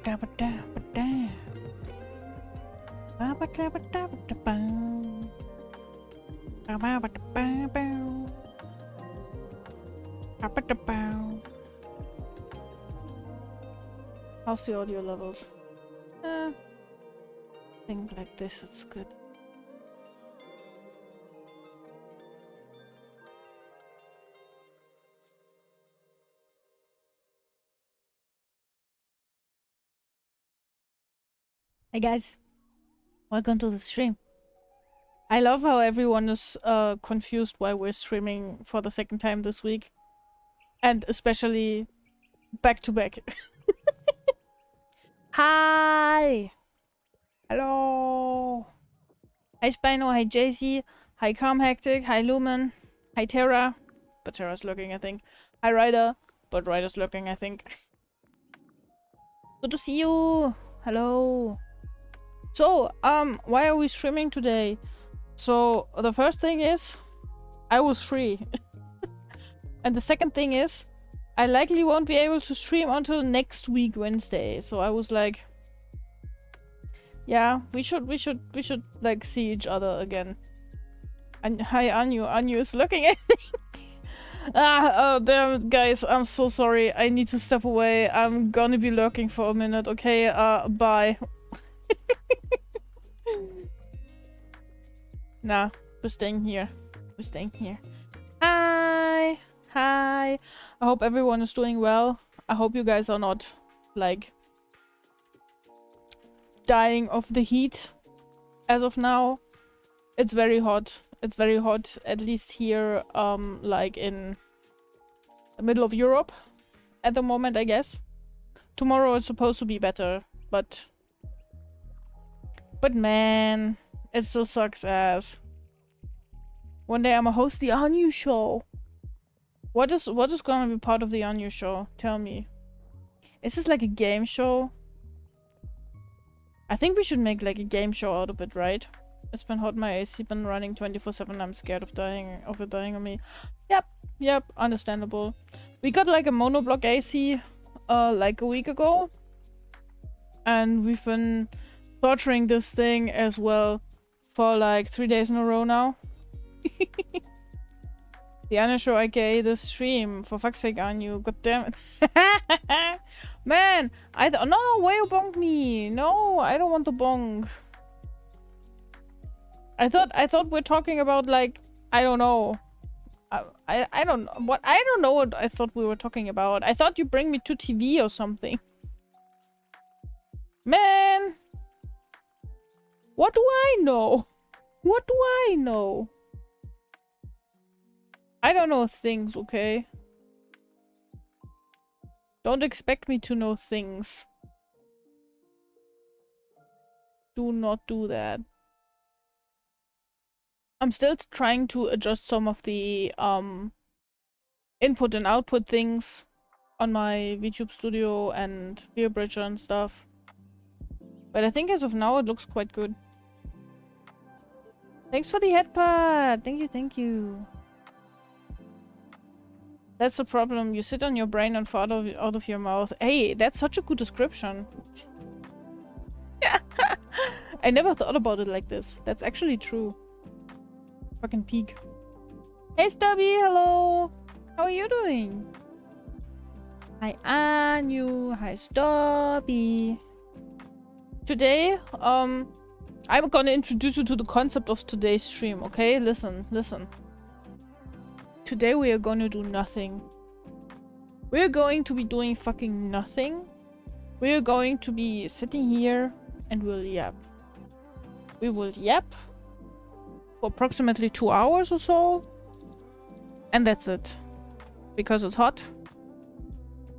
How's the audio levels? Think like this, it's good. Hey guys, welcome to the stream. I love how everyone is confused why we're streaming for the second time this week. And especially back to back. Hi! Hello! Hi Spino, hi JC, hi Calm Hectic, hi Lumen, hi Terra. But Terra's lurking, I think. Hi Ryder, but Ryder's lurking, I think. Good to see you! Hello! So, why are we streaming today? So, the first thing is, I was free. And the second thing is, I likely won't be able to stream until next week, Wednesday. So I was like, yeah, we should like see each other again. And hi Anyu is looking at me. Oh damn guys, I'm so sorry. I need to step away. I'm gonna be lurking for a minute, okay? Bye. Nah, we're staying here. We're staying here. Hi! Hi! I hope everyone is doing well. I hope you guys are not, like, dying of the heat as of now. It's very hot. It's very hot, at least here, like in the middle of Europe at the moment, I guess. Tomorrow is supposed to be better, but man, it still sucks ass. One day I'm gonna host the Anu show. What is gonna be part of the Anu show? Tell me. Is this like a game show? I think we should make like a game show out of it, right? It's been hot, my AC been running 24/7. I'm scared of it dying on me. Yep, understandable. We got like a monoblock AC like a week ago. And we've been torturing this thing as well for like 3 days in a row now. The Anu show, aka the stream. For fuck's sake, Anu. God damn it. Man, no, why you bonk me? No, I don't want to bonk. I thought we're talking about like, I don't know. I don't know what I thought we were talking about. I thought you bring me to TV or something. Man, what do I know? What do I know? I don't know things, okay? Don't expect me to know things. Do not do that. I'm still trying to adjust some of the input and output things on my VTube studio and ViewBridger and stuff. But I think as of now it looks quite good. Thanks for the headpad! Thank you. That's the problem. You sit on your brain and fart out of your mouth. Hey, that's such a good description. I never thought about it like this. That's actually true. Fucking peak. Hey Stubby, hello! How are you doing? Hi Anu, hi Stubby. Today, I'm gonna introduce you to the concept of today's stream, okay? Listen. Today we are gonna do nothing. We're going to be doing fucking nothing. We're going to be sitting here and we'll yap. We will yap for approximately 2 hours or so. And that's it. Because it's hot.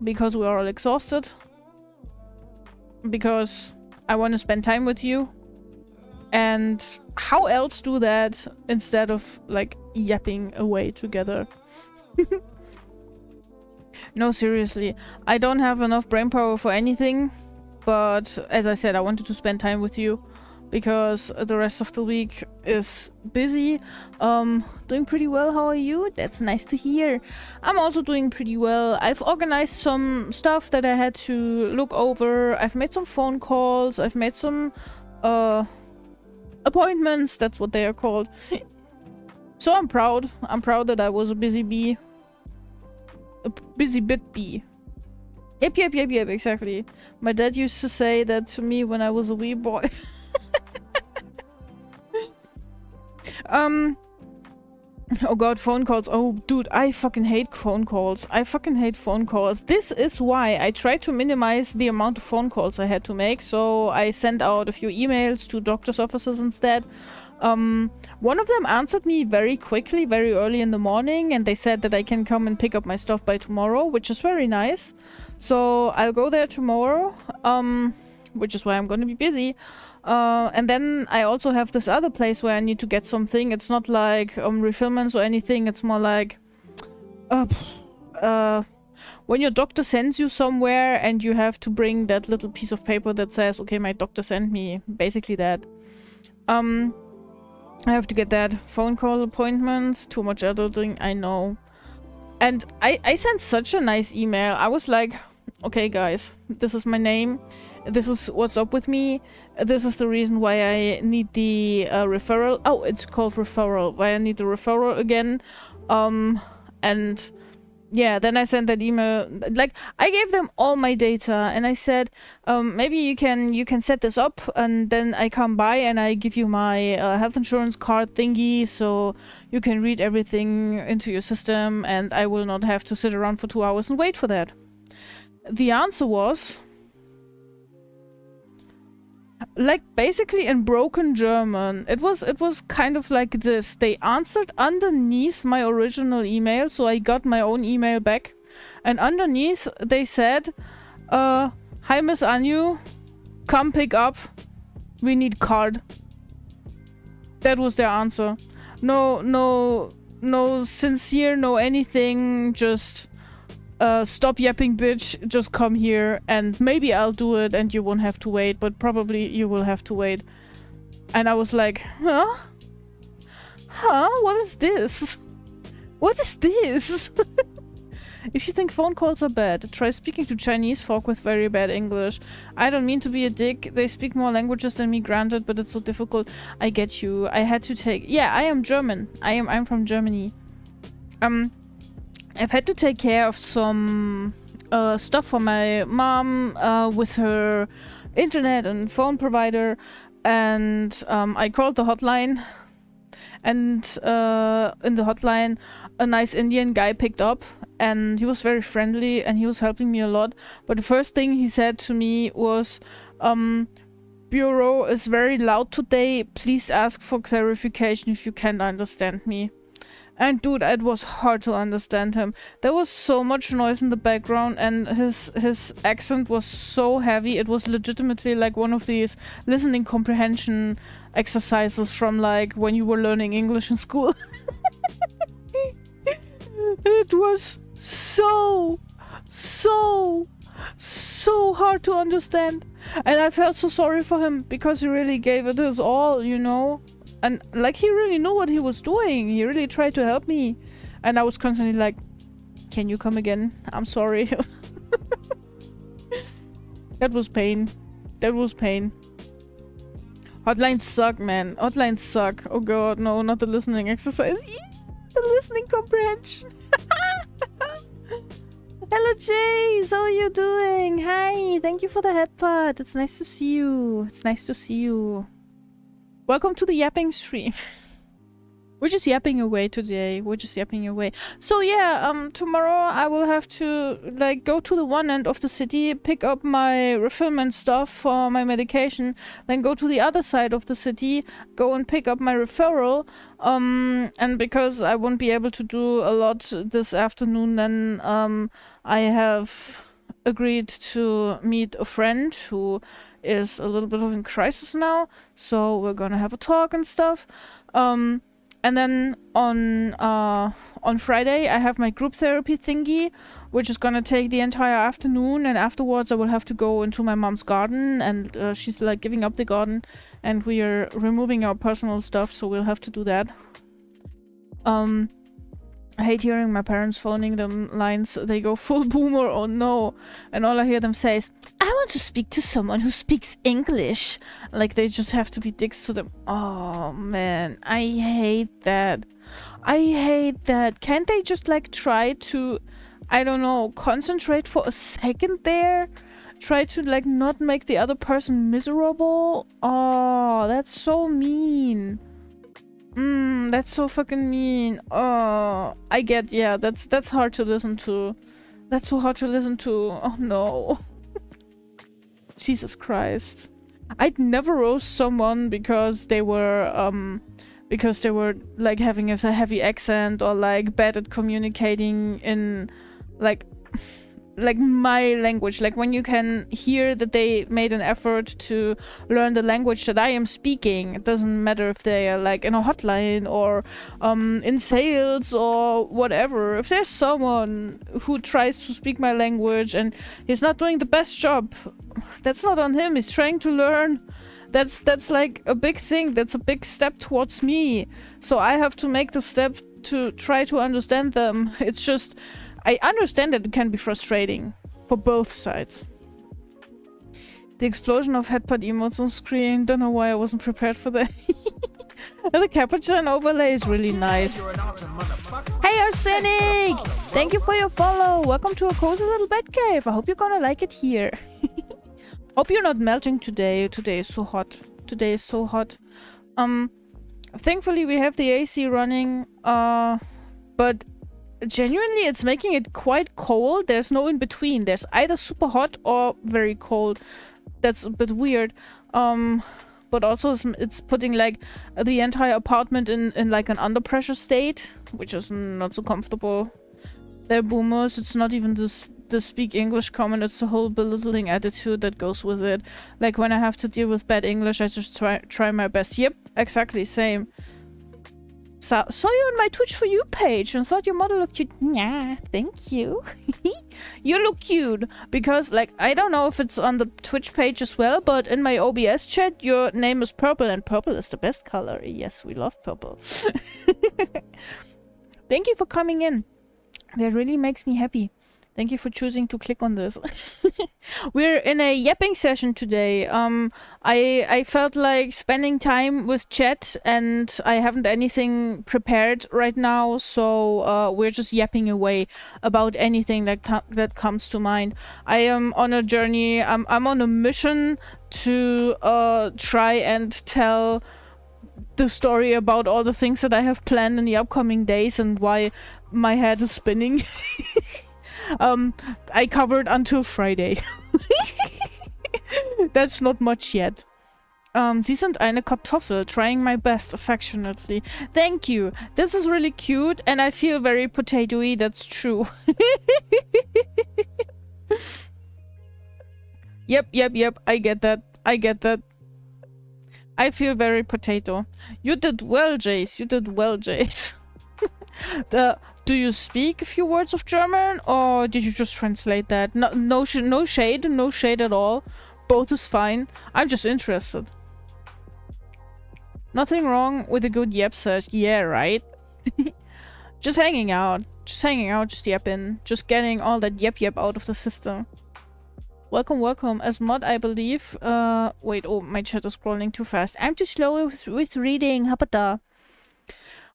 Because we are all exhausted. Because I want to spend time with you. And how else do that instead of like yapping away together? No, seriously. I don't have enough brain power for anything. But as I said, I wanted to spend time with you. because the rest of the week is busy. Doing pretty well. How are you? That's nice to hear. I'm also doing pretty well. I've organized some stuff that I had to look over. I've made some phone calls. I've made some appointments. That's what they are called. So I'm proud. I'm proud that I was a busy bee. A busy bit bee. Yep, exactly. My dad used to say that to me when I was a wee boy. Oh god, phone calls. Oh, dude, I fucking hate phone calls. I fucking hate phone calls. This is why I tried to minimize the amount of phone calls I had to make, so I sent out a few emails to doctor's offices instead. One of them answered me very quickly, very early in the morning, and they said that I can come and pick up my stuff by tomorrow, which is very nice. So I'll go there tomorrow, which is why I'm gonna be busy. And then I also have this other place where I need to get something. It's not like refillments or anything. It's more like when your doctor sends you somewhere and you have to bring that little piece of paper that says, okay, my doctor sent me. Basically that. I have to get that. Phone call appointments. Too much editing, I know. And I sent such a nice email. I was like, okay guys, this is my name. This is what's up with me. This is the reason why I need the referral. Oh, it's called referral. Why I need the referral again. And yeah, then I sent that email. Like, I gave them all my data and I said, maybe you can set this up, and then I come by and I give you my health insurance card thingy so you can read everything into your system and I will not have to sit around for 2 hours and wait for that. The answer was, like, basically in broken German. It was kind of like this. They answered underneath my original email, so I got my own email back. And underneath they said, hi Miss Anju, come pick up. We need card. That was their answer. No sincere, no anything, just stop yapping, bitch, just come here and maybe I'll do it and you won't have to wait, but probably you will have to wait. And I was like, huh? What is this? What is this? If you think phone calls are bad, try speaking to Chinese folk with very bad English. I don't mean to be a dick, they speak more languages than me, granted, but it's so difficult. I get you. I had to take... Yeah, I am German. I'm from Germany. I've had to take care of some stuff for my mom with her internet and phone provider, and I called the hotline, and in the hotline a nice Indian guy picked up, and he was very friendly and he was helping me a lot. But the first thing he said to me was, Bureau is very loud today, please ask for clarification if you can't understand me. And dude, it was hard to understand him. There was so much noise in the background and his accent was so heavy. It was legitimately like one of these listening comprehension exercises from like when you were learning English in school. It was so hard to understand. And I felt so sorry for him because he really gave it his all, you know? And like, he really knew what he was doing. He really tried to help me. And I was constantly like, can you come again? I'm sorry. That was pain. That was pain. Hotlines suck, man. Hotlines suck. Oh god, no, not the listening exercise. The listening comprehension. Hello, Jace. How are you doing? Hi. Thank you for the headbutt. It's nice to see you. It's nice to see you. Welcome to the yapping stream. We're just yapping away today. We're just yapping away. So yeah, tomorrow I will have to like go to the one end of the city, pick up my refillment stuff for my medication, then go to the other side of the city, go and pick up my referral. And because I won't be able to do a lot this afternoon, then I have agreed to meet a friend who is a little bit of in crisis now, so we're gonna have a talk and stuff. And then on Friday I have my group therapy thingy, which is gonna take the entire afternoon, and afterwards I will have to go into my mom's garden, and she's like giving up the garden, and we are removing our personal stuff, so we'll have to do that. I hate hearing my parents phoning them lines. They go full boomer, oh no. And all I hear them say is, I want to speak to someone who speaks English. Like they just have to be dicks to them. Oh man, I hate that. I hate that. Can't they just like try to, I don't know, concentrate for a second there? Try to like not make the other person miserable? Oh, that's so mean. That's so fucking mean. Oh, I get, yeah, that's hard to listen to. That's so hard to listen to. Oh no. Jesus Christ. I'd never roast someone because they were like having a heavy accent or like bad at communicating in like my language. Like when you can hear that they made an effort to learn the language that I am speaking. It doesn't matter if they are like in a hotline or in sales or whatever. If there's someone who tries to speak my language and he's not doing the best job, that's not on him. He's trying to learn. That's like a big thing. That's a big step towards me. So I have to make the step to try to understand them. It's just, I understand that it can be frustrating for both sides. The explosion of headbutt emotes on screen. Don't know why I wasn't prepared for that. The capuchin overlay is really nice. Hey Arsenic! Thank you for your follow. Welcome to a cozy little bed cave. I hope you're gonna like it here. Hope you're not melting today. Today is so hot. Today is so hot. Thankfully we have the AC running. But genuinely, it's making it quite cold. There's no in between. There's either super hot or very cold. That's a bit weird. But also it's putting like the entire apartment in like an under pressure state, which is not so comfortable. They're boomers. It's not even the speak English comment. It's the whole belittling attitude that goes with it. Like when I have to deal with bad English, I just try my best. Yep, exactly same. Saw you on my Twitch for You page and thought your model looked cute. Yeah, thank you. You look cute because, like, I don't know if it's on the Twitch page as well, but in my OBS chat, your name is purple and purple is the best color. Yes, we love purple. Thank you for coming in. That really makes me happy. Thank you for choosing to click on this. We're in a yapping session today. I felt like spending time with chat and I haven't anything prepared right now, so we're just yapping away about anything that comes to mind. I am on a journey. I'm on a mission to try and tell the story about all the things that I have planned in the upcoming days and why my head is spinning. I covered until Friday. That's not much yet. Sie sind eine Kartoffel, trying my best affectionately. Thank you. This is really cute and I feel very potato-y, that's true. Yep, I get that. I feel very potato. You did well, Jace. You did well, Jace. Do you speak a few words of German, or did you just translate that? No shade at all. Both is fine. I'm just interested. Nothing wrong with a good yap search. Yeah, right? Just hanging out, just yapping. Just getting all that yap out of the system. Welcome. As mod, I believe. Wait, oh, my chat is scrolling too fast. I'm too slow with reading. Hapata.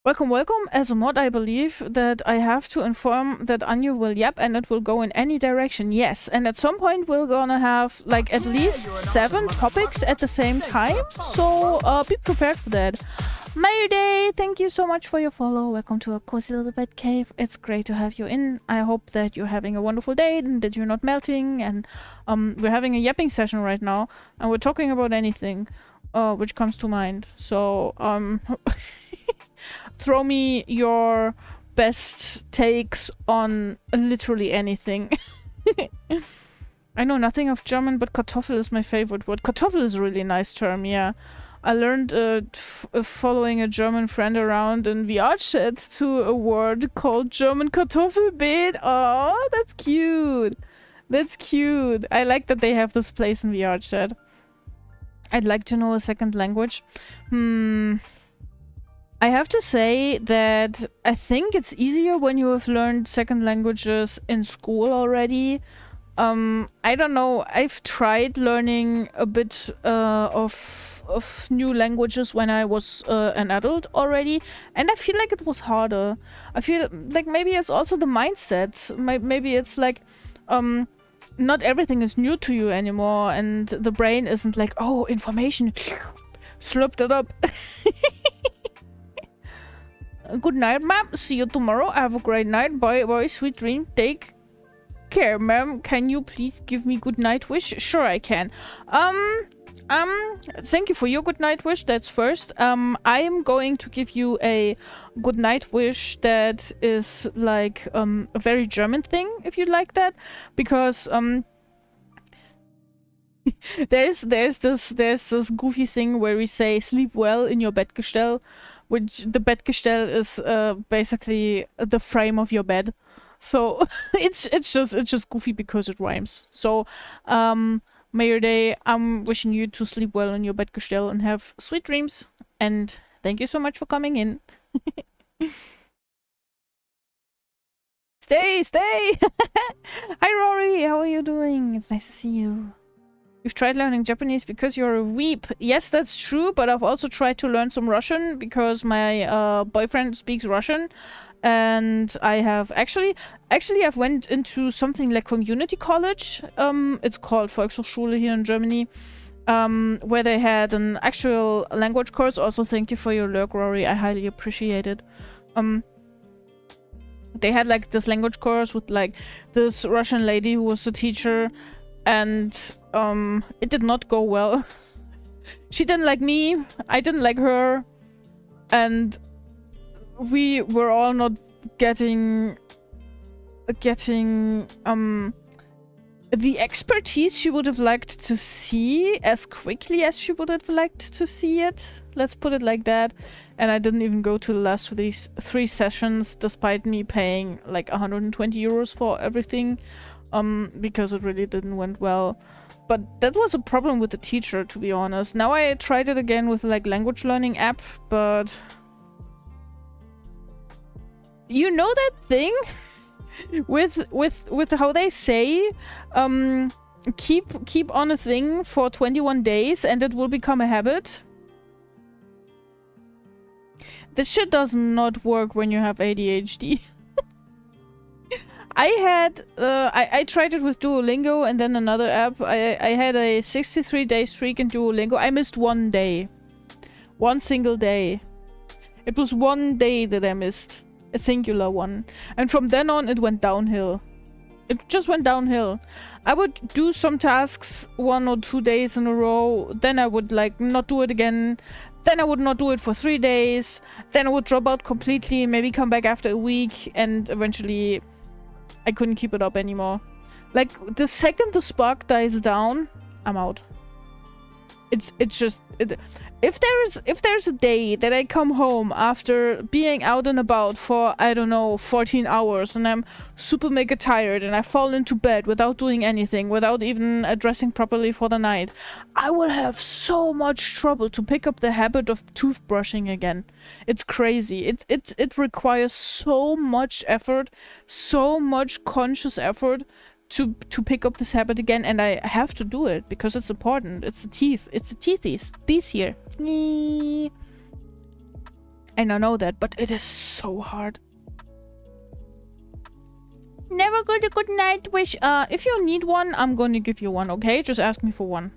Welcome. As a mod, I believe that I have to inform that Anya will yap and it will go in any direction. Yes, and at some point we're gonna have like at least 7 topics at the same time. So be prepared for that. Mayday, thank you so much for your follow. Welcome to a cozy little bed cave. It's great to have you in. I hope that you're having a wonderful day and that you're not melting. And we're having a yapping session right now, and we're talking about anything which comes to mind. So throw me your best takes on literally anything. I know nothing of German, but Kartoffel is my favorite word. Kartoffel is a really nice term, yeah. I learned following a German friend around in VR chat to a word called German Kartoffelbeet. Oh, that's cute. That's cute. I like that they have this place in VR chat. I'd like to know a second language. I have to say that I think it's easier when you have learned second languages in school already. I don't know. I've tried learning a bit of new languages when I was an adult already, and I feel like it was harder. I feel like maybe it's also the mindset. Maybe it's like not everything is new to you anymore, and the brain isn't like, oh, information, slurped it up. Good night, ma'am. See you tomorrow. Have a great night. Bye, bye. Sweet dream. Take care, ma'am. Can you please give me good night wish? Sure, I can. Thank you for your good night wish. That's first. I am going to give you a good night wish that is like a very German thing, if you like that, because there's this goofy thing where we say sleep well in your Bettgestell, which the Bettgestell is basically the frame of your bed. So it's just goofy because it rhymes. So may your day, I'm wishing you to sleep well in your Bettgestell and have sweet dreams. And thank you so much for coming in. Stay! Hi Rory, how are you doing? It's nice to see you. You've tried learning Japanese because you're a weep. Yes, that's true, but I've also tried to learn some Russian because my boyfriend speaks Russian. And I have actually I've went into something like community college. It's called Volkshochschule here in Germany, where they had an actual language course. Also, thank you for your lurk, Rory. I highly appreciate it. They had like this language course with like this Russian lady who was the teacher, and it did not go well. She didn't like me, I didn't like her, and we were all not getting the expertise she would have liked to see as quickly as she would have liked to see it. Let's put it like that. And I didn't even go to the last of these 3 sessions, despite me paying like 120 euros for everything, because it really didn't went well. But that was a problem with the teacher, to be honest. Now I tried it again with like language learning app, but you know that thing with how they say keep on a thing for 21 days and it will become a habit? This shit does not work when you have ADHD. I tried it with Duolingo and then another app. I had a 63-day streak in Duolingo. I missed 1 day. 1 single day. It was 1 day that I missed. A singular one. And from then on, it went downhill. It just went downhill. I would do some tasks 1 or 2 days in a row. Then I would like not do it again. Then I would not do it for 3 days. Then I would drop out completely, maybe come back after a week, and eventually I couldn't keep it up anymore. Like, the second the spark dies down, I'm out. It's just... If there's a day that I come home after being out and about for, I don't know, 14 hours, and I'm super mega tired, and I fall into bed without doing anything, without even dressing properly for the night, I will have so much trouble to pick up the habit of toothbrushing again. It's crazy. It requires so much effort, so much conscious effort to pick up this habit again, and I have to do it because it's important. It's the teeth. It's the teethies. These here. And I know that, but it is so hard. Never got a good night wish. If you need one, I'm going to give you one, okay? Just ask me for one.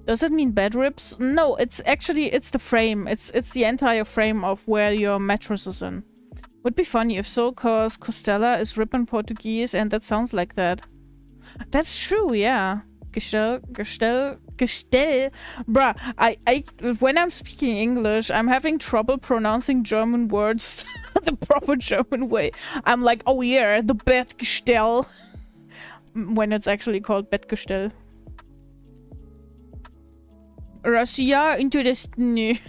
Does it mean bed ribs? No, it's the frame. It's the entire frame of where your mattress is in. Would be funny if so, cause costela is rib in Portuguese, and that sounds like that. That's true, yeah. Gestell. Bruh, when I'm speaking English, I'm having trouble pronouncing German words the proper German way. I'm like, oh yeah, the Bettgestell. When it's actually called Bettgestell. Russia into destiny.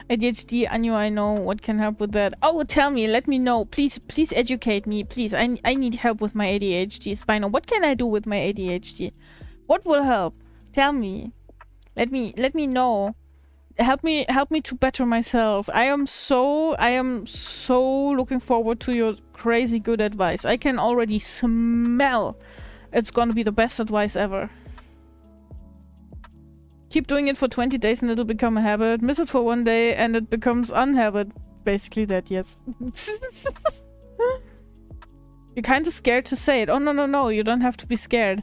ADHD, Anu, I know what can help with that. Oh, tell me, let me know. Please educate me, please. I need help with my ADHD. Spino, what can I do with my ADHD? What will help? Tell me. Let me know. Help me to better myself. I am so looking forward to your crazy good advice. I can already smell it's gonna be the best advice ever. Keep doing it for 20 days and it'll become a habit. Miss it for 1 day and it becomes unhabit. Basically that, yes. You're kind of scared to say it. Oh, no. You don't have to be scared.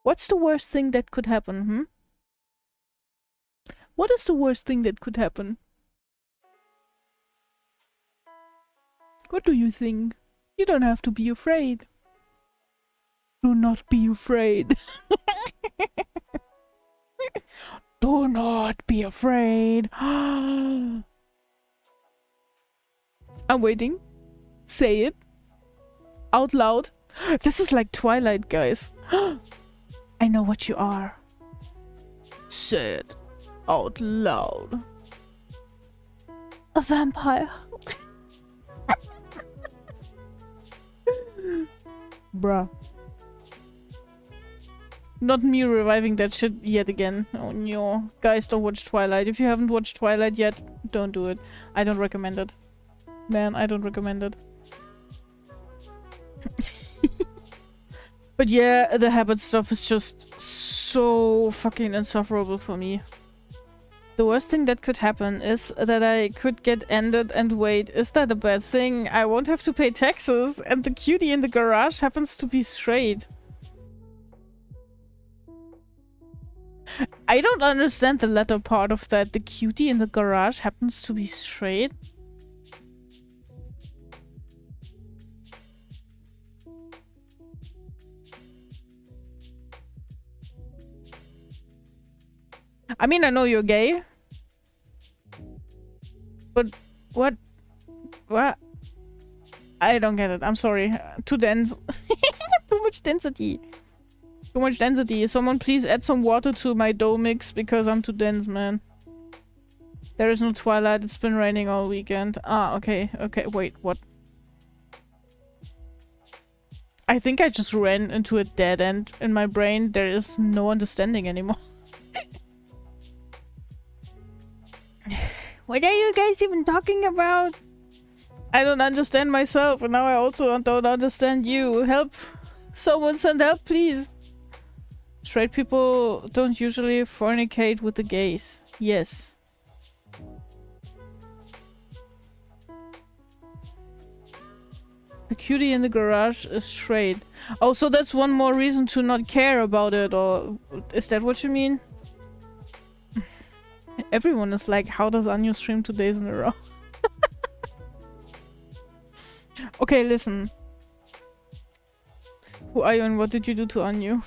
What's the worst thing that could happen, What is the worst thing that could happen? What do you think? You don't have to be afraid. Do not be afraid. Do not be afraid. I'm waiting. Say it. Out loud. This is like Twilight, guys. I know what you are. Say it. Out loud. A vampire. Bruh. Not me reviving that shit yet again. Oh no. Guys, don't watch Twilight. If you haven't watched Twilight yet, don't do it. I don't recommend it. Man, I don't recommend it. But yeah, the habit stuff is just so fucking insufferable for me. The worst thing that could happen is that I could get ended and wait. Is that a bad thing? I won't have to pay taxes and the cutie in the garage happens to be straight. I don't understand the latter part of that. The cutie in the garage happens to be straight. I mean, I know you're gay. But what? What? I don't get it. I'm sorry. Too dense. Too much density. Too much density. Someone please add some water to my dough mix because I'm too dense, man. There is no Twilight. It's been raining all weekend. Ah, okay. Okay, wait, what? I think I just ran into a dead end in my brain. There is no understanding anymore. What are you guys even talking about? I don't understand myself and now I also don't understand you. Help! Someone send help, please! Straight people don't usually fornicate with the gays. Yes. The cutie in the garage is straight. Oh, so that's one more reason to not care about it, or is that what you mean? Everyone is like, how does Anju stream 2 days in a row? Okay, listen. Who are you and what did you do to Anju?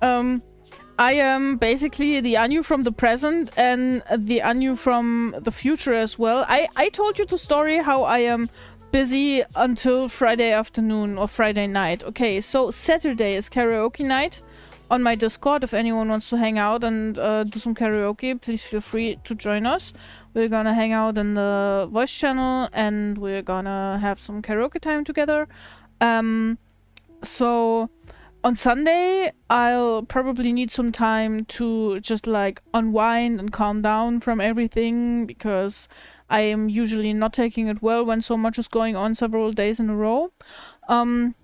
I am basically the Anju from the present and the Anju from the future as well. I told you the story how I am busy until Friday afternoon or Friday night. Okay, so Saturday is karaoke night on my Discord. If anyone wants to hang out and do some karaoke, please feel free to join us. We're gonna hang out in the voice channel and we're gonna have some karaoke time together. So on Sunday, I'll probably need some time to just like unwind and calm down from everything because I am usually not taking it well when so much is going on several days in a row. On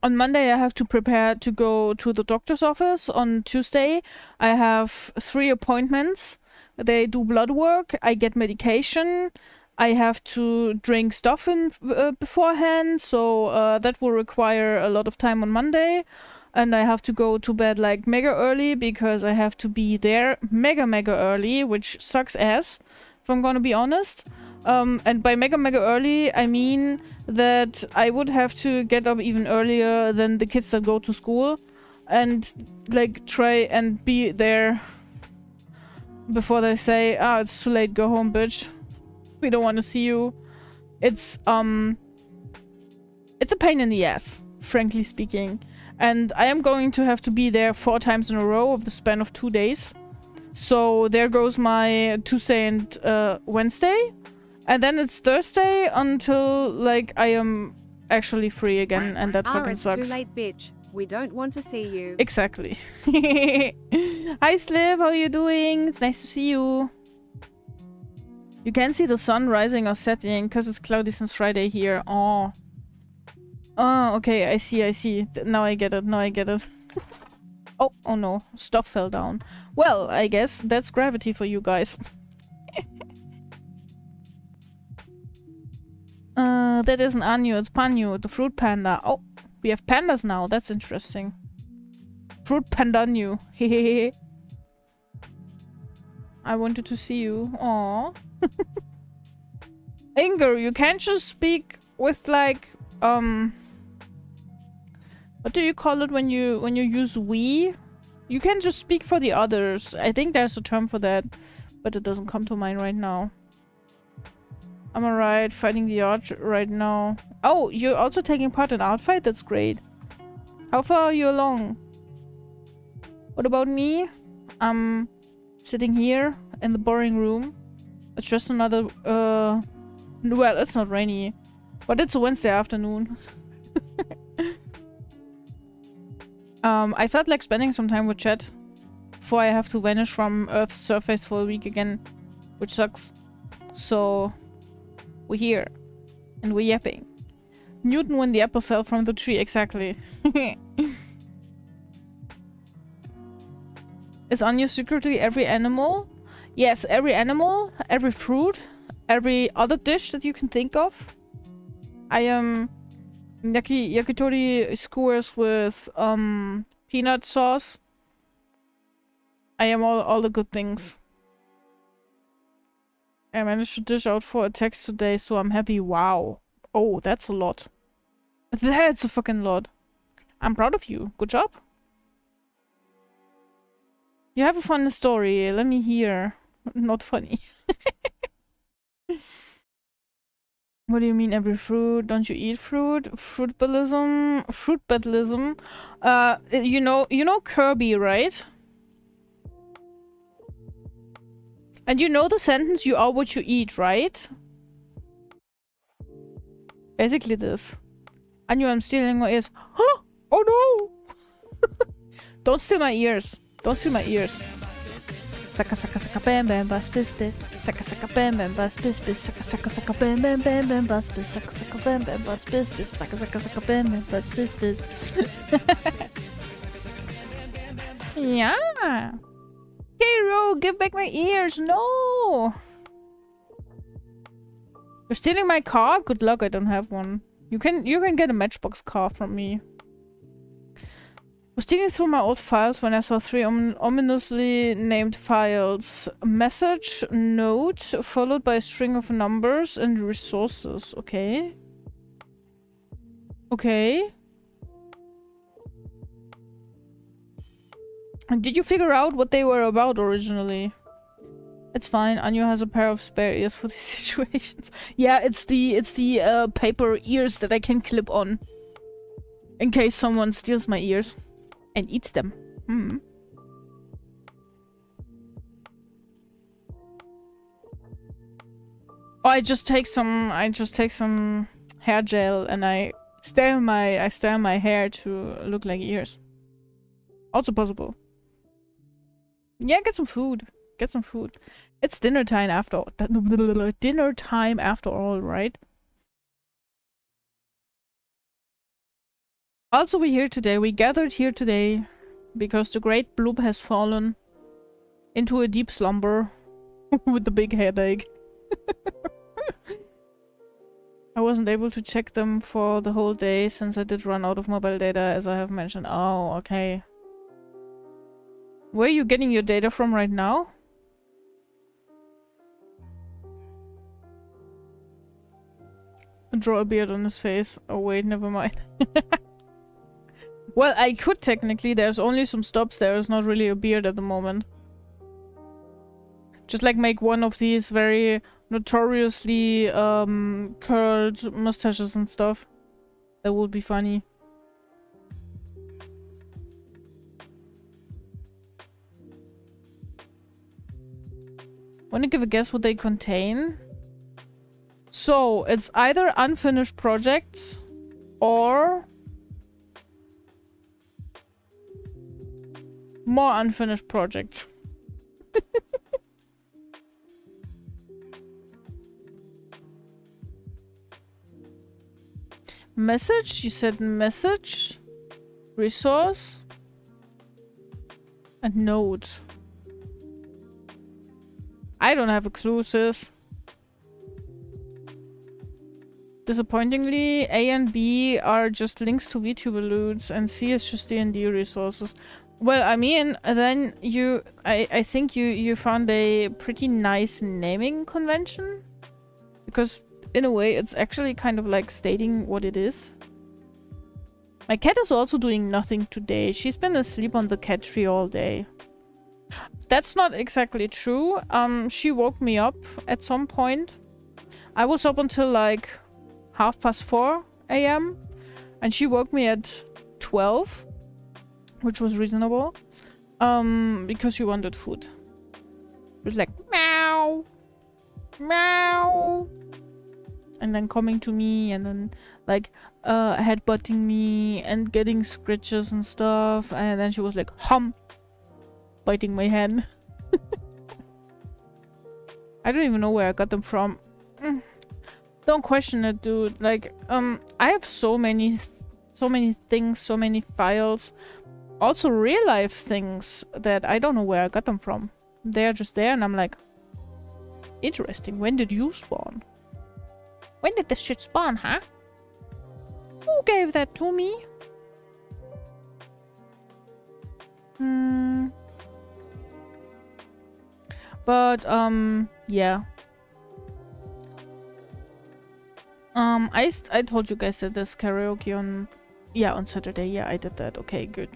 Monday, I have to prepare to go to the doctor's office. On Tuesday, I have 3 appointments. They do blood work, I get medication, I have to drink stuff in beforehand, so that will require a lot of time on Monday. And I have to go to bed like mega early because I have to be there mega early, which sucks ass, if I'm gonna be honest. And by mega early, I mean that I would have to get up even earlier than the kids that go to school and like try and be there before they say, ah, it's too late, go home, bitch. We don't want to see you. It's a pain in the ass, frankly speaking. And I am going to have to be there 4 times in a row of the span of 2 days. So there goes my Tuesday and Wednesday. And then it's Thursday until, like, I am actually free again, and that fucking it's sucks. Too late, bitch. We don't want to see you. Exactly. Hi, Sliv. How are you doing? It's nice to see you. You can see the sun rising or setting because it's cloudy since Friday here. Oh. Oh, okay. I see. Now I get it. Oh no. Stuff fell down. Well, I guess that's gravity for you guys. That isn't Anyu, it's Panyu, the fruit panda. Oh, we have pandas now. That's interesting. Fruit pandanyu. Hehehe. I wanted to see you. Aww. Inger, you can't just speak with like what do you call it when you use we? You can just speak for the others. I think there's a term for that, but it doesn't come to mind right now. I'm alright, fighting the odds right now. Oh, you're also taking part in Outfight? That's great. How far are you along? What about me? I'm sitting here in the boring room. It's just another, well, it's not rainy. But it's a Wednesday afternoon. I felt like spending some time with chat before I have to vanish from Earth's surface for a week again. Which sucks. So... we're here. And we're yapping. Newton when the apple fell from the tree, exactly. Is Anya secretly every animal? Yes, every animal, every fruit, every other dish that you can think of. I am yakitori skewers with peanut sauce. I am all the good things. I managed to dish out 4 attacks today, so I'm happy. Wow. Oh, that's a lot. That's a fucking lot. I'm proud of you. Good job. You have a fun story. Let me hear. Not funny. What do you mean every fruit? Don't you eat fruit? Fruitbalism? Fruitbalism? You know Kirby, right? And you know the sentence, you are what you eat, right? Basically this. I knew I'm stealing my ears. Huh? Oh no! Don't steal my ears. Don't steal my ears. Saka saka saka bam bam bus bis bis. Saka saka bam bam bus bis bis. Saka saka saka bam bam bam bam bus bis. Saka saka bam bam bus bis bis. Saka saka saka bam bam bus bis bis. Yeah. Hero, give back my ears. No. You're stealing my car? Good luck, I don't have one. You can get a Matchbox car from me. Was digging through my old files when I saw 3 ominously named files. Message, note, followed by a string of numbers and resources. Okay. Okay. And did you figure out what they were about originally? It's fine. Anya has a pair of spare ears for these situations. Yeah, it's the paper ears that I can clip on. In case someone steals my ears. And eats them. Hmm. Oh, I just take some hair gel and I style my hair to look like ears. Also possible. Yeah, get some food. Get some food. It's dinner time after all. Dinner time after all, right? Also, we gathered here today because the great Bloob has fallen into a deep slumber with the big headache. I wasn't able to check them for the whole day since I did run out of mobile data, as I have mentioned. Oh, okay. Where are you getting your data from right now? Draw a beard on his face. Oh wait, never mind. Well, I could technically. There's only some stops. There is not really a beard at the moment. Just like make one of these very notoriously curled mustaches and stuff. That would be funny. Want to give a guess what they contain? So, it's either unfinished projects or more unfinished projects. Message? You said message? Resource? And node. I don't have a clue, sis. Disappointingly, A and B are just links to Vtuber loots, and C is just D&D resources. Well, I mean, then I think you found a pretty nice naming convention, because in a way it's actually kind of like stating what it is. My cat is also doing nothing today. She's been asleep on the cat tree all day. That's not exactly true. She woke me up at some point. I was up until like 4:30 a.m. and she woke me at 12, which was reasonable. Because she wanted food. It was like meow, meow, and then coming to me, and then like headbutting me and getting scratches and stuff, and then she was like hum, biting my hand. I don't even know where I got them from. Don't question it, dude. Like, I have so many things, so many files. Also real life things that I don't know where I got them from. They're just there and I'm like, interesting. When did you spawn? When did this shit spawn, huh? Who gave that to me? But, yeah. I told you guys that there's karaoke on... Yeah, on Saturday. Yeah, I did that. Okay, good.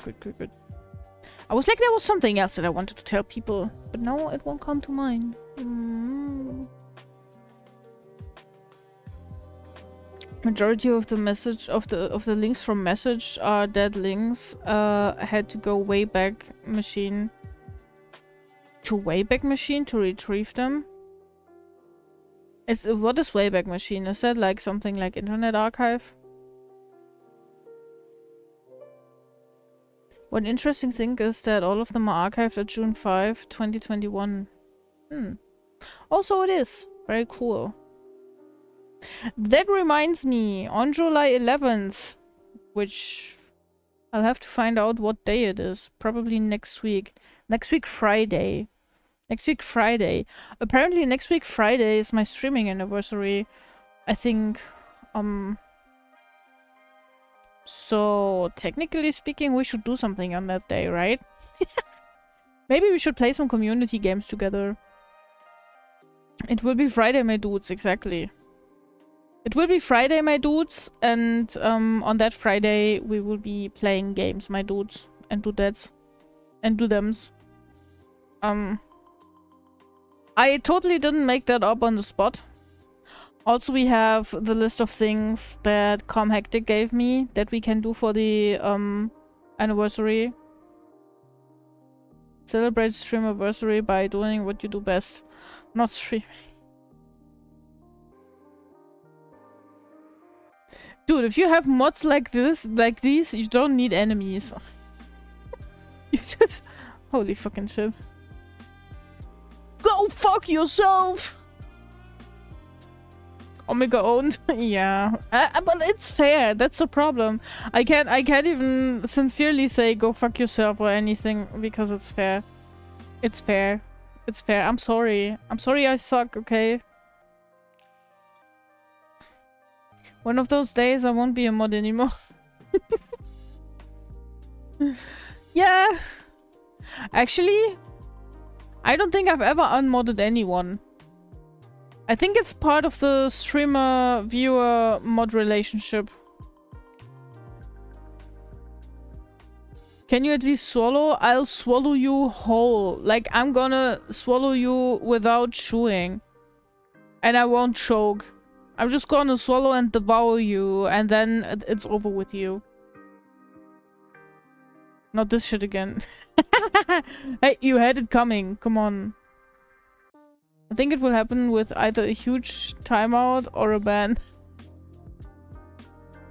I was like, there was something else that I wanted to tell people, but now it won't come to mind. Majority of the message of the links from message are dead links. Had to go Wayback Machine to Wayback Machine to retrieve them. What is Wayback Machine? Is that like something like Internet Archive? One interesting thing is that all of them are archived at June 5, 2021. Also it is. Very cool. That reminds me, on July 11th, which I'll have to find out what day it is. Probably next week. Next week Friday. Next week Friday. Apparently next week Friday is my streaming anniversary. I think, so technically speaking, we should do something on that day, right? Maybe we should play some community games together. It will be Friday, my dudes, exactly. It will be Friday, my dudes, and on that Friday we will be playing games, my dudes, and dudettes, and do-thems. I totally didn't make that up on the spot. Also, we have the list of things that Com Hectic gave me that we can do for the anniversary. Celebrate stream anniversary by doing what you do best. Not streaming. Dude, if you have mods like this, like these, you don't need enemies. You just... Holy fucking shit. Go fuck yourself! Omega owned. Yeah. But it's fair. That's the problem. I can't even sincerely say go fuck yourself or anything because it's fair. It's fair. It's fair. I'm sorry. I'm sorry I suck, okay? One of those days I won't be a mod anymore. Yeah. Actually, I don't think I've ever unmodded anyone. I think it's part of the streamer-viewer mod relationship. Can you at least swallow? I'll swallow you whole. Like, I'm gonna swallow you without chewing. And I won't choke. I'm just gonna swallow and devour you, and then it's over with you. Not this shit again. Hey, you had it coming. Come on. I think it will happen with either a huge timeout or a ban.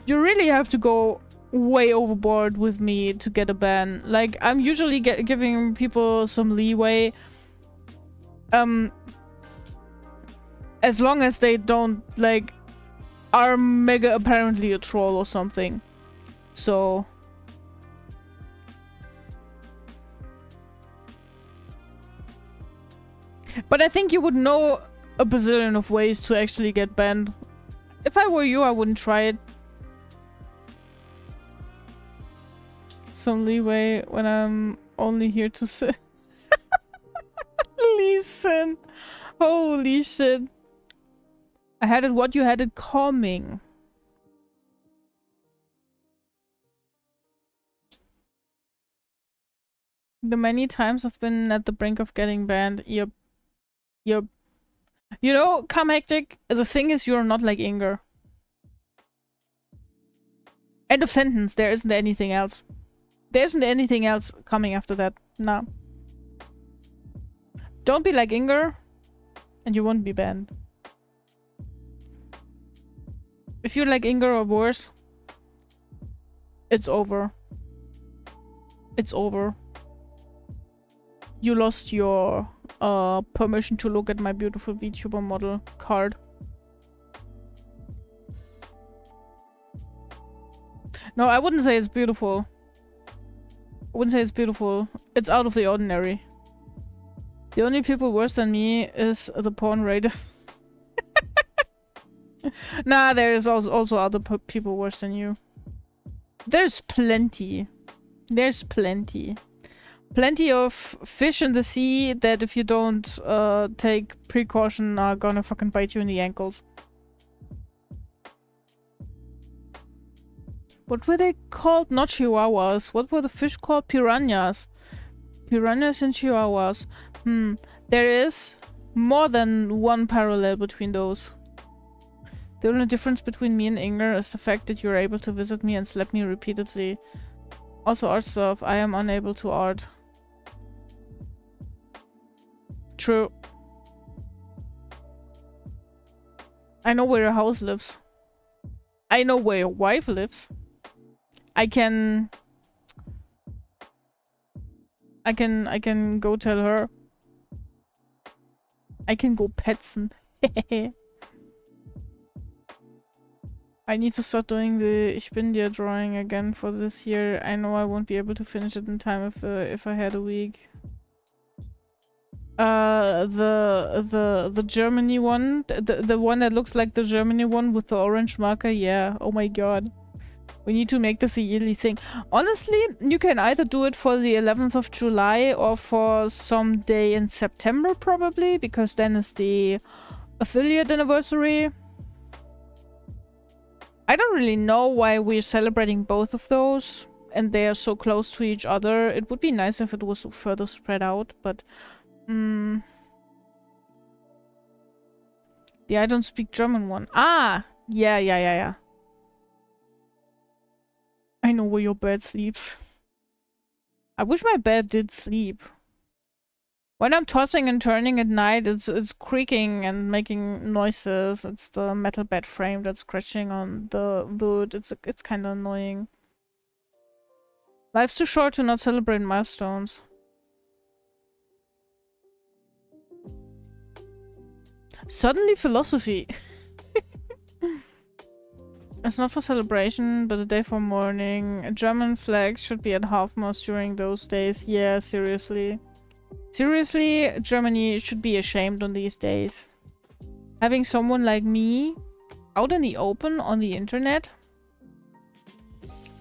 You really have to go way overboard with me to get a ban. Like, I'm usually giving people some leeway. As long as they don't, like, are mega apparently a troll or something. So... But I think you would know a bazillion of ways to actually get banned. If I were you, I wouldn't try it. Some leeway when I'm only here to sit. Listen. Holy shit. I had it what you had it coming. The many times I've been at the brink of getting banned. Yep. Yep. You know, come hectic. The thing is, you're not like Inger. End of sentence. There isn't anything else. There isn't anything else coming after that. No. Don't be like Inger, and you won't be banned. If you're like Inger or worse, it's over. It's over. You lost your permission to look at my beautiful VTuber model card. No, I wouldn't say it's beautiful. I wouldn't say it's beautiful. It's out of the ordinary. The only people worse than me is the porn rate. Nah, there's also other people worse than you. There's plenty. There's plenty. Plenty of fish in the sea that if you don't take precaution are gonna fucking bite you in the ankles. What were they called? Not chihuahuas. What were the fish called? Piranhas. Piranhas and chihuahuas. There is more than one parallel between those. The only difference between me and Inger is the fact that you're able to visit me and slap me repeatedly. Also art stuff. I am unable to art. True. I know where your house lives. I know where your wife lives. I can go tell her. I can go petsen. I need to start doing the Ich bin dir drawing again for this year. I know I won't be able to finish it in time if I had a week. The Germany one, the one that looks like the Germany one with the orange marker. Yeah. Oh my god. We need to make this a yearly thing. Honestly, you can either do it for the 11th of July or for some day in September probably, because then is the affiliate anniversary. I don't really know why we're celebrating both of those and they are so close to each other. It would be nice if it was further spread out, but the I don't speak German one. Ah! Yeah. I know where your bed sleeps. I wish my bed did sleep. When I'm tossing and turning at night, it's creaking and making noises. It's the metal bed frame that's scratching on the wood. It's kind of annoying. Life's too short to not celebrate milestones. Suddenly philosophy. It's not for celebration, but a day for mourning. German flags should be at half-mast during those days. Yeah, seriously. Seriously, Germany should be ashamed on these days. Having someone like me out in the open on the internet?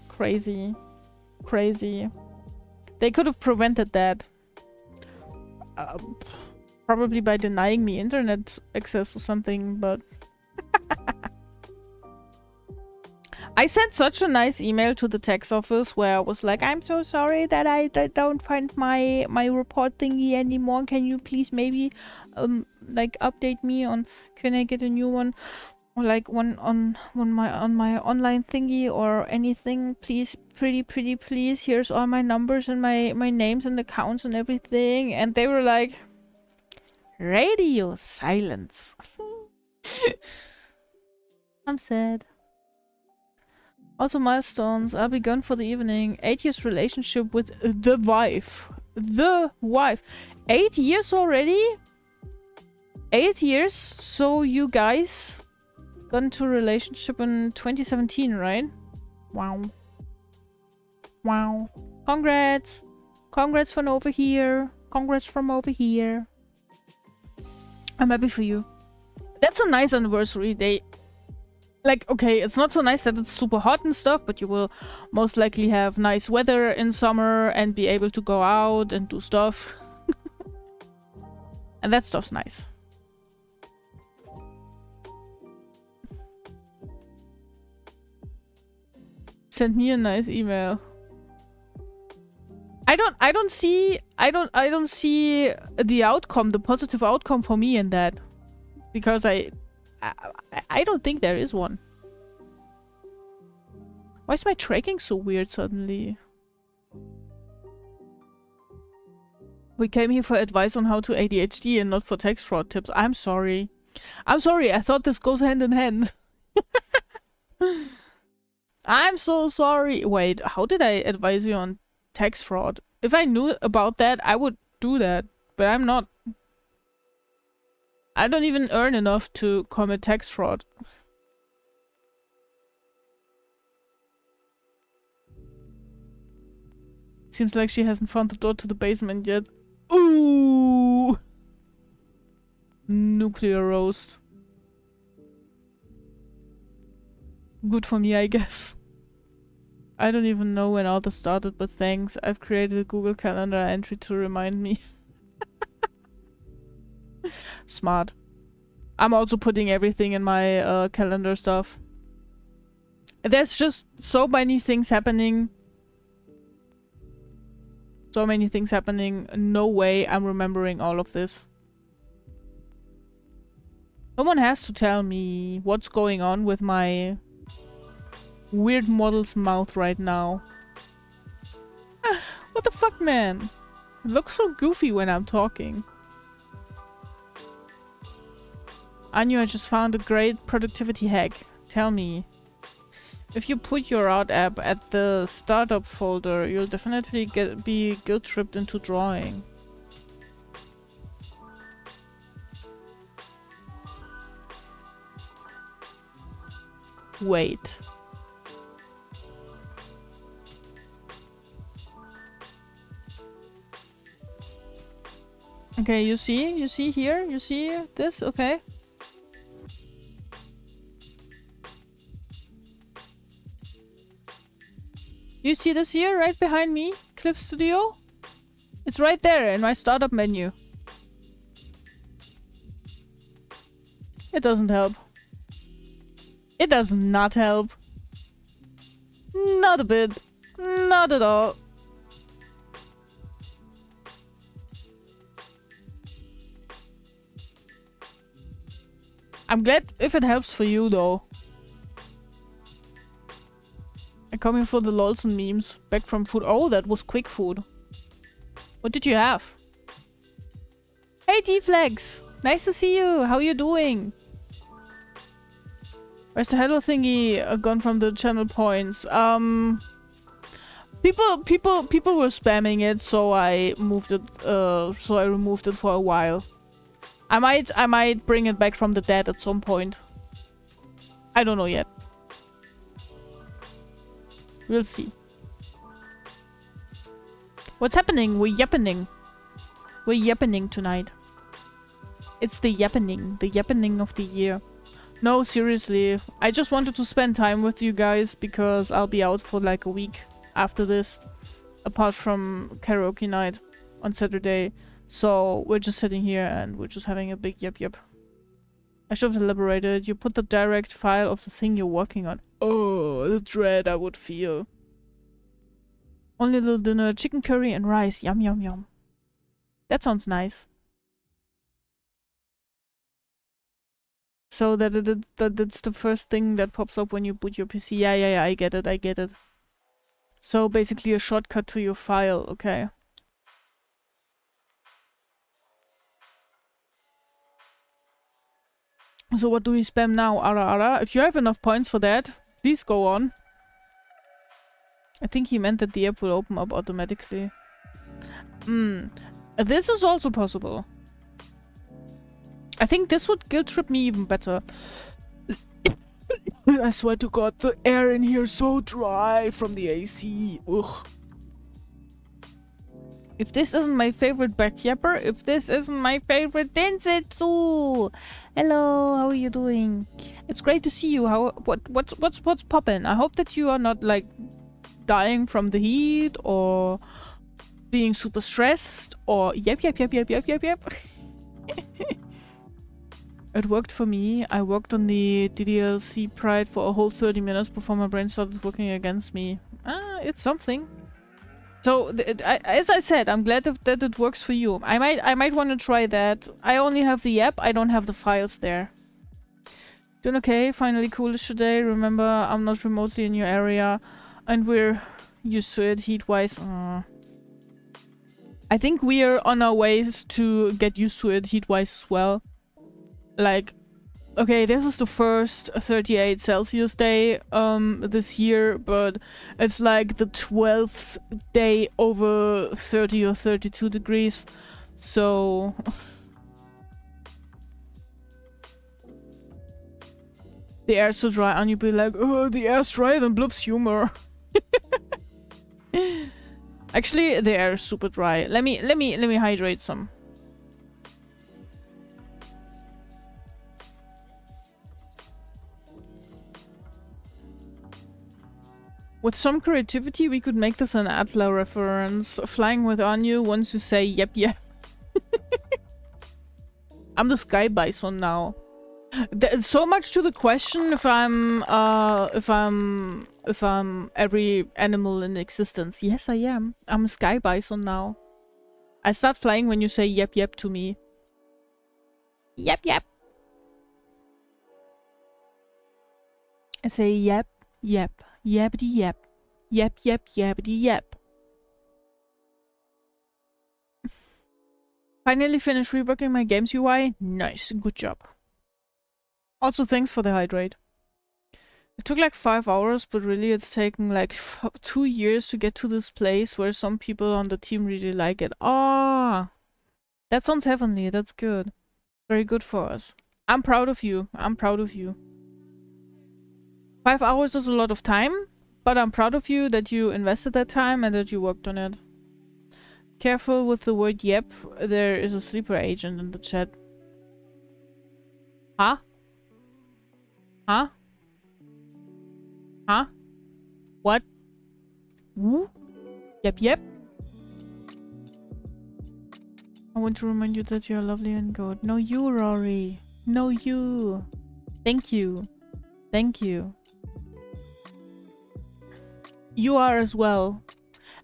Crazy. Crazy. They could have prevented that. Probably by denying me internet access or something, but... I sent such a nice email to the tax office where I was like, I'm so sorry that I don't find my report thingy anymore. Can you please maybe like update me on, can I get a new one? Or like one on my online thingy or anything, please, pretty please. Here's all my numbers and my names and accounts and everything. And they were like, Radio silence. I'm sad. Also milestones. I'll be gone for the evening. 8 years relationship with the wife. The wife. 8 years already? 8 years? So you guys got into a relationship in 2017, right? Wow. Wow. Congrats. Congrats from over here. Congrats from over here. I'm happy for you. That's a nice anniversary date. Like, okay, it's not so nice that it's super hot and stuff, but you will most likely have nice weather in summer and be able to go out and do stuff. And that stuff's nice. Send me a nice email. I don't see the outcome, the positive outcome for me in that. Because I don't think there is one. Why is my tracking so weird suddenly? We came here for advice on how to ADHD and not for text fraud tips. I'm sorry. I'm sorry, I thought this goes hand in hand. I'm so sorry. Wait, how did I advise you on text fraud? If I knew about that, I would do that. But I'm not. I don't even earn enough to commit text fraud. Seems like she hasn't found the door to the basement yet. Ooh! Nuclear roast. Good for me, I guess. I don't even know when all this started, but thanks. I've created a Google Calendar entry to remind me. Smart. I'm also putting everything in my calendar stuff. There's just so many things happening. So many things happening. No way I'm remembering all of this. Someone has to tell me what's going on with my weird model's mouth right now. What the fuck, man? It looks so goofy when I'm talking. Anu, I just found a great productivity hack. Tell me. If you put your art app at the startup folder, you'll definitely be guilt-tripped into drawing. Wait. Okay, you see here? You see this? Okay. You see this here, right behind me? Clip Studio? It's right there in my startup menu. It doesn't help. It does not help. Not a bit. Not at all. I'm glad if it helps for you, though. I'm coming for the lols and memes. Back from food. Oh, that was quick food. What did you have? Hey, T-Flex! Nice to see you! How you doing? Where's the hello thingy gone from the channel points? People were spamming it, so I moved it, so I removed it for a while. I might bring it back from the dead at some point. I don't know yet. We'll see. What's happening? We're yapping. We're yapping tonight. It's the yapping of the year. No, seriously. I just wanted to spend time with you guys because I'll be out for like a week after this. Apart from karaoke night on Saturday. So we're just sitting here and we're just having a big yap. I should have elaborated. You put the direct file of the thing you're working on. Oh, the dread I would feel. Only a little dinner, chicken curry and rice. Yum, yum, yum. That sounds nice. So that's the first thing that pops up when you boot your PC. Yeah, I get it. So basically a shortcut to your file, okay. So what do we spam now? Ara. If you have enough points for that, please go on. I think he meant that the app will open up automatically. This is also possible. I think this would guilt trip me even better. I swear to God, the air in here is so dry from the AC. Ugh. If this isn't my favorite Bat Yapper, if this isn't my favorite Densetsu! Hello, how are you doing? It's great to see you. What's poppin'? I hope that you are not like dying from the heat or being super stressed or yep. It worked for me. I worked on the DDLC Pride for a whole 30 minutes before my brain started working against me. It's something. So, as I said, I'm glad that it works for you. I might want to try that. I only have the app, I don't have the files there. Doing okay, finally coolish today. Remember, I'm not remotely in your area, and we're used to it heat-wise. I think we are on our ways to get used to it heat-wise as well. Like, okay, this is the first 38 Celsius day this year, but it's like the 12th day over 30 or 32 degrees. So the air's so dry, and you'd be like, oh, the air's drier than Bloob's humor. Actually, the air is super dry. Let me hydrate some. With some creativity, we could make this an Atla reference. Flying with Anu once you say yep. I'm the sky bison now. There's so much to the question if I'm every animal in existence. Yes, I am. I'm a sky bison now. I start flying when you say yep to me. Yep. I say yep. Yappity yap. Yap, yappity yap. Finally finished reworking my game's UI. Nice, good job. Also thanks for the hydrate. It took like 5 hours, but really it's taken like 2 years to get to this place where some people on the team really like it. Ah, that sounds heavenly. That's good. Very good for us. I'm proud of you. 5 hours is a lot of time, but I'm proud of you that you invested that time and that you worked on it. Careful with the word yep. There is a sleeper agent in the chat. Huh? What? Woo? Yep. I want to remind you that you're lovely and good. No, you, Rory. No, you. Thank you. You are as well.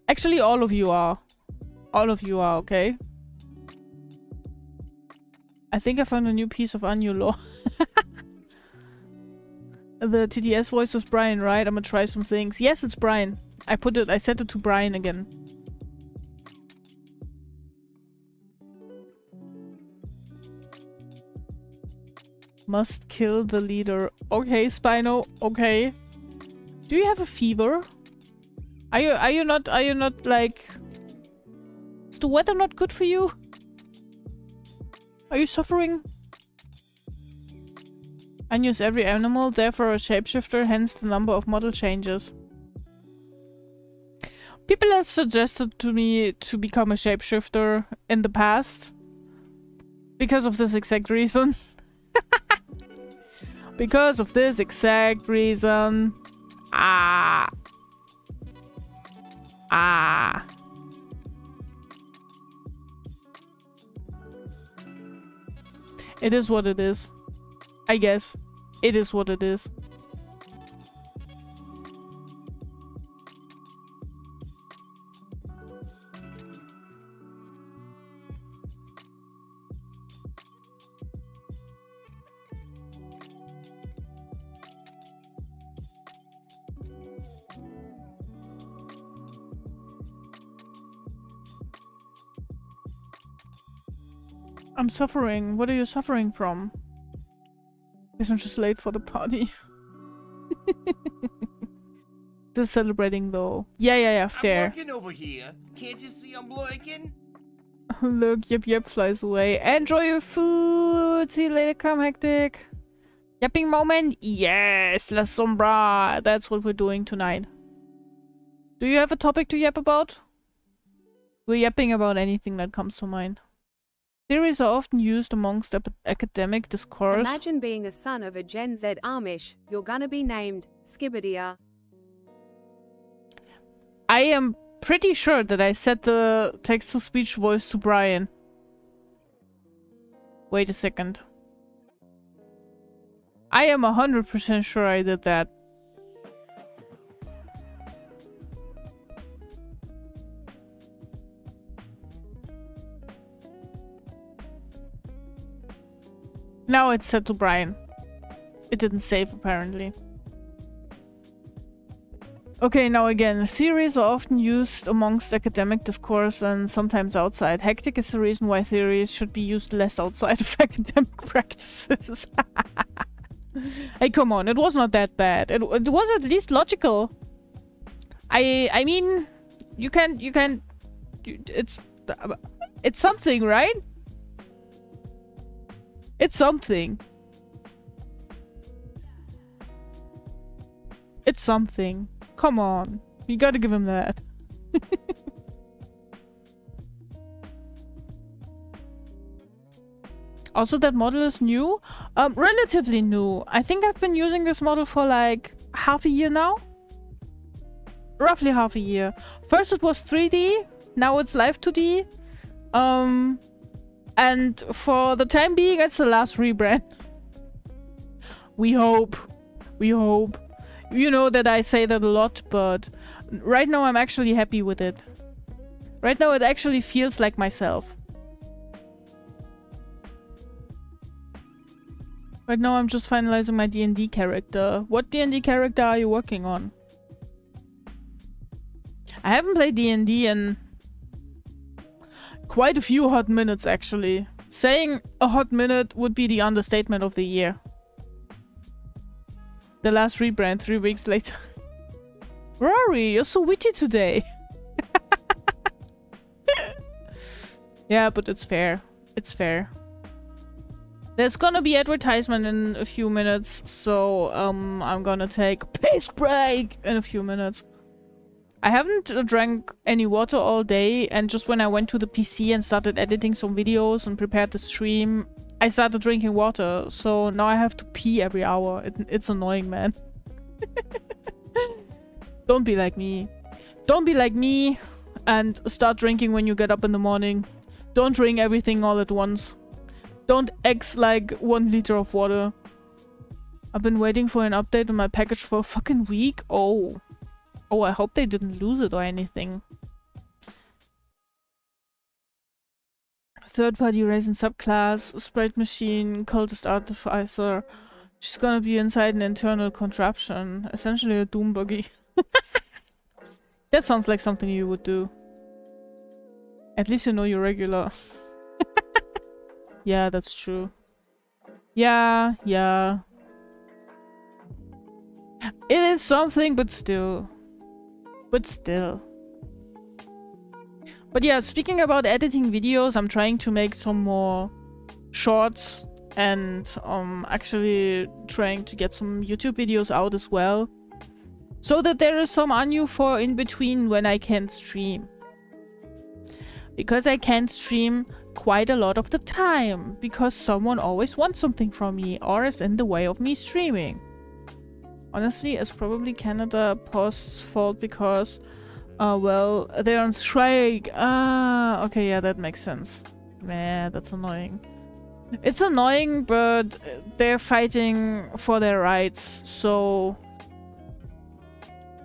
Actually, all of you are. Okay? I think I found a new piece of Anu lore. The TTS voice was Brian, right? I'm gonna try some things. Yes, it's Brian. I set it to Brian again. Must kill the leader. Okay, Spino. Okay. Do you have a fever? Are you not like... Is the weather not good for you? Are you suffering? Anu is every animal, therefore a shapeshifter, hence the number of model changes. People have suggested to me to become a shapeshifter in the past. Because of this exact reason. Because of this exact reason. It is what it is. I guess. It is what it is. I'm suffering. What are you suffering from? Guess I'm just late for the party. Just celebrating though. Yeah, fair. I'm lurking over here. Can't you see I'm lurking? Look, yep, flies away. Enjoy your food. See you later, come hectic. Yapping moment? Yes, La Sombra. That's what we're doing tonight. Do you have a topic to yap about? We're yapping about anything that comes to mind. Theories are often used amongst academic discourse. Imagine being a son of a Gen Z Amish. You're gonna be named Skibbadia. I am pretty sure that I set the text-to-speech voice to Brian. Wait a second. I am 100% sure I did that. Now it's set to Brian. It didn't save, apparently. Okay, now again, theories are often used amongst academic discourse and sometimes outside. Hectic is the reason why theories should be used less outside of academic practices. Hey, come on, it was not that bad. It was at least logical. I mean, you can, it's something, right? It's something. It's something. Come on. You gotta give him that. Also, that model is new. Relatively new. I think I've been using this model for like half a year now. Roughly half a year. First it was 3D. Now it's live 2D. And for the time being, it's the last rebrand. We hope. We hope. You know that I say that a lot, but right now I'm actually happy with it. Right now it actually feels like myself. Right now I'm just finalizing my D&D character. What D&D character are you working on? I haven't played D&D in quite a few hot minutes, actually. Saying a hot minute would be the understatement of the year. The last rebrand 3 weeks later. Rory, you're so witty today. Yeah, but it's fair. It's fair. There's gonna be advertisement in a few minutes, so I'm gonna take a piss break in a few minutes. I haven't drank any water all day, and just when I went to the PC and started editing some videos and prepared the stream, I started drinking water, so now I have to pee every hour. It's annoying, man. Don't be like me. Don't be like me and start drinking when you get up in the morning. Don't drink everything all at once. Don't X like 1 liter of water. I've been waiting for an update on my package for a fucking week. Oh, I hope they didn't lose it or anything. Third-party raisin subclass, sprite machine, cultist artificer. She's gonna be inside an internal contraption. Essentially a doom buggy. That sounds like something you would do. At least you know you're regular. Yeah, that's true. Yeah. It is something, but still. But yeah, speaking about editing videos, I'm trying to make some more shorts and actually trying to get some YouTube videos out as well. So that there is some anu for in between when I can't stream. Because I can't stream quite a lot of the time. Because someone always wants something from me or is in the way of me streaming. Honestly, it's probably Canada Post's fault because, well, they're on strike. Okay, yeah, that makes sense. Man, that's annoying. It's annoying, but they're fighting for their rights, so...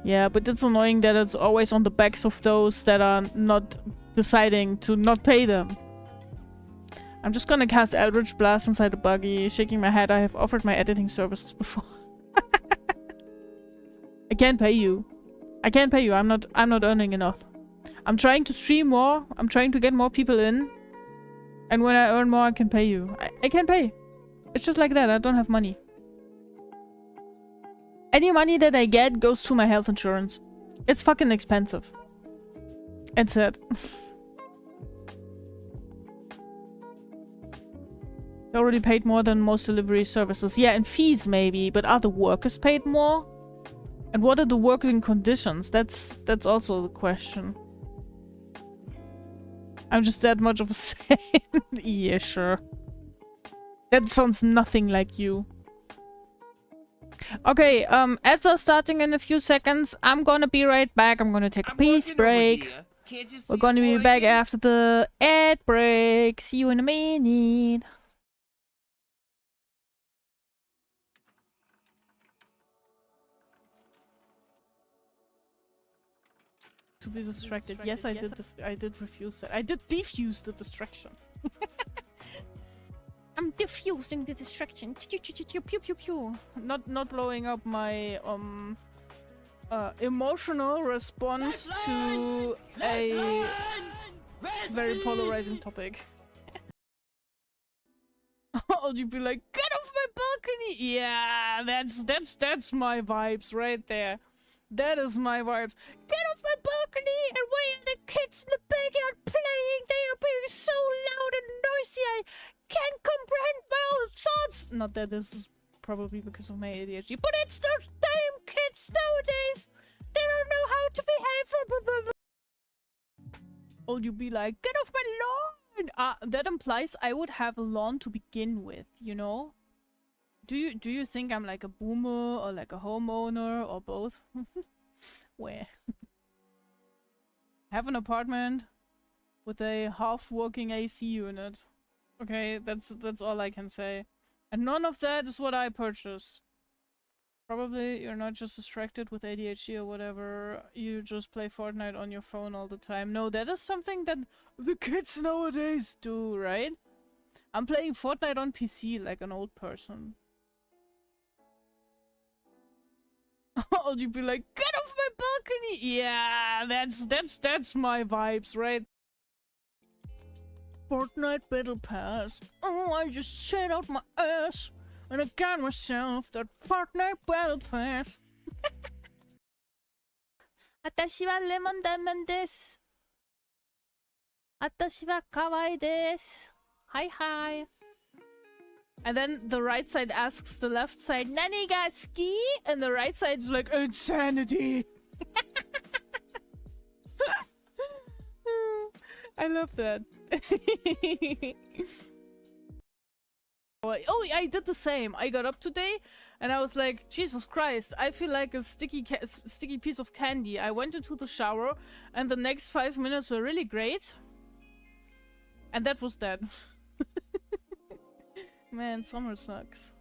Yeah, but it's annoying that it's always on the backs of those that are not deciding to not pay them. I'm just gonna cast Eldritch Blast inside the buggy, shaking my head. I have offered my editing services before. I can't pay you. I can't pay you. I'm not earning enough. I'm trying to stream more. I'm trying to get more people in. And when I earn more, I can pay you. I can't pay. It's just like that. I don't have money. Any money that I get goes to my health insurance. It's fucking expensive. It's it. I already paid more than most delivery services. Yeah, in fees maybe, but are the workers paid more? And what are the working conditions? That's also the question. I'm just that much of a saint. Yeah, sure. That sounds nothing like you. Okay, ads are starting in a few seconds. I'm gonna be right back. I'm gonna take a peace break. We're gonna be back after the ad break. See you in a minute. To be distracted. Yes, I did. I did refuse it. I did defuse the distraction. I'm diffusing the distraction. Pew pew pew pew. Not blowing up my emotional response to a very polarizing topic. I'll just be like, get off my balcony! Yeah, that's my vibes right there. That is my vibes. Get off my balcony! And why are the kids in the backyard playing? They are being so loud and noisy. I can't comprehend my own thoughts. Not that this is probably because of my ADHD, but it's those damn kids nowadays. They don't know how to behave. Or you be like, get off my lawn. That implies I would have a lawn to begin with, you know? Do you think I'm like a boomer or like a homeowner or both? Where? Have an apartment with a half-working AC unit. Okay, that's all I can say. And none of that is what I purchased. Probably you're not just distracted with ADHD or whatever. You just play Fortnite on your phone all the time. No, that is something that the kids nowadays do, right? I'm playing Fortnite on PC like an old person. I'll just be like, get off my balcony! Yeah, that's my vibes, right? Fortnite Battle Pass. Oh, I just sat out my ass and I got myself that Fortnite Battle Pass. 私はレモンダイモンです。私は可愛いです。Hi, hi. And then the right side asks the left side, Nani ga ski? And the right side is like, insanity! I love that. Oh, I did the same. I got up today and I was like, Jesus Christ, I feel like a sticky piece of candy. I went into the shower and the next 5 minutes were really great. And that was that. Man, summer sucks.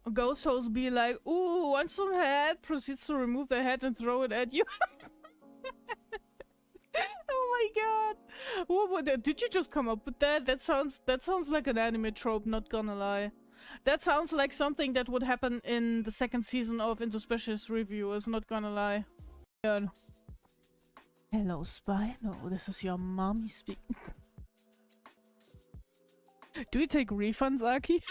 A ghost host be like, ooh, want some head? Proceeds to remove the head and throw it at you. Oh my god. What, did you just come up with that? That sounds like an anime trope, not gonna lie. That sounds like something that would happen in the second season of Into Specialist Reviewers, not gonna lie. God. Hello, Spy. No, this is your mommy speaking. Do we take refunds, Aki?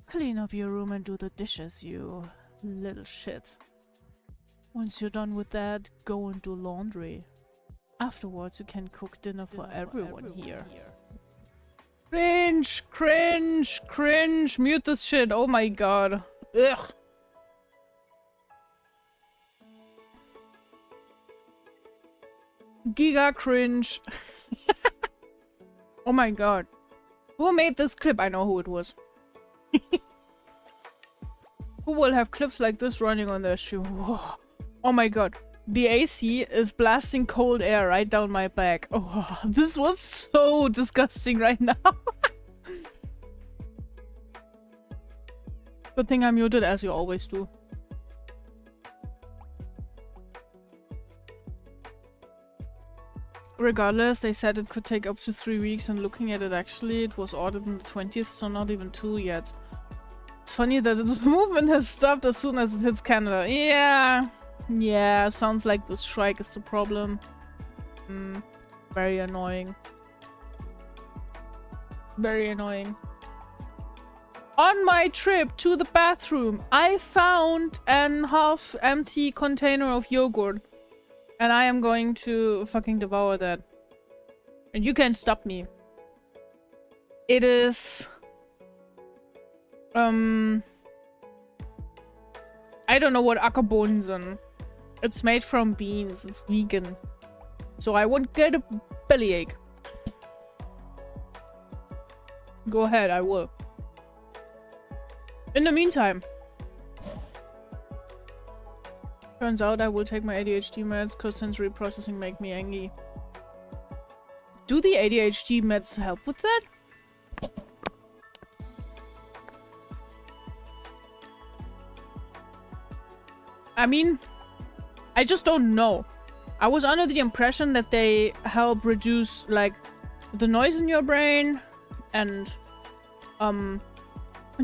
Clean up your room and do the dishes, you little shit. Once you're done with that, go and do laundry. Afterwards, you can cook dinner for everyone here. Cringe! Cringe! Cringe! Mute this shit! Oh my god. Ugh! Giga cringe! Oh my god. Who made this clip? I know who it was. Who will have clips like this running on their shoe? Whoa. Oh my god. The AC is blasting cold air right down my back. Oh, this was so disgusting right now. Good thing I muted as you always do. Regardless, they said it could take up to 3 weeks, and looking at it actually, it was ordered on the 20th, so not even 2 yet. It's funny that the movement has stopped as soon as it hits Canada. Yeah, sounds like the strike is the problem. Very annoying. Very annoying. On my trip to the bathroom, I found an half-empty container of yogurt. And I am going to fucking devour that. And you can't stop me. It is... I don't know what akkerbohnen sind. It's made from beans. It's vegan. So I won't get a bellyache. Go ahead, I will. In the meantime, turns out I will take my ADHD meds because sensory processing make me angry. Do the ADHD meds help with that? I mean, I just don't know. I was under the impression that they help reduce, like, the noise in your brain and,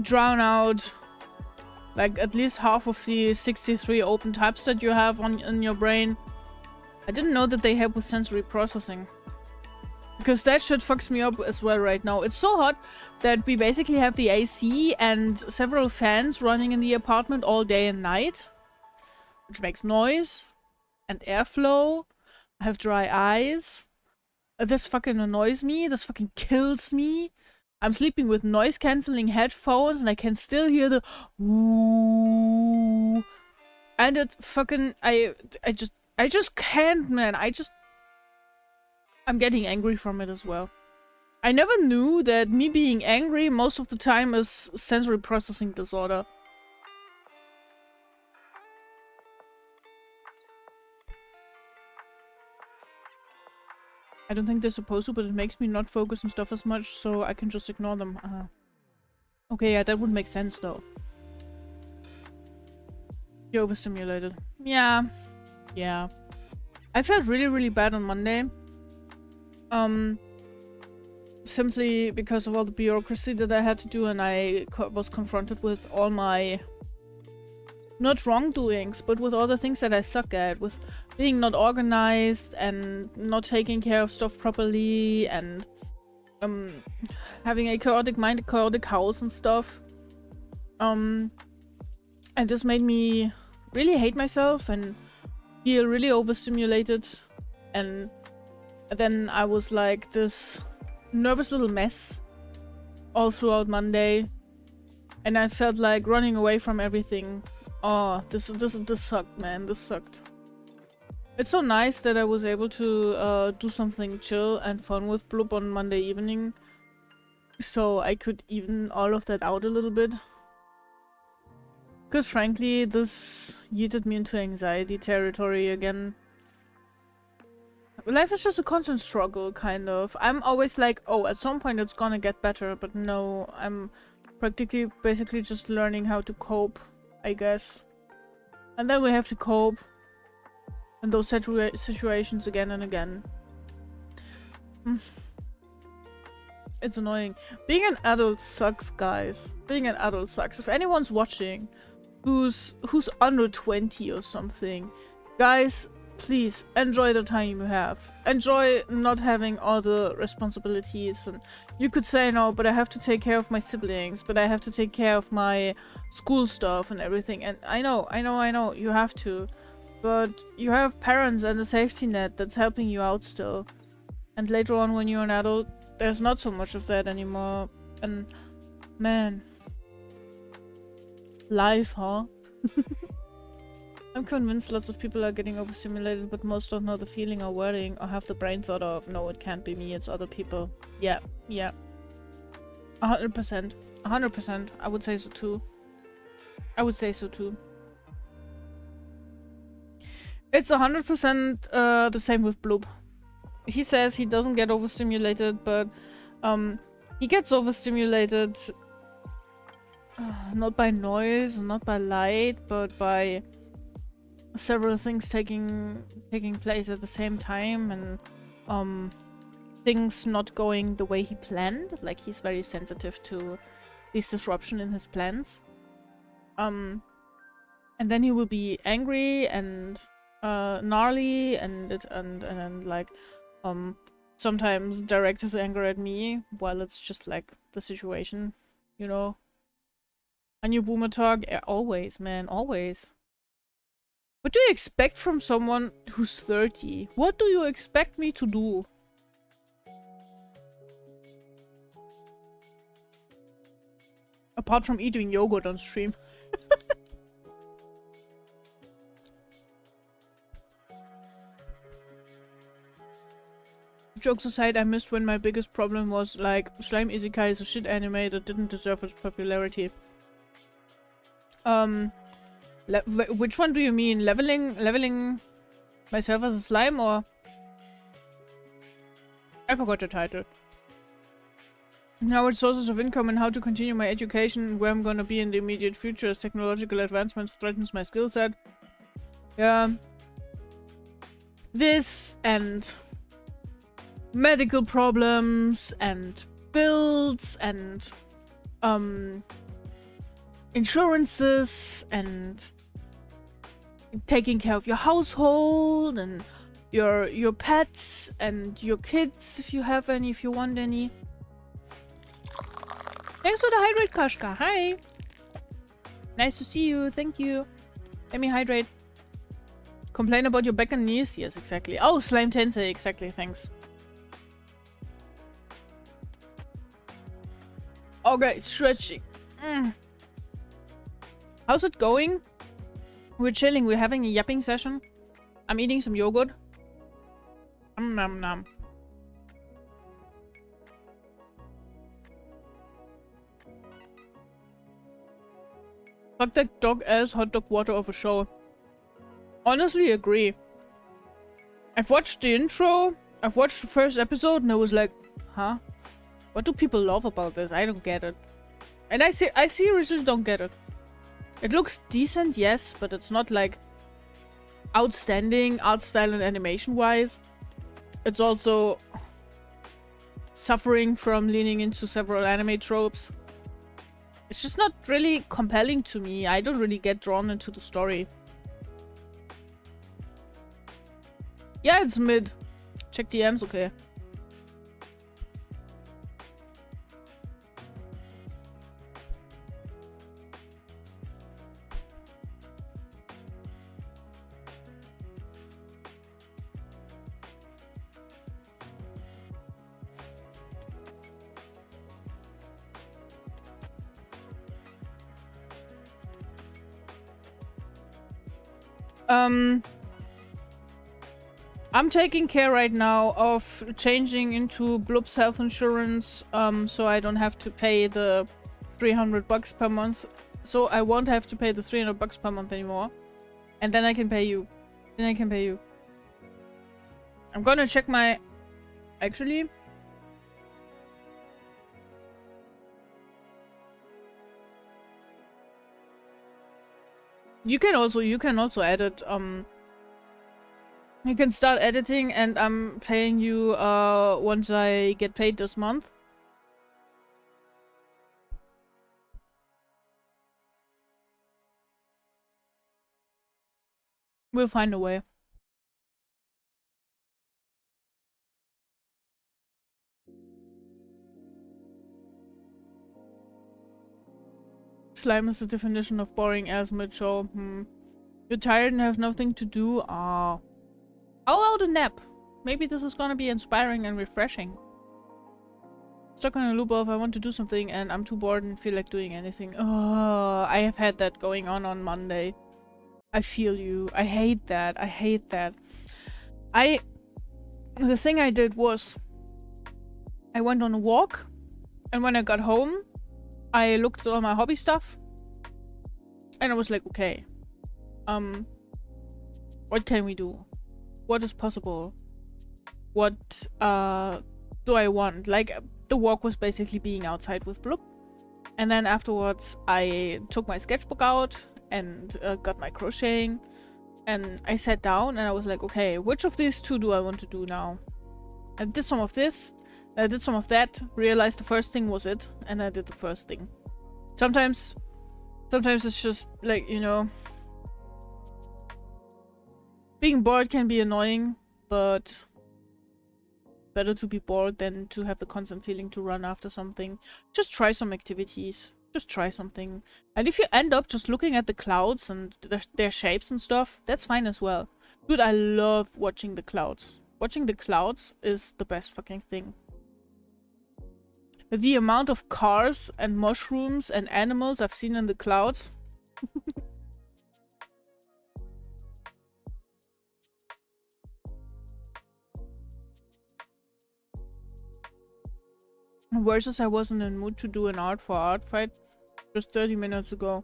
drown out like at least half of the 63 open tabs that you have in your brain. I didn't know that they help with sensory processing. Because that shit fucks me up as well right now. It's so hot that we basically have the AC and several fans running in the apartment all day and night. Which makes noise and airflow. I have dry eyes. This fucking annoys me. This fucking kills me. I'm sleeping with noise-canceling headphones and I can still hear the ooh. And it fucking... I just can't, man. I'm getting angry from it as well. I never knew that me being angry most of the time is sensory processing disorder. I don't think they're supposed to, but it makes me not focus on stuff as much, so I can just ignore them. Okay, yeah, that would make sense, though. You're overstimulated. Yeah. Yeah. I felt really, really bad on Monday. Simply because of all the bureaucracy that I had to do, and I was confronted with all my... not wrongdoings, but with all the things that I suck at, with being not organized and not taking care of stuff properly and having a chaotic mind, a chaotic house and stuff. And this made me really hate myself and feel really overstimulated, and then I was like this nervous little mess all throughout Monday, and I felt like running away from everything. Oh, this sucked, man. This sucked. It's so nice that I was able to do something chill and fun with Bloop on Monday evening, so I could even all of that out a little bit. Because frankly, this yeeted me into anxiety territory again. Life is just a constant struggle, kind of. I'm always like, oh, at some point it's gonna get better, but no, I'm basically just learning how to cope, I guess. And then we have to cope in those situations again and again. It's annoying. Being an adult sucks, guys. Being an adult sucks. If anyone's watching who's under 20 or something, guys, please enjoy the time you have. Enjoy not having all the responsibilities. And you could say, no, but I have to take care of my siblings, but I have to take care of my school stuff and everything. And I know, you have to. But you have parents and a safety net that's helping you out still. And later on, when you're an adult, there's not so much of that anymore. And man, life, huh? I'm convinced lots of people are getting overstimulated, but most don't know the feeling or wording or have the brain thought of, no, it can't be me, it's other people. Yeah. 100%. 100%. I would say so too. It's 100% the same with Bloop. He says he doesn't get overstimulated, but he gets overstimulated not by noise, not by light, but by several things taking place at the same time, and things not going the way he planned. Like, he's very sensitive to this disruption in his plans. And then he will be angry and gnarly and like sometimes direct his anger at me while it's just like the situation, you know. A new boomer talk? Yeah, always, man, always. What do you expect from someone who's 30? What do you expect me to do? Apart from eating yogurt on stream. Jokes aside, I missed when my biggest problem was like, Slime Isekai is a shit anime that didn't deserve its popularity. Which one do you mean? Leveling myself as a slime, or? I forgot the title. Now it's sources of income and how to continue my education, where I'm gonna be in the immediate future as technological advancements threatens my skill set. Yeah. This and medical problems and bills and insurances and taking care of your household and your pets and your kids if you have any, if you want any. Thanks for the hydrate, Kashka. Hi. Nice to see you. Thank you. Let me hydrate. Complain about your back and knees? Yes, exactly. Oh, Slime Tensei. Exactly. Thanks. Okay, stretching. How's it going? We're chilling. We're having a yapping session. I'm eating some yogurt. Nom nom. Fuck that dog ass hot dog water of a show. Honestly, agree. I've watched the intro, I've watched the first episode, and I was like, huh? What do people love about this? I don't get it. And I seriously don't get it. It looks decent, yes, but it's not like outstanding art style and animation wise. It's also suffering from leaning into several anime tropes. It's just not really compelling to me. I don't really get drawn into the story. Yeah, it's mid. Check DMs, okay. I'm taking care right now of changing into Bloop's health insurance, so I don't have to pay the 300 bucks per month. So I won't have to pay the 300 bucks per month anymore. And then I can pay you. Then I can pay you. I'm gonna check my... Actually... You can also edit, you can start editing and I'm paying you, once I get paid this month. We'll find a way. Slime is the definition of boring as mid-show. You're tired and have nothing to do? Ah. How about a nap? Maybe this is gonna be inspiring and refreshing. Stuck on a loop of I want to do something and I'm too bored and feel like doing anything. Oh, I have had that going on Monday. I feel you. I hate that. I hate that. The thing I did was I went on a walk and when I got home I looked at all my hobby stuff and I was like, okay, what can we do? What is possible? What do I want? Like, the walk was basically being outside with Bloop. And then afterwards I took my sketchbook out and got my crocheting. And I sat down and I was like, okay, which of these two do I want to do now? I did some of this, I did some of that, realized the first thing was it, and I did the first thing. Sometimes it's just like, you know, being bored can be annoying, but better to be bored than to have the constant feeling to run after something. Just try some activities. Just try something. And if you end up just looking at the clouds and their shapes and stuff, that's fine as well. Dude, I love watching the clouds. Watching the clouds is the best fucking thing. The amount of cars and mushrooms and animals I've seen in the clouds. Versus I wasn't in the mood to do an art fight just 30 minutes ago.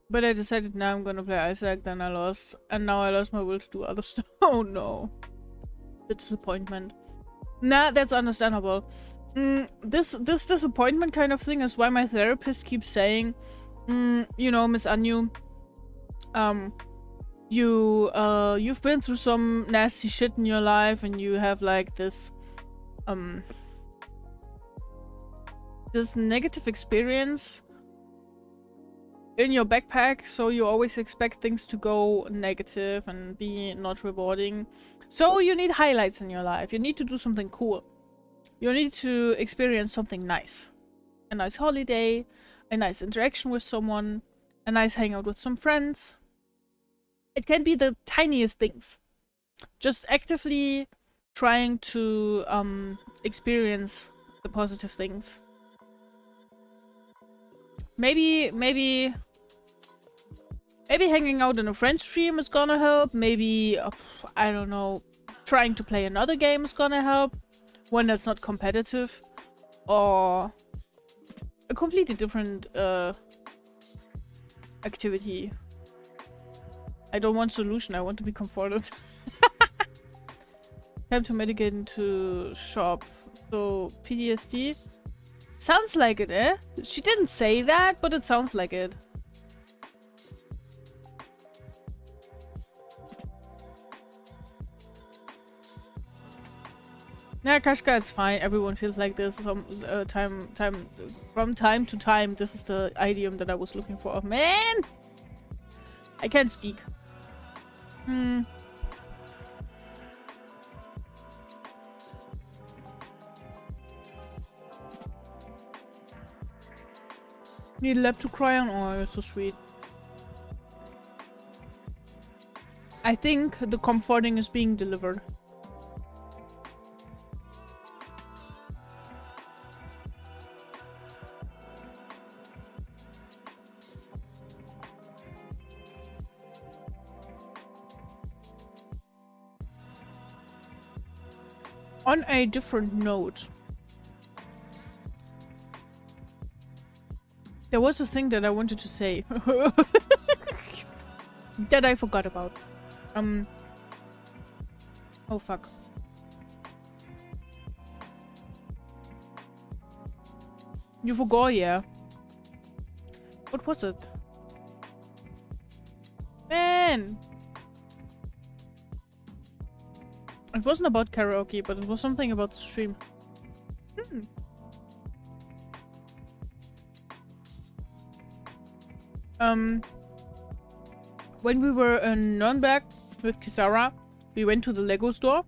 But I decided now I'm gonna play Isaac, then I lost. And now I lost my will to do other stuff. Oh no. The disappointment. Nah, that's understandable. This disappointment kind of thing is why my therapist keeps saying, you know, Miss Anyu, you've been through some nasty shit in your life and you have like this negative experience in your backpack, so you always expect things to go negative and be not rewarding. So you need highlights in your life. You need to do something cool. You need to experience something nice. A nice holiday, a nice interaction with someone, a nice hangout with some friends. It can be the tiniest things. Just actively trying to experience the positive things. Maybe hanging out in a friend's stream is gonna help. Maybe, I don't know, trying to play another game is gonna help. One that's not competitive. Or a completely different activity. I don't want solution, I want to be comforted. Time to medicate into shop. So, PTSD? Sounds like it, eh? She didn't say that, but it sounds like it. Yeah, Kashka, it's fine. Everyone feels like this. Some from time to time. This is the idiom that I was looking for. Man, I can't speak. Need a lap to cry on. Oh, you're so sweet. I think the comforting is being delivered. On a different note, there was a thing that I wanted to say that I forgot about. Oh fuck. You forgot, yeah. What was it? Man! It wasn't about karaoke, but it was something about the stream. When we were in Nürnberg with Kisara, we went to the Lego store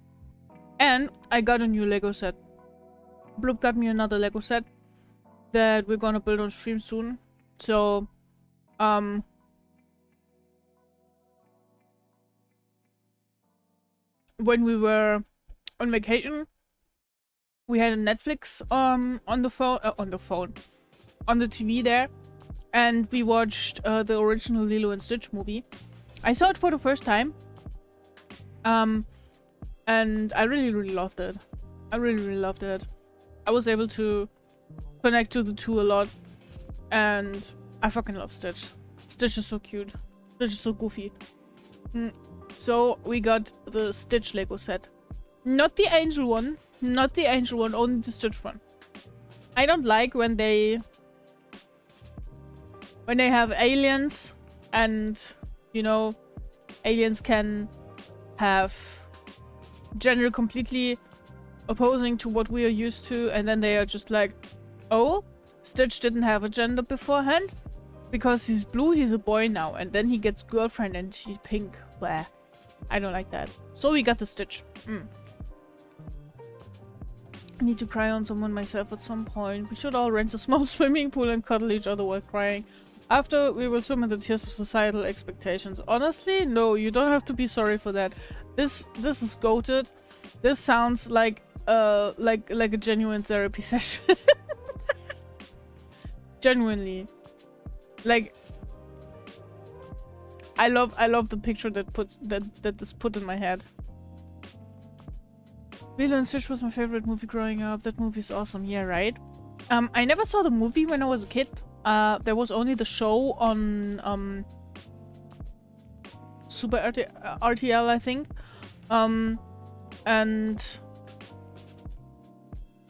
and I got a new Lego set. Bloop got me another Lego set that we're gonna build on stream soon. So, when we were on vacation, we had a Netflix on the TV there, and we watched the original Lilo and Stitch movie. I saw it for the first time, and I really loved it. I really loved it. I was able to connect to the two a lot, and I fucking love Stitch. Stitch is so cute. Stitch is so goofy. So we got the Stitch Lego set. Not the Angel one. Not the Angel one, only the Stitch one. I don't like when they have aliens and, you know, aliens can have gender completely opposing to what we are used to, and then they are just like, oh, Stitch didn't have a gender beforehand? Because he's blue, he's a boy now, and then he gets girlfriend and she's pink. Blah. I don't like that. So we got the Stitch. I need to cry on someone myself at some point. We should all rent a small swimming pool and cuddle each other while crying. After, we will swim in the tears of societal expectations. Honestly, no, you don't have to be sorry for that. This is goated. This sounds like a genuine therapy session. Genuinely. Like, I love the picture that is put in my head. Lilo and Stitch was my favorite movie growing up. That movie is awesome. Yeah, right? I never saw the movie when I was a kid. There was only the show on Super RTL, I think. And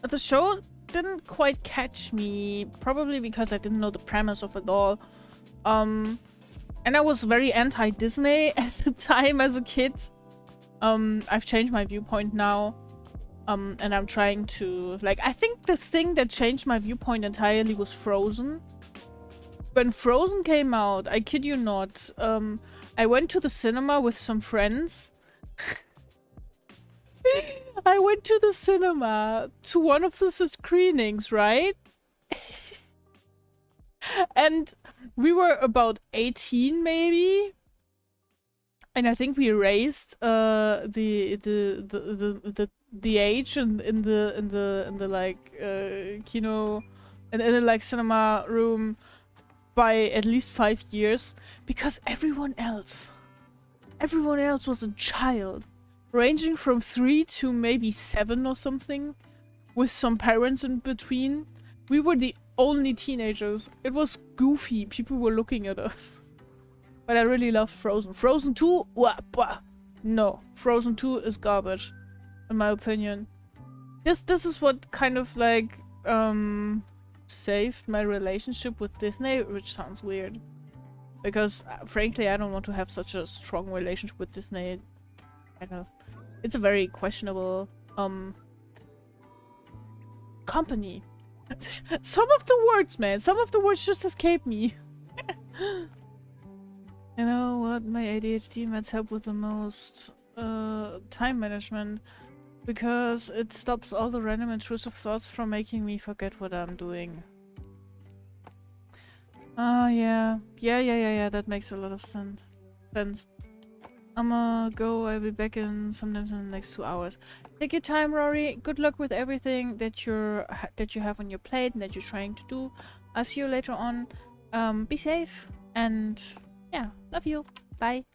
the show didn't quite catch me, probably because I didn't know the premise of it all. And I was very anti-Disney at the time as a kid. I've changed my viewpoint now. And I'm trying to... Like, I think the thing that changed my viewpoint entirely was Frozen. When Frozen came out, I kid you not, I went to the cinema with some friends. I went to the cinema to one of the screenings, right? And we were about 18 maybe. And I think we raised the age in the like kino in the like cinema room by at least 5 years, because everyone else was a child, ranging from 3 to maybe 7 or something, with some parents in between. We were the only teenagers. It was goofy. People were looking at us. But I really love Frozen. Frozen 2? No. Frozen 2 is garbage, in my opinion. This is what kind of like saved my relationship with Disney, which sounds weird. Because frankly, I don't want to have such a strong relationship with Disney. I know. It's a very questionable company. Some of the words, man. Some of the words just escape me. You know what my ADHD meds help with the most? Time management. Because it stops all the random intrusive thoughts from making me forget what I'm doing. Yeah. Yeah, that makes a lot of sense. I'ma go, I'll be back in sometimes in the next 2 hours. Take your time, Rory. Good luck with everything that you have on your plate and that you're trying to do. I'll see you later on. Be safe and yeah, love you. Bye.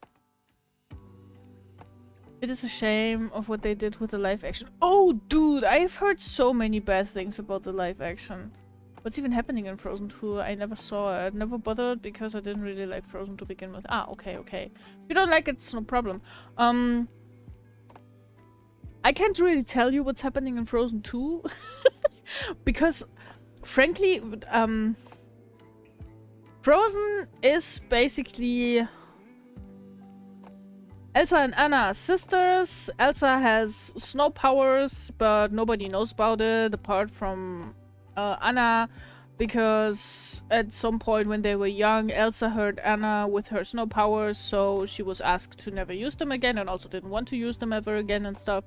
It is a shame of what they did with the live action. Oh, dude, I've heard so many bad things about the live action. What's even happening in Frozen 2? I never saw it. Never bothered because I didn't really like Frozen to begin with. Ah, okay. If you don't like it, it's no problem. I can't really tell you what's happening in Frozen 2. Because, frankly, Frozen is basically... Elsa and Anna are sisters. Elsa has snow powers, but nobody knows about it apart from Anna, because at some point when they were young, Elsa hurt Anna with her snow powers, so she was asked to never use them again and also didn't want to use them ever again and stuff.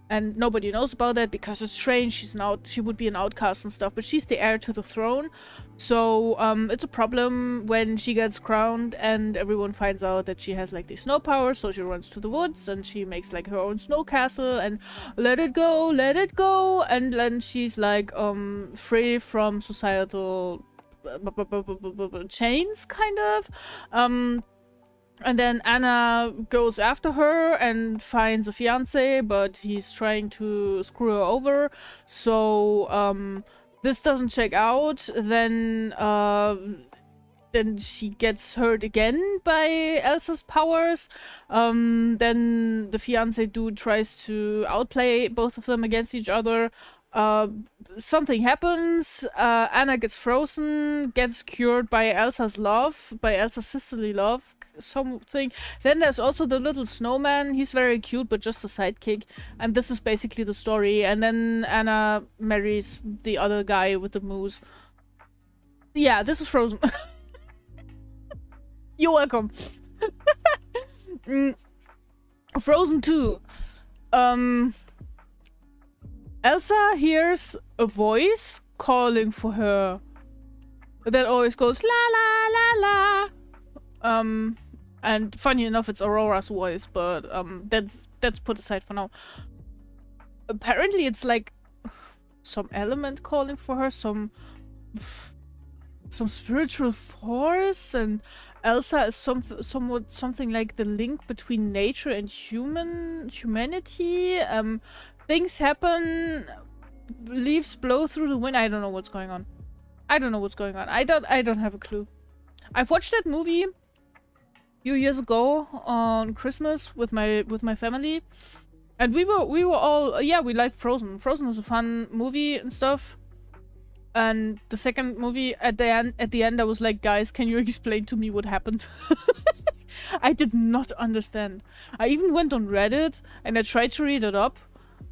And nobody knows about that because it's strange. She would be an outcast and stuff, but she's the heir to the throne. So it's a problem when she gets crowned and everyone finds out that she has like these snow powers, so she runs to the woods and she makes like her own snow castle and let it go, and then she's like free from societal chains, kind of. And then Anna goes after her and finds a fiance, but he's trying to screw her over. So this doesn't check out. Then she gets hurt again by Elsa's powers. Then the fiance dude tries to outplay both of them against each other. Something happens. Anna gets frozen, gets cured by Elsa's love, by Elsa's sisterly love, something. Then there's also the little snowman. He's very cute, but just a sidekick. And this is basically the story. And then Anna marries the other guy with the moose. Yeah, this is Frozen. You're welcome. Frozen 2. Elsa hears a voice calling for her that always goes la la la la. And funny enough, it's Aurora's voice, but that's put aside for now. Apparently, it's like some element calling for her, some spiritual force, and Elsa is somewhat something like the link between nature and humanity. Things happen, leaves blow through the wind. I don't know what's going on. I don't have a clue. I've watched that movie few years ago on Christmas with my family, and we were all we liked Frozen. Frozen is a fun movie and stuff. And the second movie at the end I was like, guys, can you explain to me what happened? I did not understand. I even went on Reddit and I tried to read it up,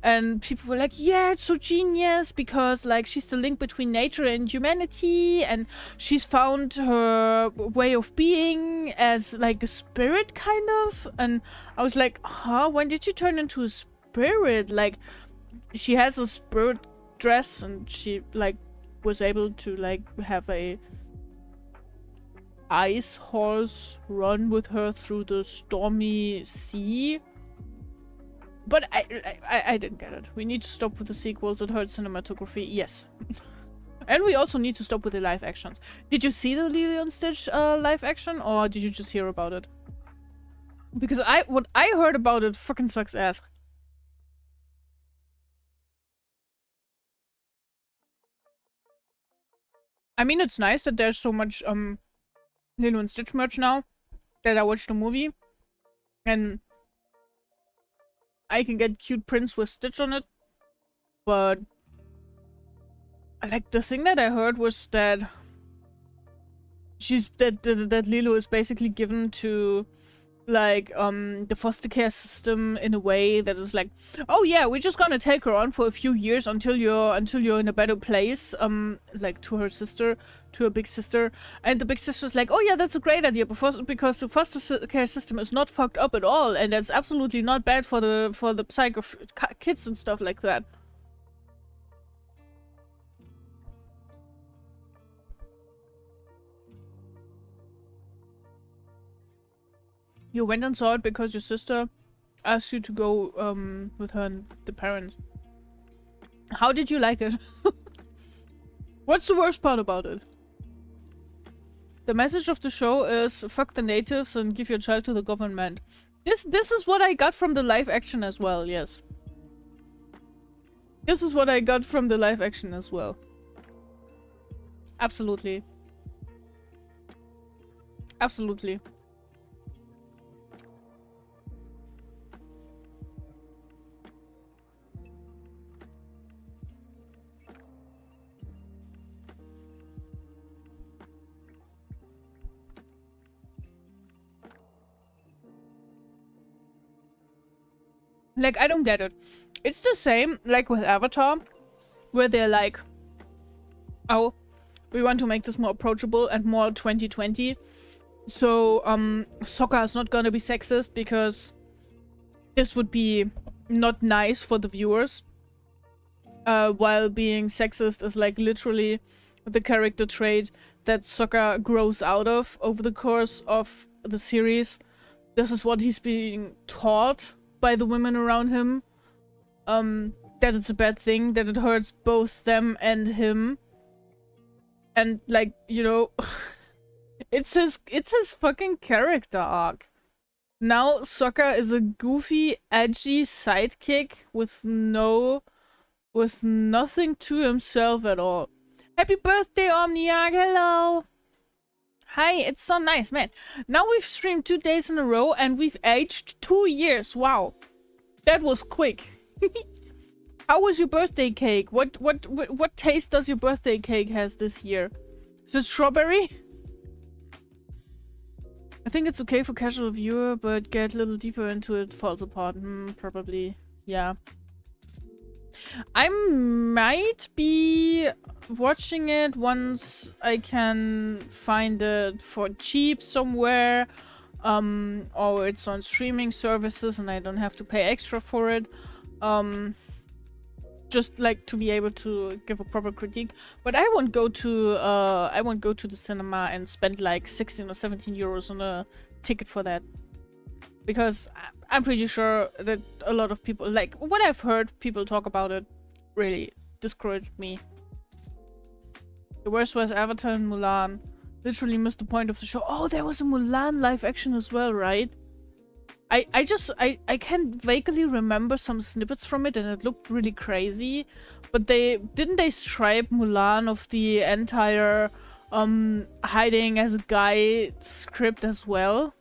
and people were like, yeah, it's so genius because like she's the link between nature and humanity, and she's found her way of being as like a spirit kind of. And I was like, huh, when did she turn into a spirit? Like, she has a spirit dress and she like was able to like have a ice horse run with her through the stormy sea. But I didn't get it. We need to stop with the sequels. It hurts cinematography. Yes. And we also need to stop with the live actions. Did you see the Lilo and Stitch live action, or did you just hear about it? Because what I heard about it fucking sucks ass. I mean, it's nice that there's so much Lilo and Stitch merch now that I watched the movie, and I can get cute prints with Stitch on it. But like the thing that I heard was that that Lilo is basically given to like the foster care system in a way that is like, oh yeah, we're just gonna take her on for a few years until you're in a better place, like to her big sister. And the big sister's like, oh yeah, that's a great idea because the foster care system is not fucked up at all, and that's absolutely not bad for the psyche of kids and stuff like that. You went and saw it because your sister asked you to go with her and the parents. How did you like it? What's the worst part about it? The message of the show is fuck the natives and give your child to the government. This is what I got from the live action as well, yes. This is what I got from the live action as well. Absolutely. Absolutely. Like, I don't get it. It's the same, like, with Avatar, where they're like, oh, we want to make this more approachable and more 2020. So, Sokka is not gonna be sexist because this would be not nice for the viewers. While being sexist is, like, literally the character trait that Sokka grows out of over the course of the series. This is what he's being taught by the women around him, that it's a bad thing, that it hurts both them and him, and like, you know, it's his fucking character arc. Now Sokka is a goofy, edgy sidekick with nothing to himself at all. Happy birthday, Omniarch! Hello. Hi, it's so nice, man. Now we've streamed 2 days in a row and we've aged 2 years. Wow. That was quick. How was your birthday cake? What taste does your birthday cake has this year? Is it strawberry? I think it's okay for casual viewer, but get a little deeper into it falls apart. Probably. Yeah. I might be watching it once I can find it for cheap somewhere, or it's on streaming services and I don't have to pay extra for it. just like to be able to give a proper critique. But I won't go to the cinema and spend like 16 or 17 euros on a ticket for that, because I'm pretty sure that a lot of people, like what I've heard people talk about it, really discouraged me. The worst was Avatar and Mulan. Literally missed the point of the show. Oh, there was a Mulan live action as well, right? I can vaguely remember some snippets from it, and it looked really crazy. But they stripe Mulan of the entire hiding as a guy script as well.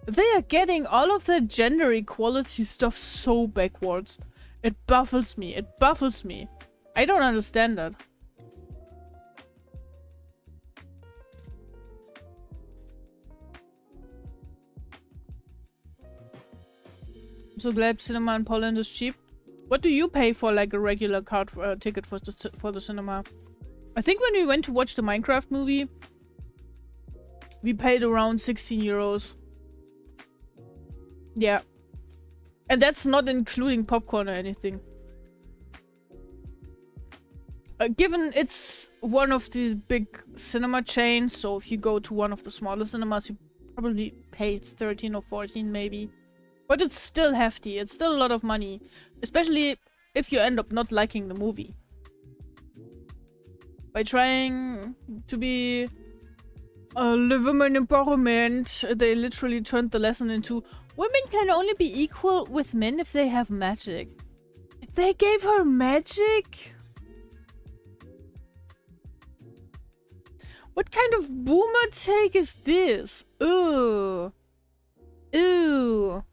They are getting all of that gender equality stuff so backwards. It baffles me. It baffles me. I don't understand that. I'm so glad cinema in Poland is cheap. What do you pay for like a regular card ticket for the cinema? I think when we went to watch the Minecraft movie, we paid around 16 euros. Yeah. And that's not including popcorn or anything. Given it's one of the big cinema chains, so if you go to one of the smaller cinemas, you probably pay 13 or 14 maybe. But it's still hefty. It's still a lot of money. Especially if you end up not liking the movie. By trying to be a women empowerment, they literally turned the lesson into women can only be equal with men if they have magic. They gave her magic? What kind of boomer take is this? Ooh. Ooh.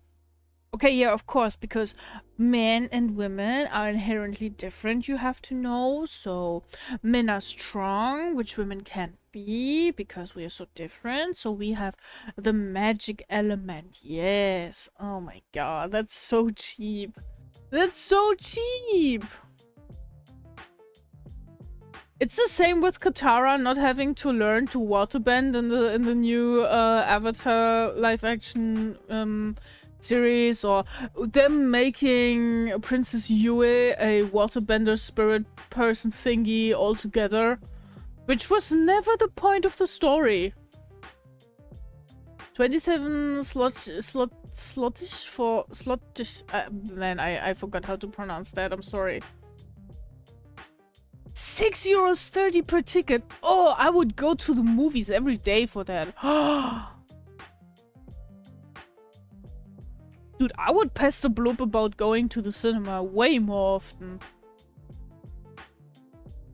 Okay, yeah, of course, because men and women are inherently different, you have to know. So men are strong, which women can't be because we are so different. So we have the magic element. Yes. Oh my god, that's so cheap. That's so cheap. It's the same with Katara not having to learn to waterbend in the new Avatar live action series, or them making Princess Yue a waterbender spirit person thingy altogether, which was never the point of the story. 27 slottish for slottish. Man, I forgot how to pronounce that. I'm sorry. 6.30 euros per ticket. Oh, I would go to the movies every day for that. Dude, I would pester Bloop about going to the cinema way more often.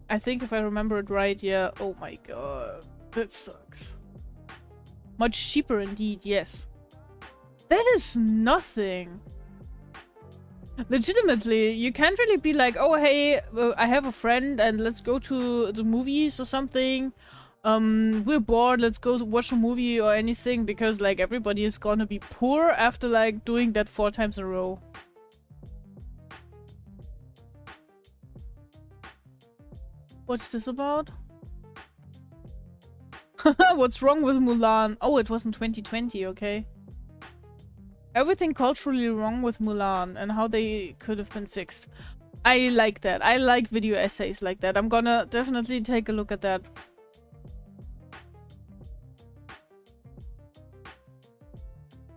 I think if I remember it right, yeah. Oh my god. That sucks. Much cheaper indeed, yes. That is nothing. Legitimately, you can't really be like, oh hey, I have a friend and let's go to the movies or something. We're bored, let's go watch a movie or anything, because like everybody is gonna be poor after like doing that 4 times in a row. What's this about? What's wrong with Mulan? Oh, it was in 2020, okay. Everything culturally wrong with Mulan and how they could have been fixed. I like that. I like video essays like that. I'm gonna definitely take a look at that.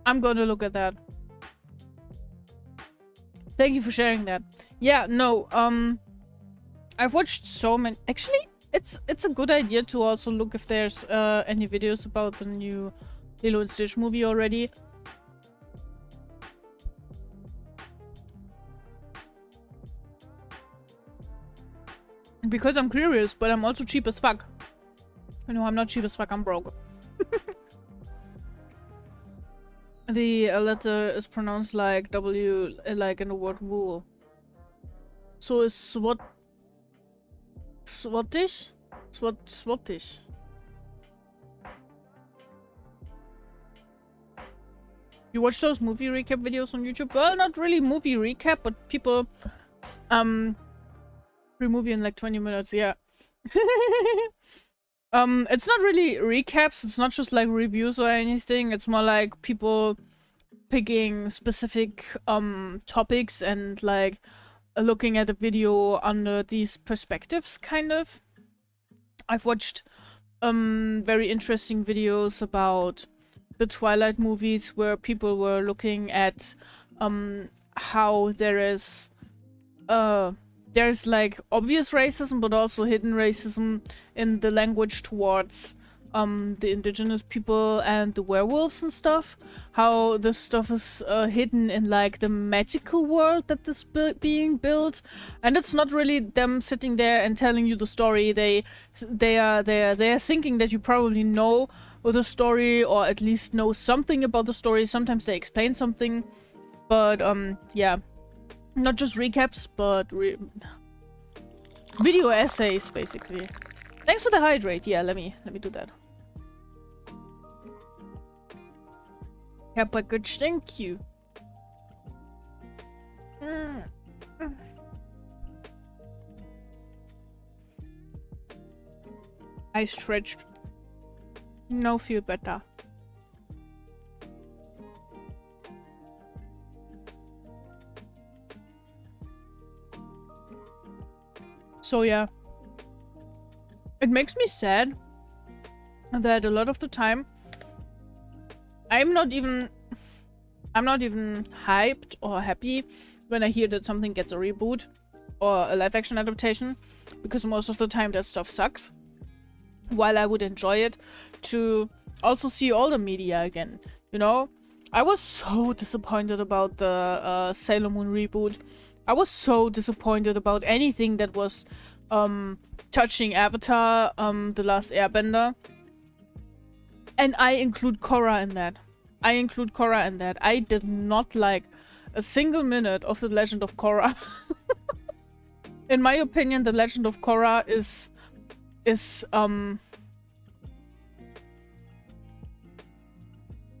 I'm gonna look at that. Thank you for sharing that. Yeah, no, I've watched so many. Actually, it's a good idea to also look if there's any videos about the new Lilo and Stitch movie already. Because I'm curious, but I'm also cheap as fuck. No, I'm not cheap as fuck, I'm broke. The letter is pronounced like W, like in the word wool. So is Swattish? Swattish. You watch those movie recap videos on YouTube? Well, not really movie recap, but people, movie in like 20 minutes, yeah. It's not really recaps, it's not just like reviews or anything, it's more like people picking specific topics and like looking at a video under these perspectives, kind of. I've watched very interesting videos about the Twilight movies where people were looking at how there's like obvious racism but also hidden racism in the language towards the indigenous people and the werewolves and stuff. How this stuff is hidden in like the magical world that is being built, and it's not really them sitting there and telling you the story. They are thinking that you probably know the story or at least know something about the story. Sometimes they explain something, but yeah, not just recaps, but video essays basically. Thanks for the hydrate. Yeah, let me do that. Kappa, good, thank you. I stretched. Now feel better. So yeah. It makes me sad that a lot of the time I'm not even hyped or happy when I hear that something gets a reboot or a live action adaptation, because most of the time that stuff sucks. While I would enjoy it to also see all the media again, you know? I was so disappointed about the Sailor Moon reboot. I was so disappointed about anything that was touching Avatar, The Last Airbender. And I include Korra in that. I did not like a single minute of The Legend of Korra. In my opinion, The Legend of Korra is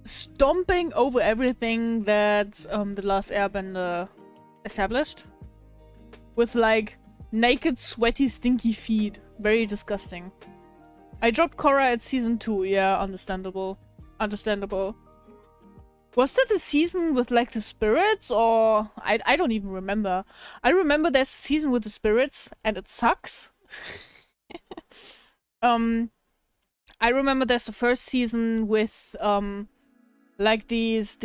stomping over everything that The Last Airbender established. With like naked, sweaty, stinky feet. Very disgusting. I dropped Korra at season 2. Yeah, understandable. Was that the season with like the spirits, or I don't even remember. I remember there's a season with the spirits and it sucks. I remember there's the first season with like these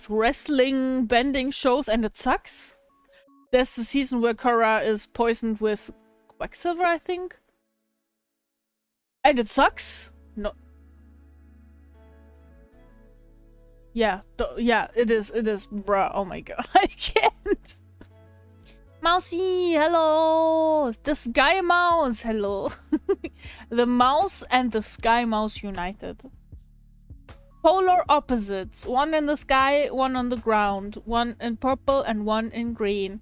wrestling bending shows and it sucks. There's the season where Korra is poisoned with Quacksilver, I think. And it sucks. No. Yeah, yeah, it is, bruh. Oh my god, I can't. Mousy, hello. The Sky Mouse, hello. The mouse and the Sky Mouse united. Polar opposites. One in the sky, one on the ground. One in purple and one in green.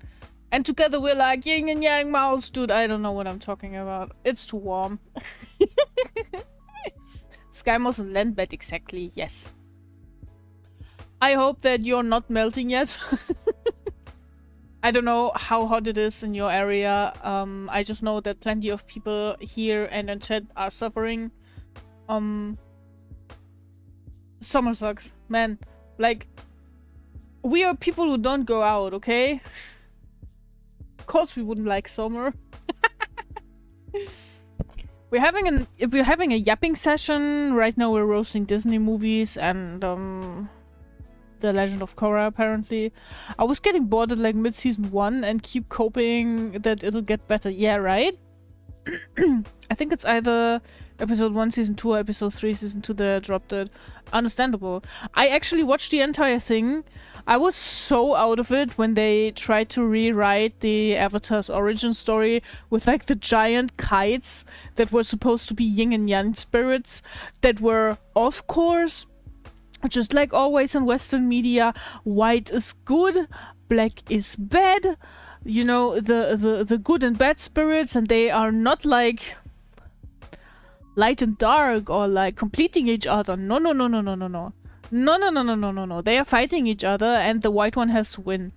And together we're like yin and yang mouse. Dude, I don't know what I'm talking about. It's too warm. Sky Mouse and land bed, exactly, yes. I hope that you're not melting yet. I don't know how hot it is in your area. I just know that plenty of people here and in chat are suffering. Summer sucks, man. Like, we are people who don't go out, okay? Of course we wouldn't like summer. If we're having a yapping session, right now we're roasting Disney movies and The Legend of Korra, apparently. I was getting bored at like mid-season 1 and keep coping that it'll get better. Yeah, right? I think it's either episode 1 season 2 or episode 3 season 2 that I dropped it. Understandable. I actually watched the entire thing. I was so out of it when they tried to rewrite the Avatar's origin story with like the giant kites that were supposed to be yin and yang spirits that were, of course, just like always in Western media, white is good, black is bad. You know, the good and bad spirits, and they are not like light and dark or like completing each other. No. No. They are fighting each other and the white one has to win.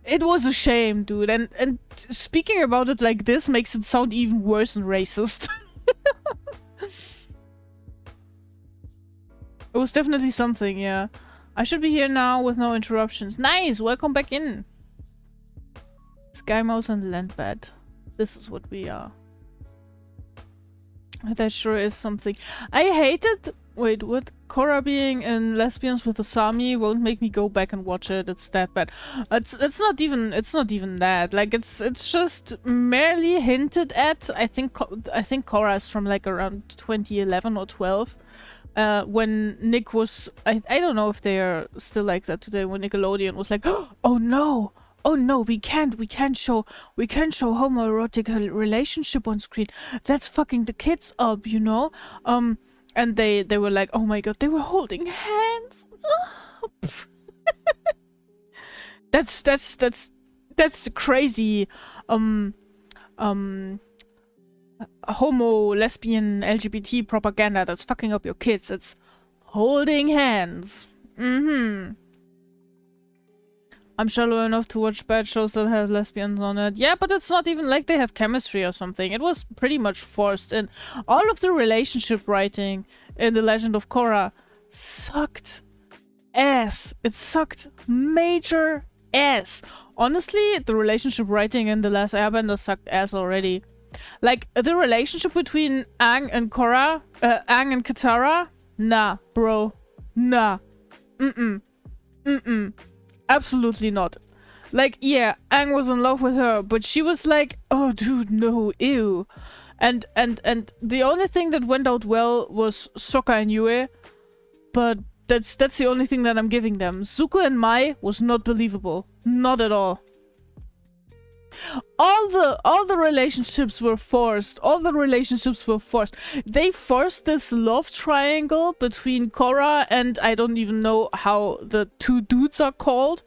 It was a shame, dude. And speaking about it like this makes it sound even worse and racist. It was definitely something, yeah. I should be here now with no interruptions. Nice! Welcome back in. Sky Mouse and Landbat. This is what we are. That sure is something. I hated... Wait, what? Korra being in Lesbians with Asami won't make me go back and watch it. It's that bad. It's not even that. Like it's just merely hinted at. I think Korra is from like around 2011 or 12. When Nick was... I don't know if they are still like that today, when Nickelodeon was like, oh no! Oh no, we can't show homoerotic relationship on screen. That's fucking the kids up, you know? And they were like, oh my god, they were holding hands. That's crazy homo, lesbian, LGBT propaganda that's fucking up your kids. It's holding hands. I'm shallow enough to watch bad shows that have lesbians on it. Yeah, but it's not even like they have chemistry or something. It was pretty much forced in. All of the relationship writing in The Legend of Korra sucked ass. It sucked major ass. Honestly, the relationship writing in The Last Airbender sucked ass already. Like, the relationship between Aang and Korra, Aang and Katara? Nah, bro. Nah. Absolutely not. Like, yeah, Aang was in love with her, but she was like, oh dude, no, ew. And the only thing that went out well was Sokka and Yue, but that's the only thing that I'm giving them. Zuko and Mai was not believable. Not at all. All the relationships were forced. They forced this love triangle between Korra and I don't even know how the two dudes are called.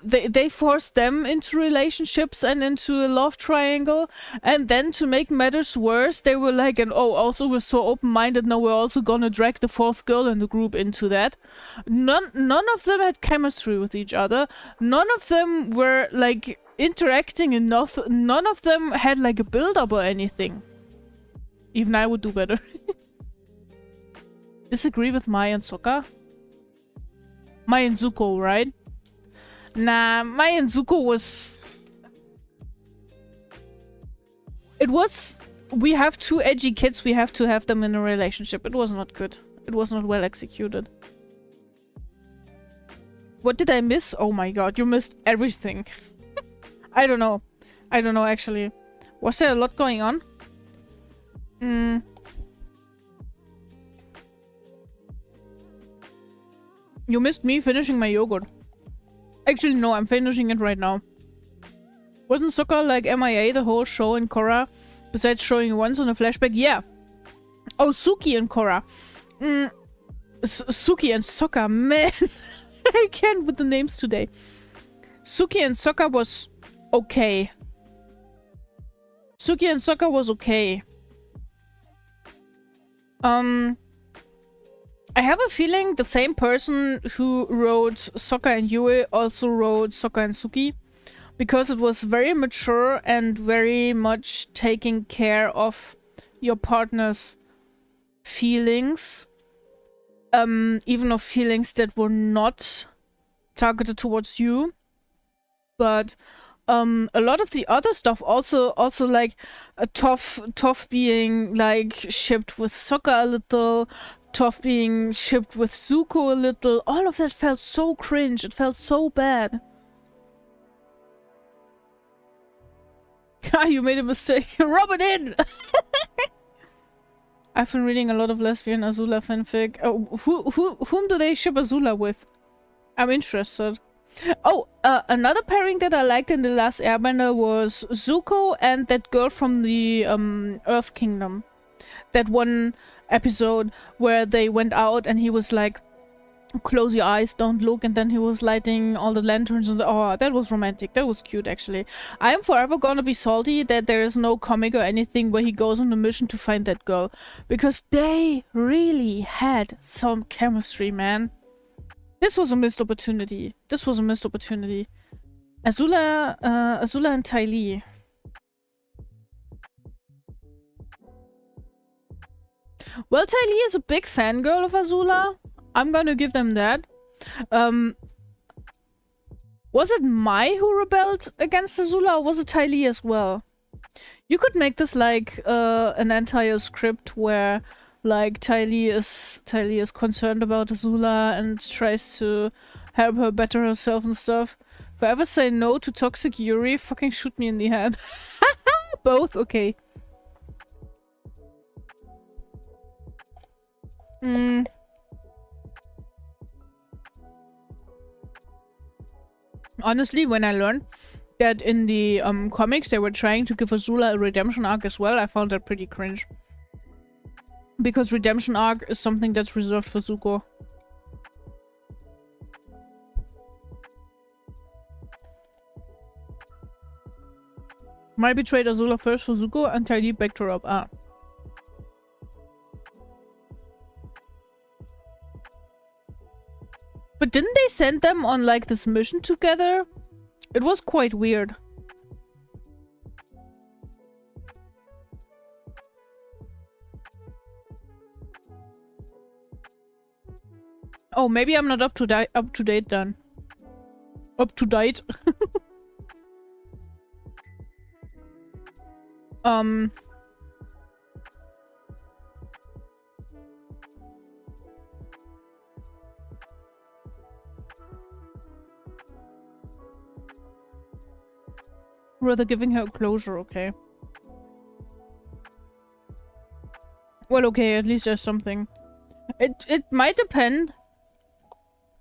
They forced them into relationships and into a love triangle, and then to make matters worse, they were like, and oh, also we're so open-minded now, we're also gonna drag the fourth girl in the group into that. None of them had chemistry with each other. None of them were like interacting enough. None of them had like a build-up or anything. Even I would do better. Disagree with Mai and Sokka? Mai and Zuko, right? Nah, Mai and Zuko was... It was... We have two edgy kids, we have to have them in a relationship. It was not good. It was not well executed. What did I miss? Oh my god, you missed everything. I don't know. I don't know, actually. Was there a lot going on? You missed me finishing my yogurt. Actually, no, I'm finishing it right now. Wasn't Sokka like MIA the whole show in Korra? Besides showing once on a flashback? Yeah. Oh, Suki and Korra. Suki and Sokka, man. I can't with the names today. Suki and Sokka was okay. Suki and Sokka was okay. I have a feeling the same person who wrote Sokka and Yue also wrote Sokka and Suki, because it was very mature and very much taking care of your partner's feelings, even of feelings that were not targeted towards you. But a lot of the other stuff also like Toph being like shipped with Sokka a little, Toph being shipped with Zuko a little. All of that felt so cringe. It felt so bad. Ah, you made a mistake. Rub it in! I've been reading a lot of lesbian Azula fanfic. Oh, whom do they ship Azula with? I'm interested. Oh, another pairing that I liked in The Last Airbender was Zuko and that girl from the Earth Kingdom. That one episode where they went out and he was like, close your eyes, don't look, and then he was lighting all the lanterns and oh, that was romantic. That was cute, actually. I am forever gonna be salty that there is no comic or anything where he goes on a mission to find that girl, because they really had some chemistry, man. This was a missed opportunity. This was a missed opportunity. Azula and Ty Lee. Well, Ty Lee is a big fangirl of Azula. I'm gonna give them that. Was it Mai who rebelled against Azula, or was it Ty Lee as well? You could make this like an entire script where like Ty Lee is concerned about Azula and tries to help her better herself and stuff. If I ever say no to toxic Yuri, fucking shoot me in the head. Both? Okay. Honestly, when I learned that in the comics they were trying to give Azula a redemption arc as well, I found that pretty cringe. Because redemption arc is something that's reserved for Zuko. Mai betrayed Azula first for Zuko and Ty Lee backed her up. Ah. But didn't they send them on like this mission together? It was quite weird. Oh, maybe I'm not up to date then. Up to date. Rather giving her closure, okay. Well, okay, at least there's something. It might depend.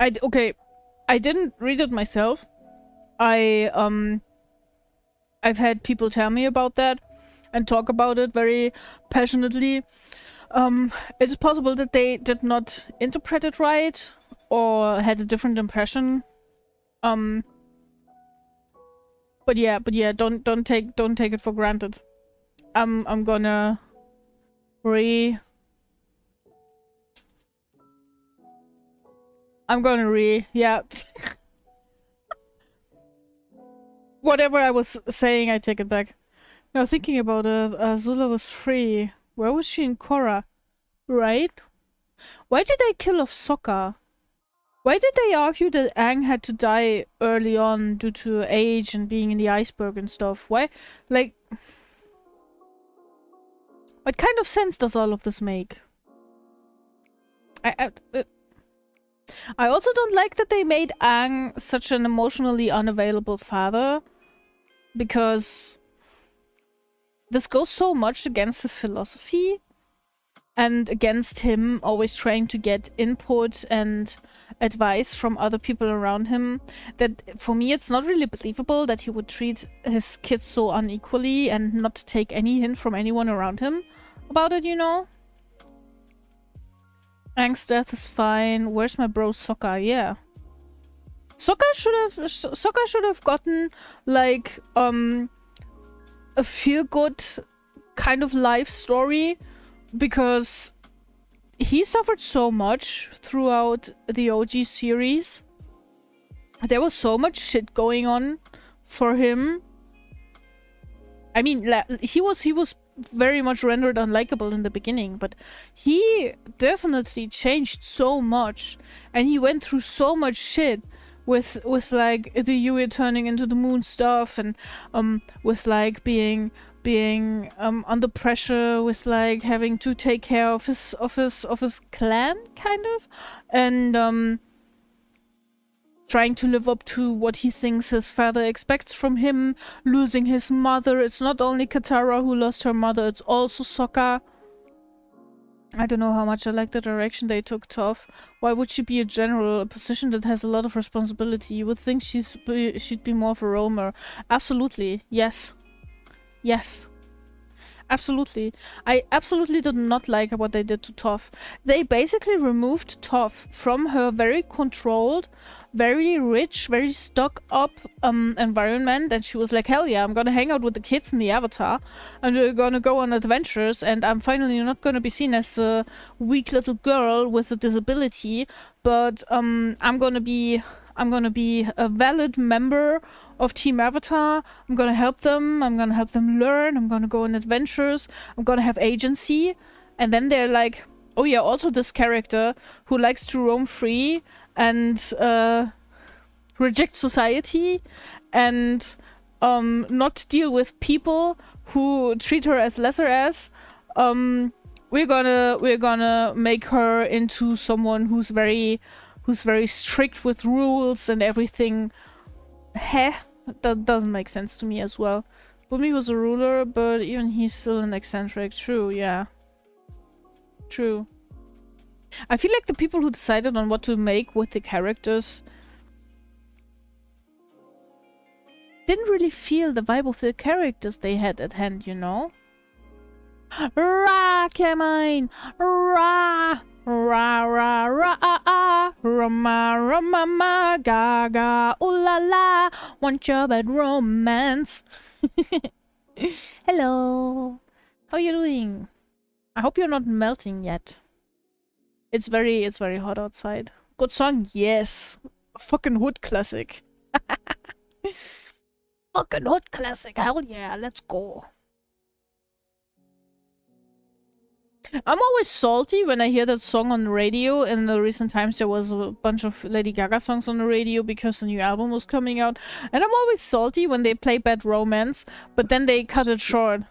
Okay, I didn't read it myself. I've had people tell me about that and talk about it very passionately. It's possible that they did not interpret it right or had a different impression. But yeah, don't take it for granted. I'm gonna yeah. Whatever I was saying, I take it back. Now thinking about it, Azula was free. Where was she in Korra? Right? Why did they kill off Sokka? Why did they argue that Aang had to die early on due to age and being in the iceberg and stuff? Why? Like... What kind of sense does all of this make? I also don't like that they made Aang such an emotionally unavailable father. Because... this goes so much against his philosophy. And against him always trying to get input and advice from other people around him, that for me it's not really believable that he would treat his kids so unequally and not take any hint from anyone around him about it, you know? Aang's death is fine. Where's my bro Sokka? Yeah. Sokka should have gotten like a feel-good kind of life story, because he suffered so much throughout the OG series. There was so much shit going on for him. I mean, he was very much rendered unlikable in the beginning, but he definitely changed so much, and he went through so much shit with like the Yui turning into the moon stuff, and with like being under pressure, with like having to take care of his clan, kind of, and trying to live up to what he thinks his father expects from him, losing his mother. It's not only Katara who lost her mother, it's also Sokka. I don't know how much I like the direction they took Toph. Why would she be a general, a position that has a lot of responsibility? You would think she'd be more of a roamer. Absolutely, yes. Yes. Absolutely. I absolutely did not like what they did to Toph. They basically removed Toph from her very controlled, very rich, very stuck-up environment, and she was like, hell yeah, I'm gonna hang out with the kids in the Avatar, and we're gonna go on adventures, and I'm finally not gonna be seen as a weak little girl with a disability, but I'm gonna be a valid member of Team Avatar. I'm gonna help them learn, I'm gonna go on adventures, I'm gonna have agency. And then they're like, oh yeah, also this character who likes to roam free and reject society and not deal with people who treat her as lesser as. We're gonna make her into someone who's very strict with rules and everything. Heh, that doesn't make sense to me as well. Bumi was a ruler, but even he's still an eccentric. True, yeah. True. I feel like the people who decided on what to make with the characters didn't really feel the vibe of the characters they had at hand, you know? Ra, Carmine! Ra! Ra, ra, ra, ah, ah! Rama, rama, ma, gaga, ooh la la! Want your bad romance? Hello! How are you doing? I hope you're not melting yet. It's very hot outside. Good song? Yes! Fucking hood classic. Fucking hood classic, hell yeah, let's go. I'm always salty when I hear that song on the radio. In the recent times there was a bunch of Lady Gaga songs on the radio because the new album was coming out. And I'm always salty when they play Bad Romance, but then they cut it short.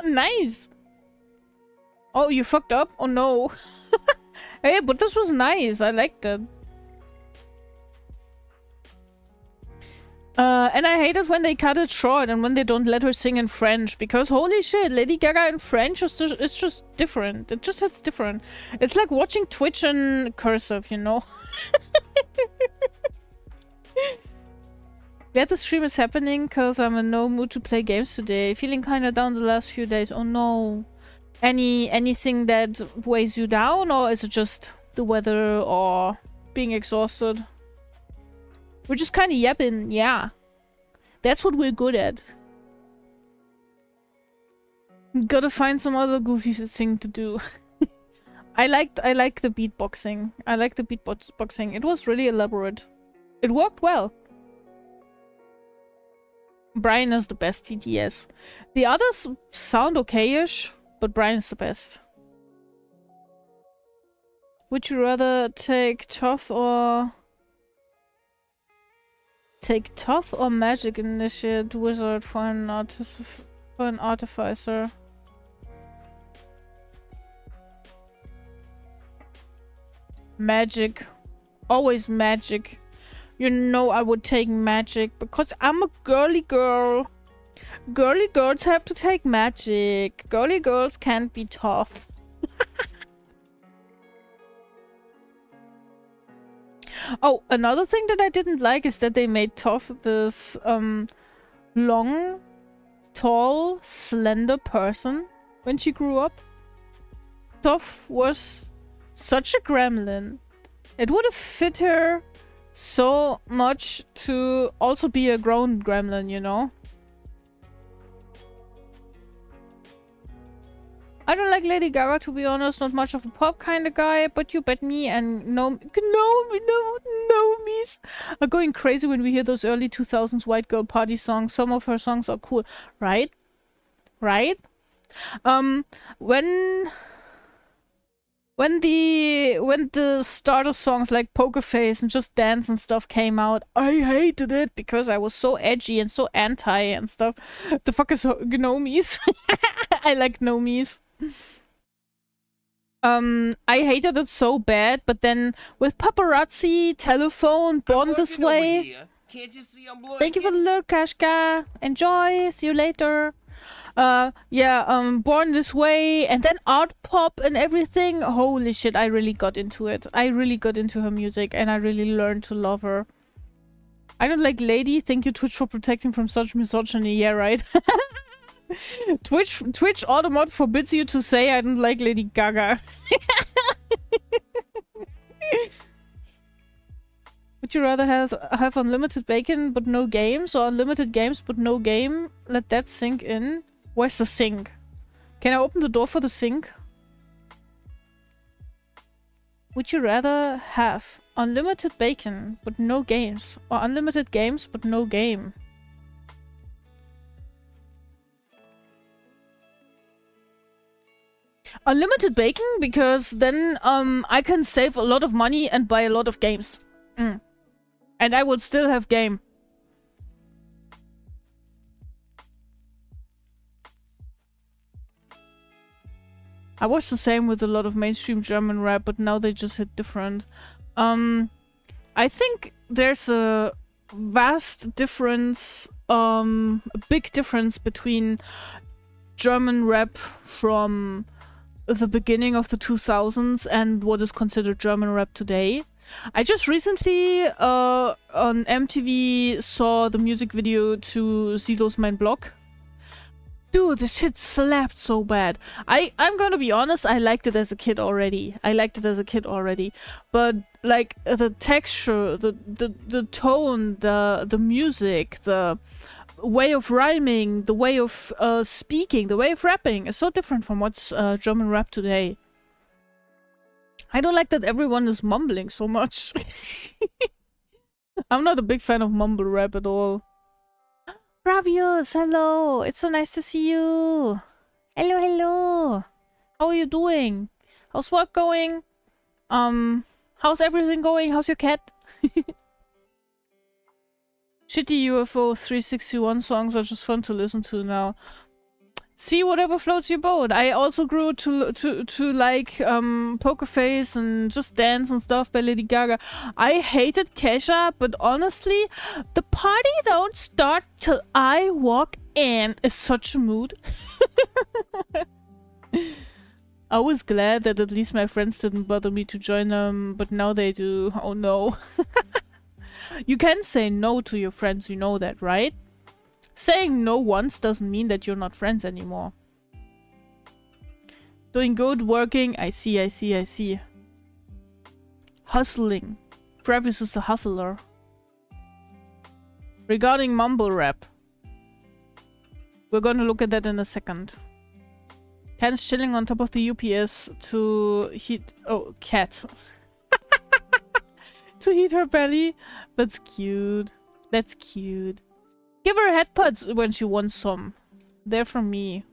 Nice. Oh, you fucked up? Oh no. Hey, but this was nice. I liked it. And I hate it when they cut it short and when they don't let her sing in French, because holy shit, Lady Gaga in French is it's just different. It just hits different. It's like watching Twitch in cursive, you know? Glad the stream is happening, because I'm in no mood to play games today. Feeling kinda down the last few days. Oh no. Anything that weighs you down, or is it just the weather or being exhausted? We're just kind of yapping, yeah. That's what we're good at. Gotta find some other goofy thing to do. I like the beatboxing. I like the beatboxing. It was really elaborate. It worked well. Brian is the best TTS. The others sound okay-ish, but Brian's the best. Would you rather take Toth or... Take Toth or Magic Initiate Wizard for an Artificer? Magic. Always magic. You know I would take magic because I'm a girly girl. Girly girls have to take magic. Girly girls can't be tough. Oh, another thing that I didn't like is that they made Toff this long, tall, slender person when she grew up. Toff was such a gremlin. It would have fit her so much to also be a grown gremlin, you know? I don't like Lady Gaga, to be honest. Not much of a pop kind of guy, but you bet me and Nomies are going crazy when we hear those early 2000s white girl party songs. Some of her songs are cool, right? Right? When the starter songs like Poker Face and Just Dance and stuff came out, I hated it because I was so edgy and so anti and stuff. The fuck is Gnomies? I like Gnomies. I hated it so bad, but then with Paparazzi, Telephone, Born This Way. Can't you see I'm Thank you for the lurk, Kashka. Enjoy. See you later. Born This Way, and then art pop and everything. Holy shit, I really got into it. I really got into her music, and I really learned to love her. I don't like Lady. Thank you, Twitch, for protecting from such misogyny. Yeah, right. Twitch Automod forbids you to say I don't like Lady Gaga. Would you rather have unlimited bacon but no games, or unlimited games but no game? Let that sink in. Where's the sink? Can I open the door for the sink? Would you rather have unlimited bacon but no games, or unlimited games but no game? Unlimited bacon, because then I can save a lot of money and buy a lot of games. And I would still have game. I was the same with a lot of mainstream German rap, but now they just hit different. I think there's a vast difference, a big difference between German rap from the beginning of the 2000s and what is considered German rap today. I just recently on MTV saw the music video to Silos Mein Block. Dude, this shit slapped so bad. I'm gonna be honest, I liked it as a kid already. But like the texture, the tone, the music, the way of rhyming, the way of speaking, the way of rapping is so different from what's German rap today. I don't like that everyone is mumbling so much. I'm not a big fan of mumble rap at all. Bravios, hello! It's so nice to see you! Hello, hello! How are you doing? How's work going? How's everything going? How's your cat? Shitty UFO 361 songs are just fun to listen to now. See whatever floats your boat. I also grew to like Poker Face and Just Dance and stuff by Lady Gaga. I hated Kesha, but honestly, the party don't start till I walk in is such a mood. I was glad that at least my friends didn't bother me to join them, but now they do. Oh no. You can say no to your friends, you know that, right? Saying no once doesn't mean that you're not friends anymore. Doing good, working, I see. Hustling. Travis is a hustler. Regarding mumble rap. We're gonna look at that in a second. Cat's chilling on top of the UPS to heat... Oh, cat. To heat her belly. That's cute. That's cute. Give her headbuds when she wants some. They're from me.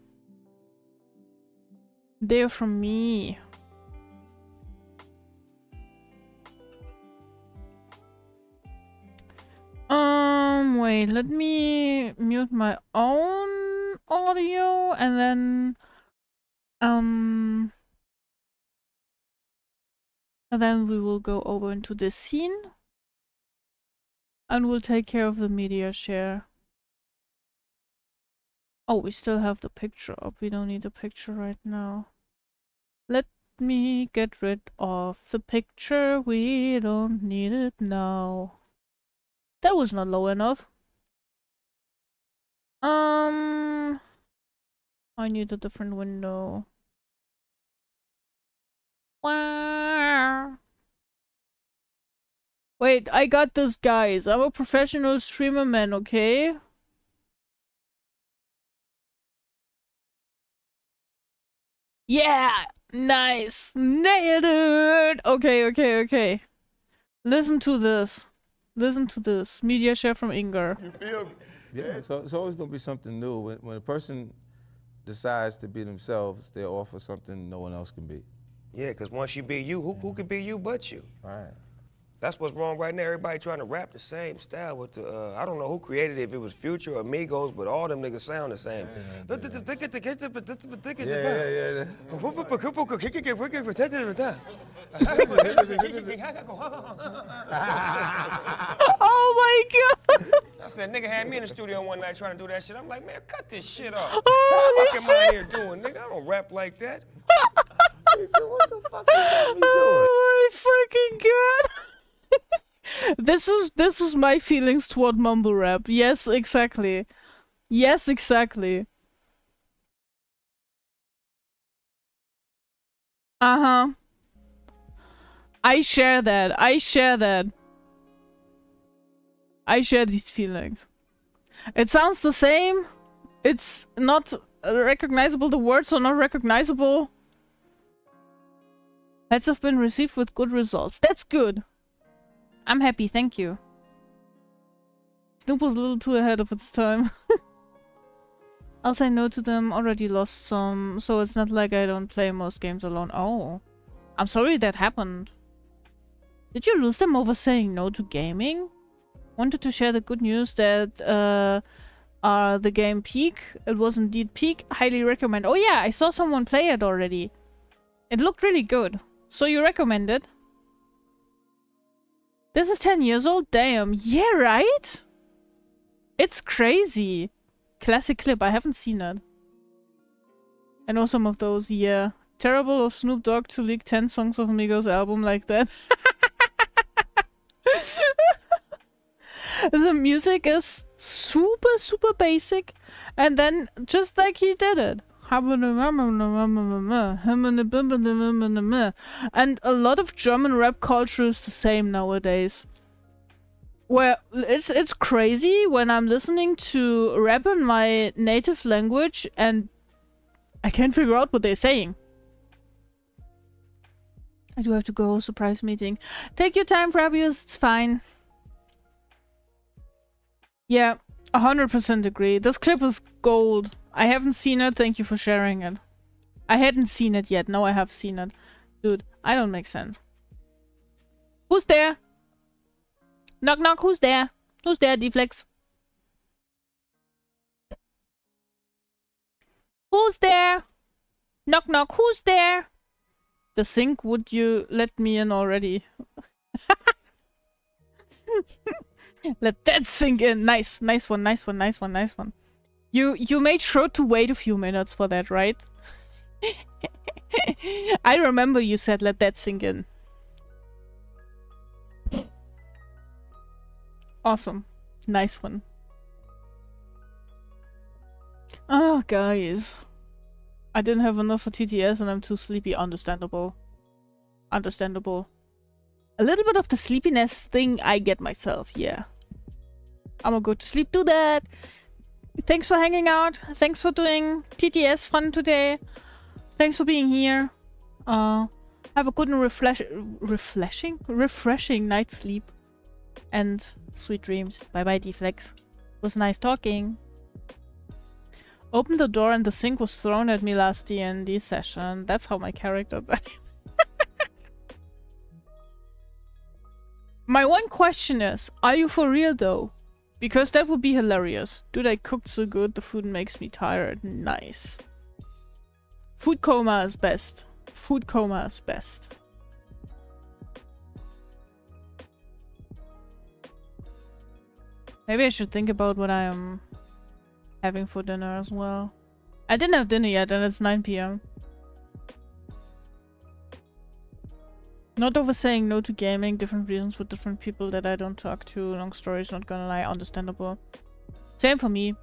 They're from me. Wait, let me mute my own audio and then we will go over into this scene. And we'll take care of the media share. Oh, we still have the picture up. We don't need the picture right now. Let me get rid of the picture. We don't need it now. That was not low enough. I need a different window. Wow. Wait, I got this, guys. I'm a professional streamer, man, okay? Yeah! Nice! Nailed it! Okay. Listen to this. Media share from Inger. You feel me? Yeah, so it's always gonna be something new. When a person decides to be themselves, they offer something no one else can be. Yeah, because once you be you, who could be you but you? Right. That's what's wrong right now. Everybody trying to rap the same style with the, I don't know who created it, if it was Future or Migos, but all them niggas sound the same. Oh my god! I said, nigga had me in the studio one night trying to do that shit. I'm like, man, cut this shit off. Holy What am I here doing, nigga? I don't rap like that. He said, what the fuck you doing? Oh my fucking god! This is my feelings toward mumble rap. Yes, exactly. Uh-huh. I share that. I share these feelings. It sounds the same. It's not recognizable. The words are not recognizable. Ads have been received with good results. That's good. I'm happy, thank you. Snoop was a little too ahead of its time. I'll say no to them. Already lost some, so it's not like I don't play most games alone. Oh. I'm sorry that happened. Did you lose them over saying no to gaming? Wanted to share the good news that the game Peak. It was indeed Peak. Highly recommend. Oh yeah, I saw someone play it already. It looked really good. So you recommend it? This is 10 years old? Damn. Yeah, right? It's crazy. Classic clip. I haven't seen it. I know some of those, yeah. Terrible of Snoop Dogg to leak 10 songs of Migos album like that. The music is super, super basic. And then, just like he did it. And a lot of German rap culture is the same nowadays. Where it's crazy when I'm listening to rap in my native language and I can't figure out what they're saying. I do have to go. Surprise meeting. Take your time, Fravius. It's fine. Yeah, 100% agree. This clip is gold. I haven't seen it. Thank you for sharing it. I hadn't seen it yet. Now I have seen it. Dude, I don't make sense. Who's there? Knock knock, who's there? Who's there, Deflex? Who's there? Knock knock, who's there? The sink, would you let me in already? Let that sink in. Nice. Nice one, nice one, nice one, nice one. You made sure to wait a few minutes for that, right? I remember you said let that sink in. Awesome. Nice one. Oh, guys. I didn't have enough for TTS and I'm too sleepy. Understandable. Understandable. A little bit of the sleepiness thing I get myself, yeah. I'm gonna go to sleep, do that. Thanks for hanging out. Thanks for doing TTS fun today. Thanks for being here. Have a good and refreshing night's sleep. And sweet dreams. Bye bye, Deflex. It was nice talking. Opened the door and the sink was thrown at me last D&D session. That's how my character died. My one question is, are you for real though? Because that would be hilarious. Dude, I cooked so good, the food makes me tired. Nice. Food coma is best. Food coma is best. Maybe I should think about what I am having for dinner as well. I didn't have dinner yet and it's 9 PM. Not over saying no to gaming, different reasons with different people that I don't talk to. Long stories, not gonna lie, understandable. Same for me.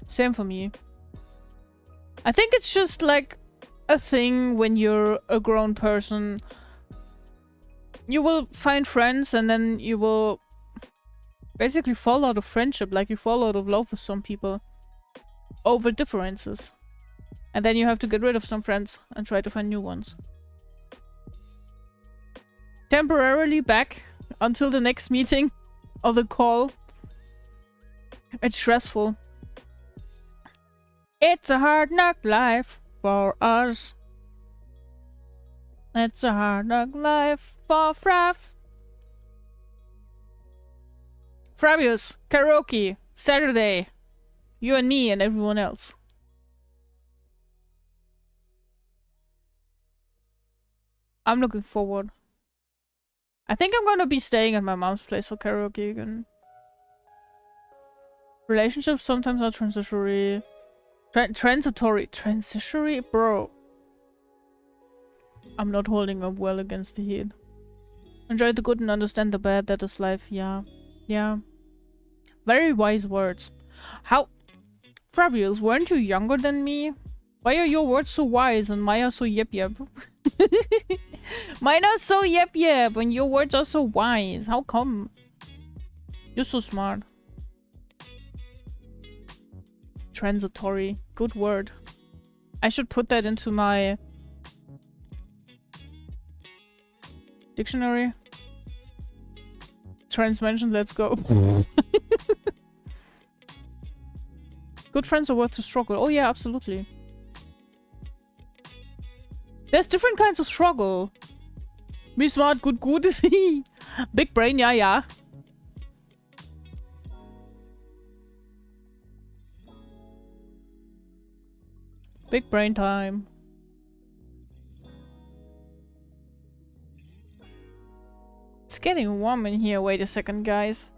Same for me. I think it's just like a thing when you're a grown person. You will find friends and then you will basically fall out of friendship, like you fall out of love with some people. Over differences. And then you have to get rid of some friends and try to find new ones. Temporarily back until the next meeting or the call. It's stressful. It's a hard knock life for us. It's a hard knock life for Frav. Fravius, karaoke, Saturday. You and me and everyone else. I'm looking forward. I think I'm gonna be staying at my mom's place for karaoke again. Relationships sometimes are transitory. Transitory? Bro. I'm not holding up well against the heat. Enjoy the good and understand the bad. That is life. Yeah. Yeah. Very wise words. How... Fravius, weren't you younger than me? Why are your words so wise and mine are so yep yep? Mine are so yep yep and your words are so wise. How come? You're so smart. Transitory. Good word. I should put that into my dictionary. Transmention, let's go. Good friends are worth the struggle. Oh yeah, absolutely. There's different kinds of struggle. Be smart, good. Big brain, yeah. Big brain time. It's getting warm in here. Wait a second, guys.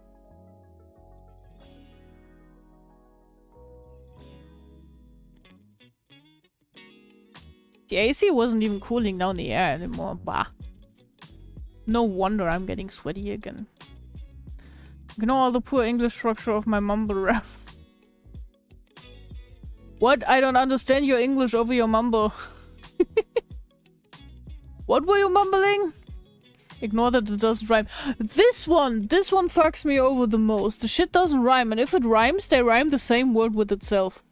The AC wasn't even cooling down the air anymore. Bah. No wonder I'm getting sweaty again. Ignore all the poor English structure of my mumble rap. What? I don't understand your English over your mumble. What were you mumbling? Ignore that it doesn't rhyme. This one fucks me over the most. The shit doesn't rhyme, and if it rhymes, they rhyme the same word with itself.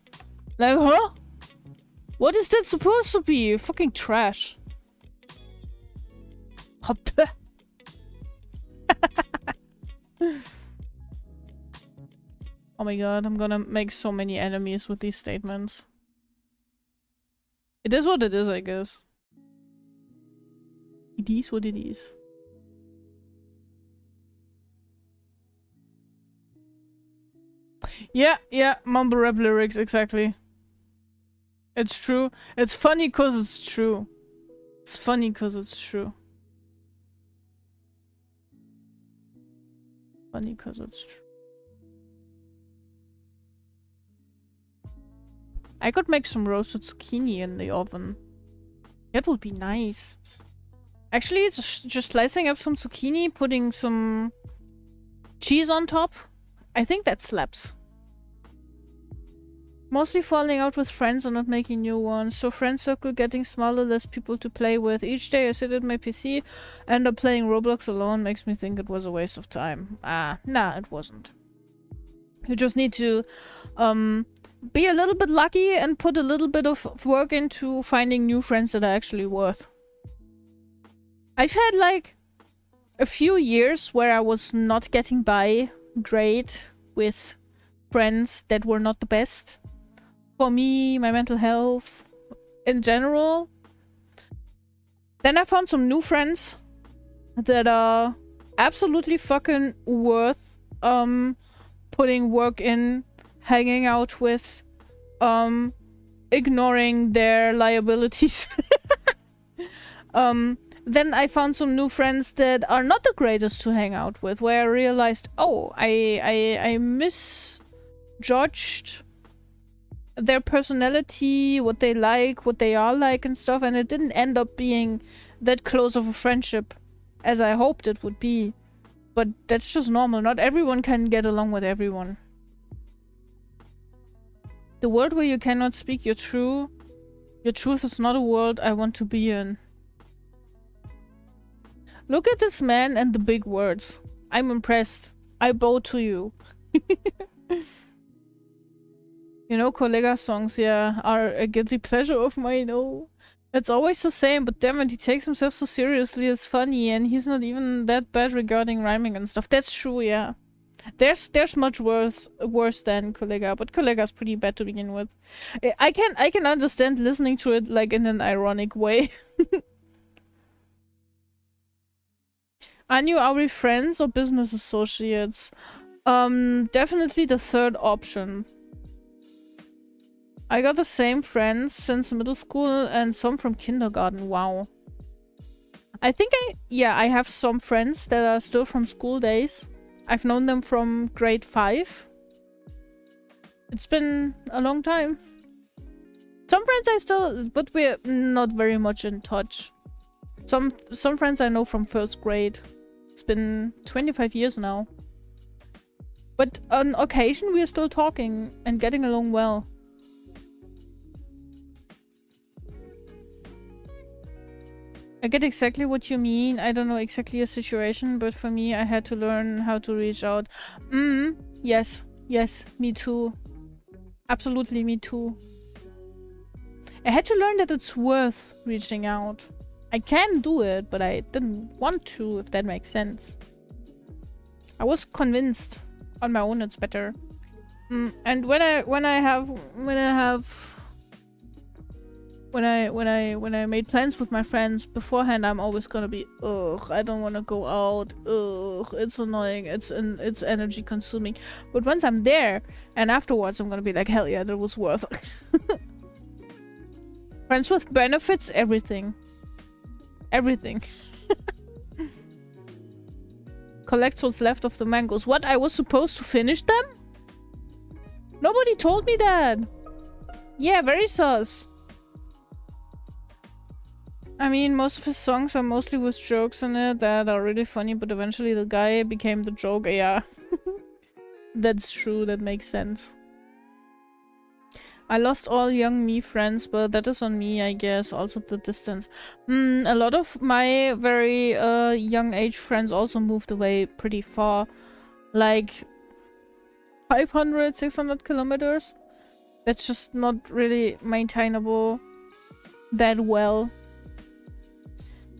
Like, huh? What is that supposed to be? Fucking trash. Hot. Oh my god, I'm gonna make so many enemies with these statements. It is what it is, I guess. It is what it is. Yeah, mumble rap lyrics, exactly. It's true. It's funny cause it's true. It's funny cause it's true. Funny cause it's true. I could make some roasted zucchini in the oven. That would be nice. Actually, it's just slicing up some zucchini, putting some cheese on top. I think that slaps. Mostly falling out with friends or not making new ones. So friend circle getting smaller, less people to play with. Each day I sit at my PC, end up playing Roblox alone. Makes me think it was a waste of time. Nah, it wasn't. You just need to be a little bit lucky and put a little bit of work into finding new friends that are actually worth. I've had like a few years where I was not getting by great with friends that were not the best. For me, my mental health in general. Then I found some new friends that are absolutely fucking worth putting work in, hanging out with, ignoring their liabilities. Then I found some new friends that are not the greatest to hang out with, where I realized, oh, I misjudged their personality, what they like, what they are like and stuff, and it didn't end up being that close of a friendship as I hoped it would be. But that's just normal. Not everyone can get along with everyone. The world where you cannot speak your truth is not a world I want to be in. Look at this man and the big words. I'm impressed. I bow to you. You know, Kollega songs, yeah, are a guilty pleasure of mine. Oh, it's always the same, but damn it, he takes himself so seriously. It's funny, and he's not even that bad regarding rhyming and stuff. That's true, yeah. There's much worse than Kollega, but Kollega's pretty bad to begin with. I can understand listening to it like in an ironic way. Are we friends or business associates? Definitely the third option. I got the same friends since middle school and some from kindergarten. Wow. I think I have some friends that are still from school days. I've known them from grade 5. It's been a long time. Some friends I still, but we're not very much in touch. Some friends I know from first grade. It's been 25 years now. But on occasion we're still talking and getting along well. I get exactly what you mean. I don't know exactly a situation, but for me, I had to learn how to reach out. Yes. Yes, me too. Absolutely, me too. I had to learn that it's worth reaching out. I can do it, but I didn't want to, if that makes sense. I was convinced on my own it's better. And when I made plans with my friends beforehand, I'm always gonna be, ugh, I don't want to go out. Ugh, it's annoying. It's energy consuming. But once I'm there and afterwards, I'm gonna be like, hell yeah, that was worth it. Friends with benefits, everything. Everything. Collects what's left of the mangoes. What? I was supposed to finish them? Nobody told me that. Yeah, very sus. I mean, most of his songs are mostly with jokes in it that are really funny, but eventually the guy became the joke. Yeah. That's true, that makes sense. I lost all young me friends, but that is on me, I guess. Also the distance. A lot of my very young age friends also moved away pretty far. Like 500, 600 kilometers. That's just not really maintainable that well.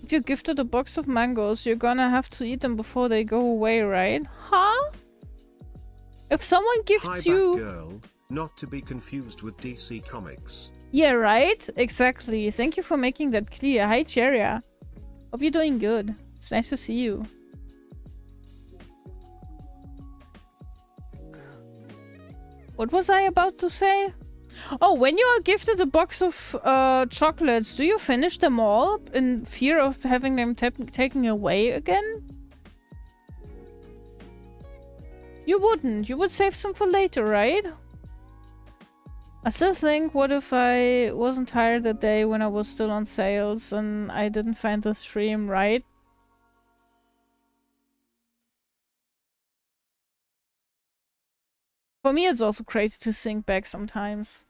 If you're gifted a box of mangoes, you're gonna have to eat them before they go away, right? Huh? If someone gifts you... Girl, not to be confused with DC Comics. Yeah, right? Exactly. Thank you for making that clear. Hi, Cheria. Hope you're doing good. It's nice to see you. What was I about to say? Oh, when you are gifted a box of chocolates, do you finish them all in fear of having them taken away again? You wouldn't. You would save some for later, right? I still think, what if I wasn't tired that day when I was still on sales and I didn't find the stream, right? For me, it's also crazy to think back sometimes.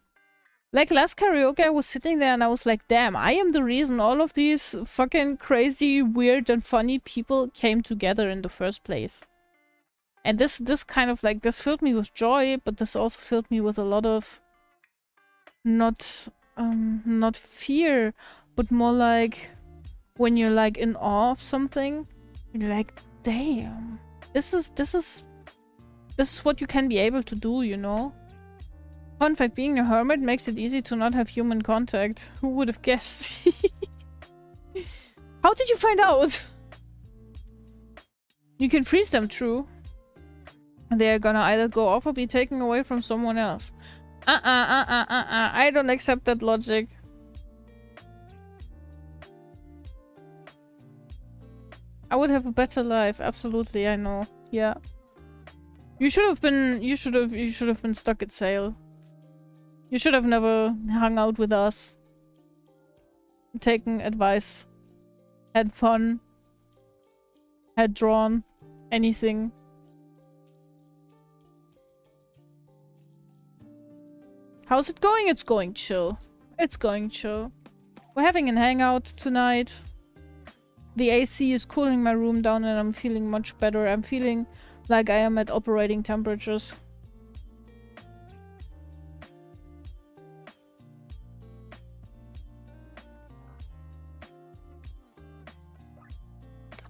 Like last karaoke, I was sitting there and I was like, damn, I am the reason all of these fucking crazy, weird and funny people came together in the first place. And this kind of like, this filled me with joy, but this also filled me with a lot of not fear, but more like when you're like in awe of something, you're like, damn, this is what you can be able to do, you know? Fun fact, being a hermit makes it easy to not have human contact. Who would have guessed? How did you find out? You can freeze them, true. They're gonna either go off or be taken away from someone else. I don't accept that logic. I would have a better life, absolutely, I know. Yeah. You should have been stuck at sail. You should have never hung out with us. Taken advice. Had fun. Had drawn. Anything. How's it going? It's going chill. It's going chill. We're having a hangout tonight. The AC is cooling my room down and I'm feeling much better. I'm feeling like I am at operating temperatures.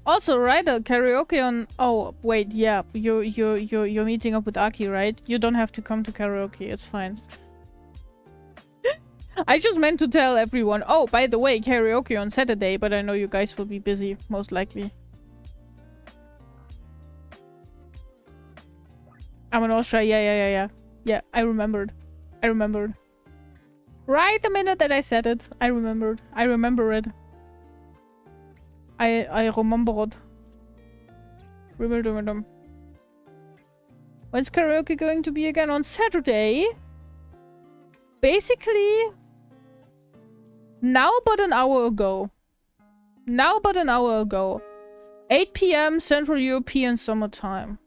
Also, right, karaoke on... Oh, wait, yeah. You're meeting up with Aki, right? You don't have to come to karaoke. It's fine. I just meant to tell everyone. Oh, by the way, karaoke on Saturday, but I know you guys will be busy, most likely. I'm in Austria. Yeah. Yeah, I remembered. Right the minute that I said it, I remembered. I remember it. I remembered. When's karaoke going to be again? On Saturday? Basically, now but an hour ago. 8 PM Central European summertime.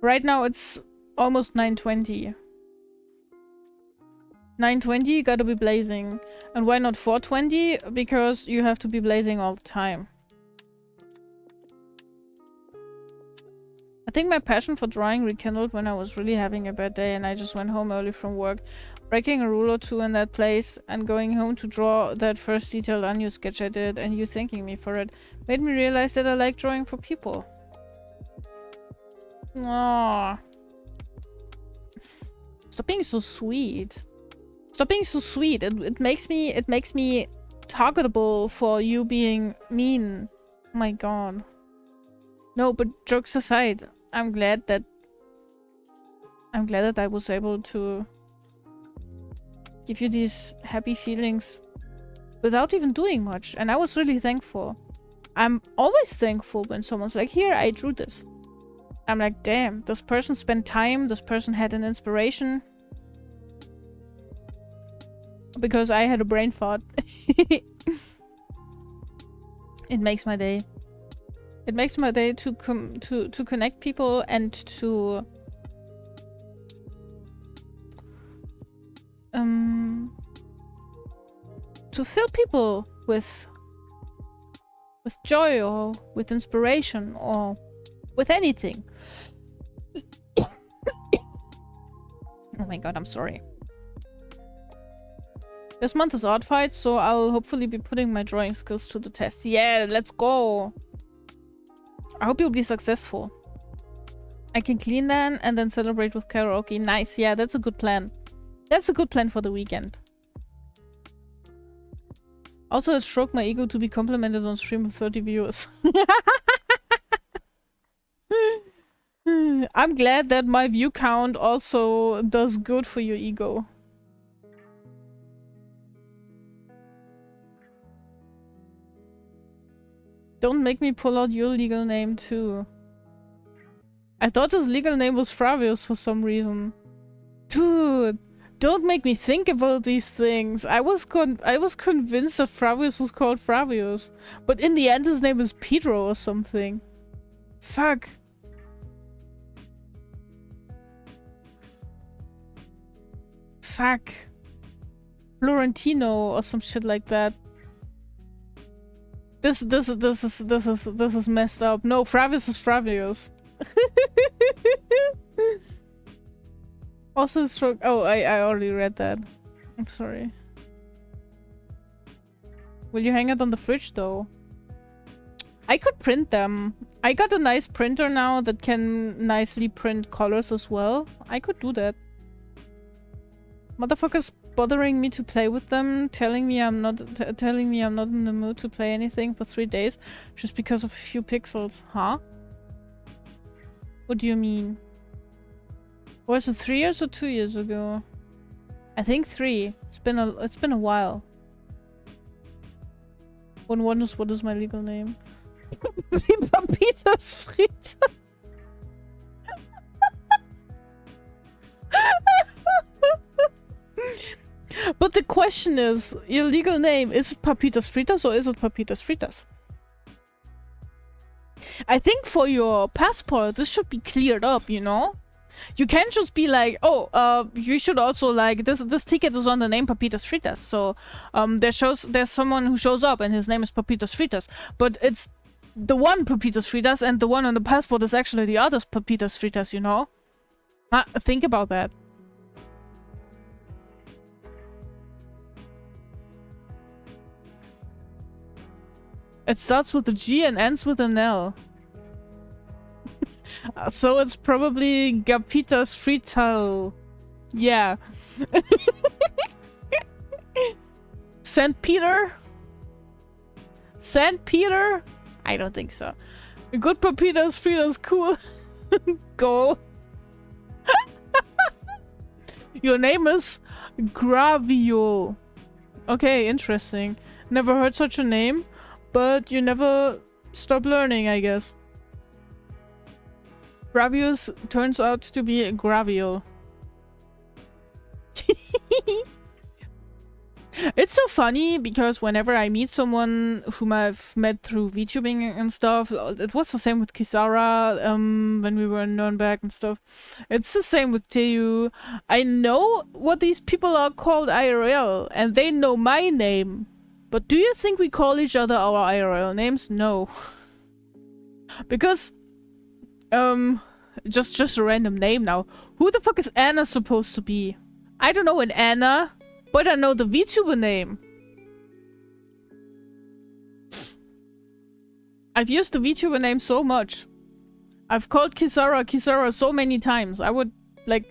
Right now it's almost 9:20. 920, gotta be blazing. And why not 420? Because you have to be blazing all the time. I think my passion for drawing rekindled when I was really having a bad day and I just went home early from work, breaking a rule or two in that place and going home to draw that first detailed Anu sketch I did, and you thanking me for it made me realize that I like drawing for people. Aww. Stop being so sweet. Stop being so sweet. It makes me targetable for you being mean. Oh my god. No, but jokes aside, I'm glad that I was able to give you these happy feelings without even doing much, and I was really thankful. I'm always thankful when someone's like, here, I drew this. I'm like, damn, this person spent time, this person had an inspiration. Because I had a brain fart. It makes my day. It makes my day to connect people and to fill people with joy or with inspiration or with anything. Oh my god, I'm sorry. This month is Art Fight, so I'll hopefully be putting my drawing skills to the test. Yeah, let's go! I hope you'll be successful. I can clean then and then celebrate with karaoke. Nice, yeah, that's a good plan. That's a good plan for the weekend. Also, it stroked my ego to be complimented on stream with 30 viewers. I'm glad that my view count also does good for your ego. Don't make me pull out your legal name too. I thought his legal name was Fravius for some reason. Dude, don't make me think about these things. I was convinced that Fravius was called Fravius, but in the end his name is Pedro or something. Fuck. Fuck. Florentino or some shit like that. This is messed up. No, Fravius is Fravius. Also stroke. Oh, I already read that. I'm sorry. Will you hang it on the fridge though? I could print them. I got a nice printer now that can nicely print colors as well. I could do that. Motherfuckers bothering me to play with them, telling me I'm not in the mood to play anything for 3 days just because of a few pixels. Huh? What do you mean? Was it 3 years or 2 years ago? I think 3. It's been a while. One wonders what is my legal name. Papitas Fried. But the question is, your legal name, is it Papitas Fritas or is it Papitas Fritas? I think for your passport, this should be cleared up, you know? You can't just be like, oh, you should also like, this ticket is on the name Papitas Fritas. So, there's someone who shows up and his name is Papitas Fritas. But it's the one Papitas Fritas and the one on the passport is actually the other Papitas Fritas, you know? Think about that. It starts with a G and ends with an L. So it's probably Gapitas Frital. Yeah. St. Peter? St. Peter? I don't think so. A good Papitas Fritas, cool. Goal. Your name is Gravio. Okay, interesting. Never heard such a name. But you never stop learning, I guess. Gravius turns out to be a Gravio. It's so funny because whenever I meet someone whom I've met through VTubing and stuff, it was the same with Kisara when we were in Nuremberg and stuff. It's the same with Teu. I know what these people are called IRL and they know my name. But do you think we call each other our IRL names? No. Because, just a random name now. Who the fuck is Anna supposed to be? I don't know an Anna. But I know the VTuber name. I've used the VTuber name so much. I've called Kisara so many times. I would, like,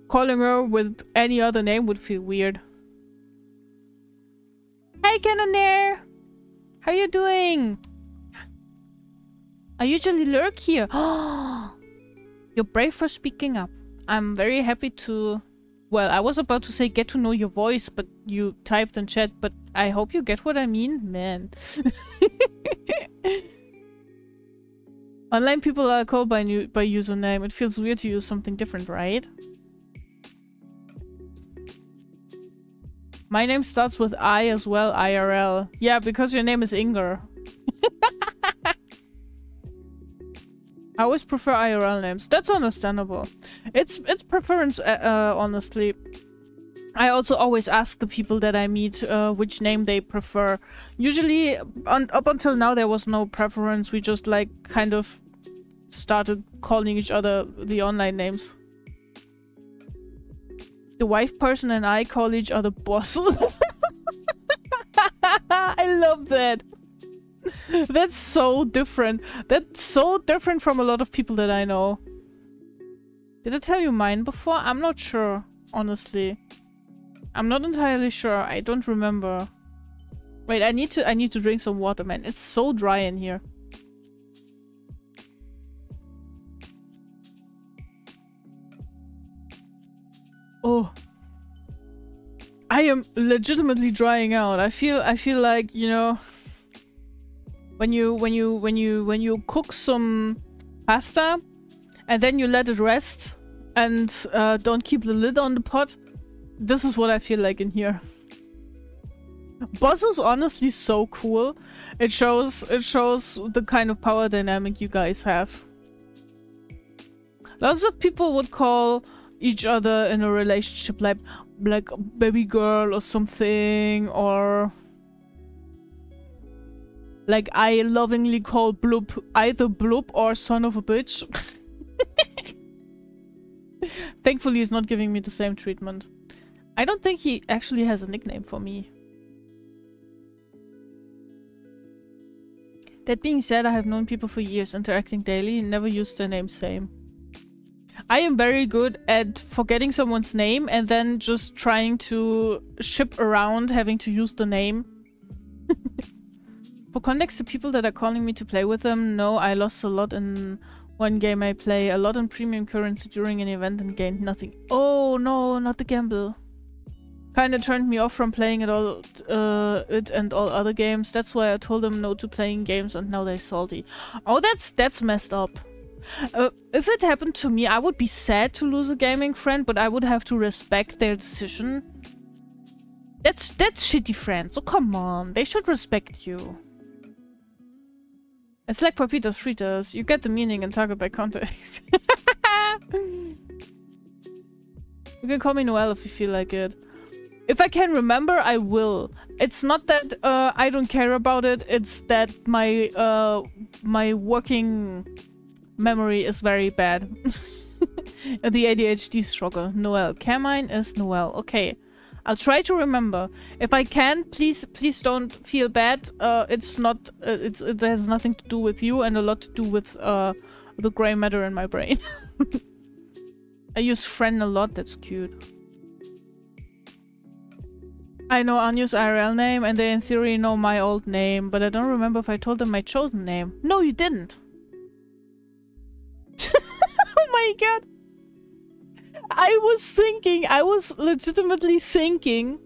calling her with any other name would feel weird. Hey, Canonair! How you doing? I usually lurk here. You're brave for speaking up. I'm very happy to... Well, I was about to say get to know your voice, but you typed in chat, but I hope you get what I mean, man. Online people are called by username. It feels weird to use something different, right? My name starts with I as well, IRL. Yeah, because your name is Inger. I always prefer IRL names. That's understandable. It's preference, honestly. I also always ask the people that I meet which name they prefer. Usually, up until now, there was no preference. We just, like, kind of started calling each other the online names. The wife person and I call each other boss. I love that. That's so different. That's so different from a lot of people that I know. Did I tell you mine before? I'm not sure, honestly. I'm not entirely sure. I don't remember. Wait, I need to drink some water, man. It's so dry in here. Oh. I am legitimately drying out. I feel like, you know, when you cook some pasta and then you let it rest and don't keep the lid on the pot, this is what I feel like in here. Boss is honestly so cool. It shows the kind of power dynamic you guys have. Lots of people would call each other in a relationship like baby girl or something, or like I lovingly call Bloop either Bloop or son of a bitch. Thankfully he's not giving me the same treatment. I don't think he actually has a nickname for me. That being said, I have known people for years, interacting daily, never used their name same. I am very good at forgetting someone's name and then just trying to ship around having to use the name. For context, the people that are calling me to play with them know I lost a lot in one game I play, a lot in premium currency during an event and gained nothing. Oh no, not the gamble. Kinda turned me off from playing it and all other games. That's why I told them no to playing games and now they're salty. Oh, that's messed up. If it happened to me, I would be sad to lose a gaming friend, but I would have to respect their decision. That's shitty friends. So come on, they should respect you. It's like Papitas Fritas. You get the meaning and target by context. You can call me Noelle if you feel like it. If I can remember, I will. It's not that I don't care about it. It's that my my working memory is very bad. The ADHD struggle. Noelle. Carmine is Noelle. Okay. I'll try to remember. If I can, please don't feel bad. It's not. It has nothing to do with you and a lot to do with the gray matter in my brain. I use friend a lot. That's cute. I know Anya's IRL name, and they in theory know my old name, but I don't remember if I told them my chosen name. No, you didn't. Oh my god. I was legitimately thinking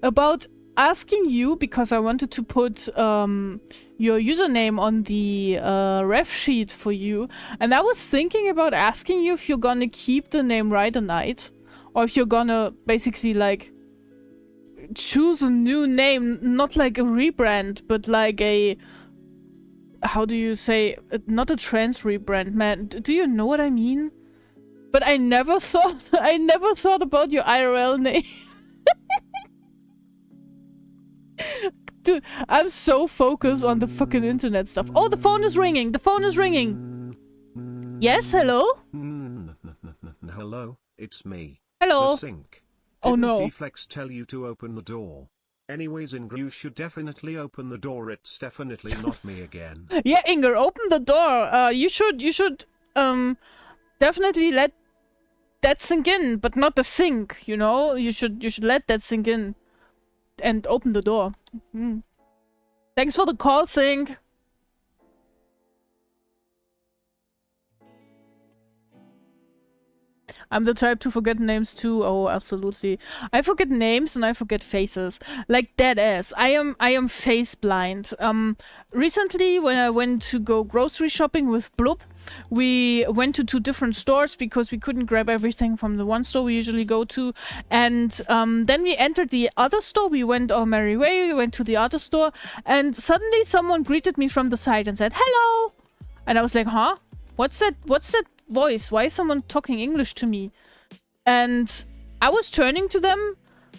about asking you, because I wanted to put your username on the ref sheet for you, and I was thinking about asking you if you're gonna keep the name Rider Knight, or if you're gonna basically like choose a new name, not like a rebrand, but like a, how do you say, not a trans rebrand, man. Do you know what I mean? But I never thought about your IRL name. Dude, I'm so focused on the fucking internet stuff. Oh, the phone is ringing. The phone is ringing. Yes, hello? Hello, it's me. Hello. The sink. Oh Didn't no. Deflex tell you to open the door? Anyways, Inger, you should definitely open the door. It's definitely not me again. Yeah, Inger, open the door. You should definitely let that sink in, but not the sink, you know? You should let that sink in and open the door. Thanks for the call, Sink. I'm the type to forget names too. Oh, absolutely. I forget names and I forget faces. Like dead ass. I am face blind. Recently when I went to go grocery shopping with Blub, we went to 2 different stores because we couldn't grab everything from the one store we usually go to. And then we entered the other store. We went our merry way. We went to the other store. And suddenly someone greeted me from the side and said, "Hello!" And I was like, huh? What's that voice? Why is someone talking English to me? And I was turning to them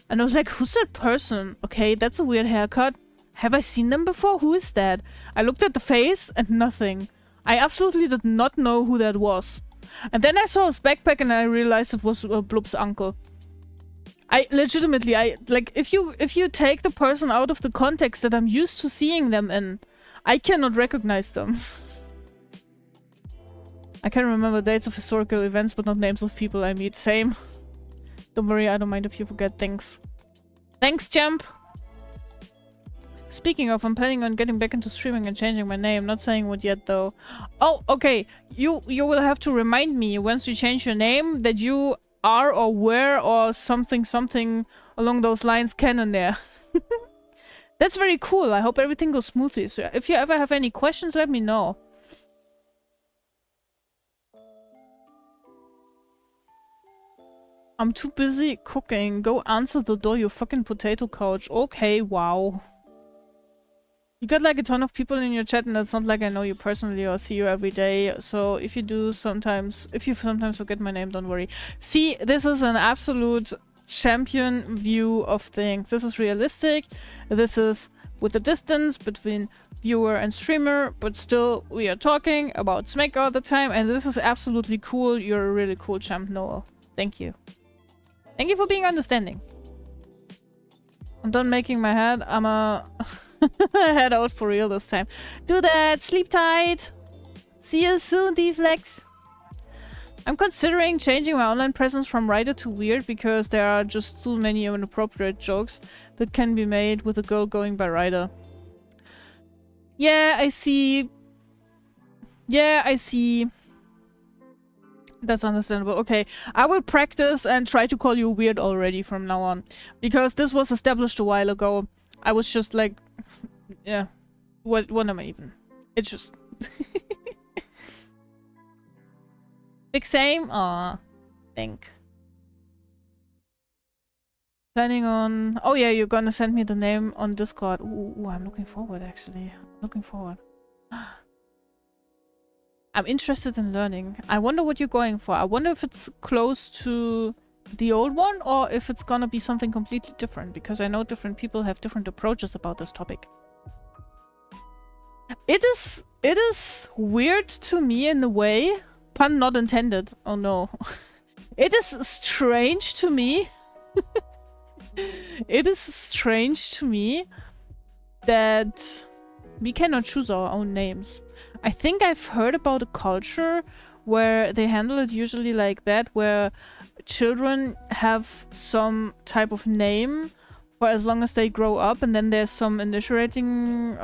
and I was like, who's that person? Okay, that's a weird haircut. Have I seen them before? Who is that? I looked at the face and nothing. I absolutely did not know who that was. And then I saw his backpack and I realized it was Blub's uncle. I legitimately, like, if you take the person out of the context that I'm used to seeing them in, I cannot recognize them. I can remember dates of historical events, but not names of people I meet. Same. Don't worry, I don't mind if you forget things. Thanks, champ! Speaking of, I'm planning on getting back into streaming and changing my name. Not saying what yet, though. Oh, okay. You will have to remind me once you change your name that you are or were or something along those lines canon there. That's very cool. I hope everything goes smoothly. So if you ever have any questions, let me know. I'm too busy cooking. Go answer the door, you fucking potato couch. Okay, wow. You got like a ton of people in your chat and it's not like I know you personally or see you every day. So if you sometimes forget my name, don't worry. See, this is an absolute champion view of things. This is realistic. This is with the distance between viewer and streamer, but still we are talking about Smack all the time and this is absolutely cool. You're a really cool champ, Noel. Thank you. Thank you for being understanding. I'm done making my head. I'm a head out for real this time. Do that. Sleep tight. See you soon, Deflex. I'm considering changing my online presence from writer to weird because there are just too many inappropriate jokes that can be made with a girl going by writer. Yeah, I see. Yeah, I see. That's understandable. Okay, I will practice and try to call you weird already from now on. Because this was established a while ago. I was just like... Yeah. What am I even? It's just... Big same? Aw. Think. Planning on... Oh yeah, you're gonna send me the name on Discord. Ooh, I'm looking forward actually. Looking forward. I'm interested in learning. I wonder what you're going for. I wonder if it's close to the old one or if it's gonna be something completely different, because I know different people have different approaches about this topic. It is weird to me in a way. Pun not intended. Oh no. It is strange to me. It is strange to me that we cannot choose our own names. I think I've heard about a culture where they handle it usually like that, where children have some type of name for as long as they grow up, and then there's some initiating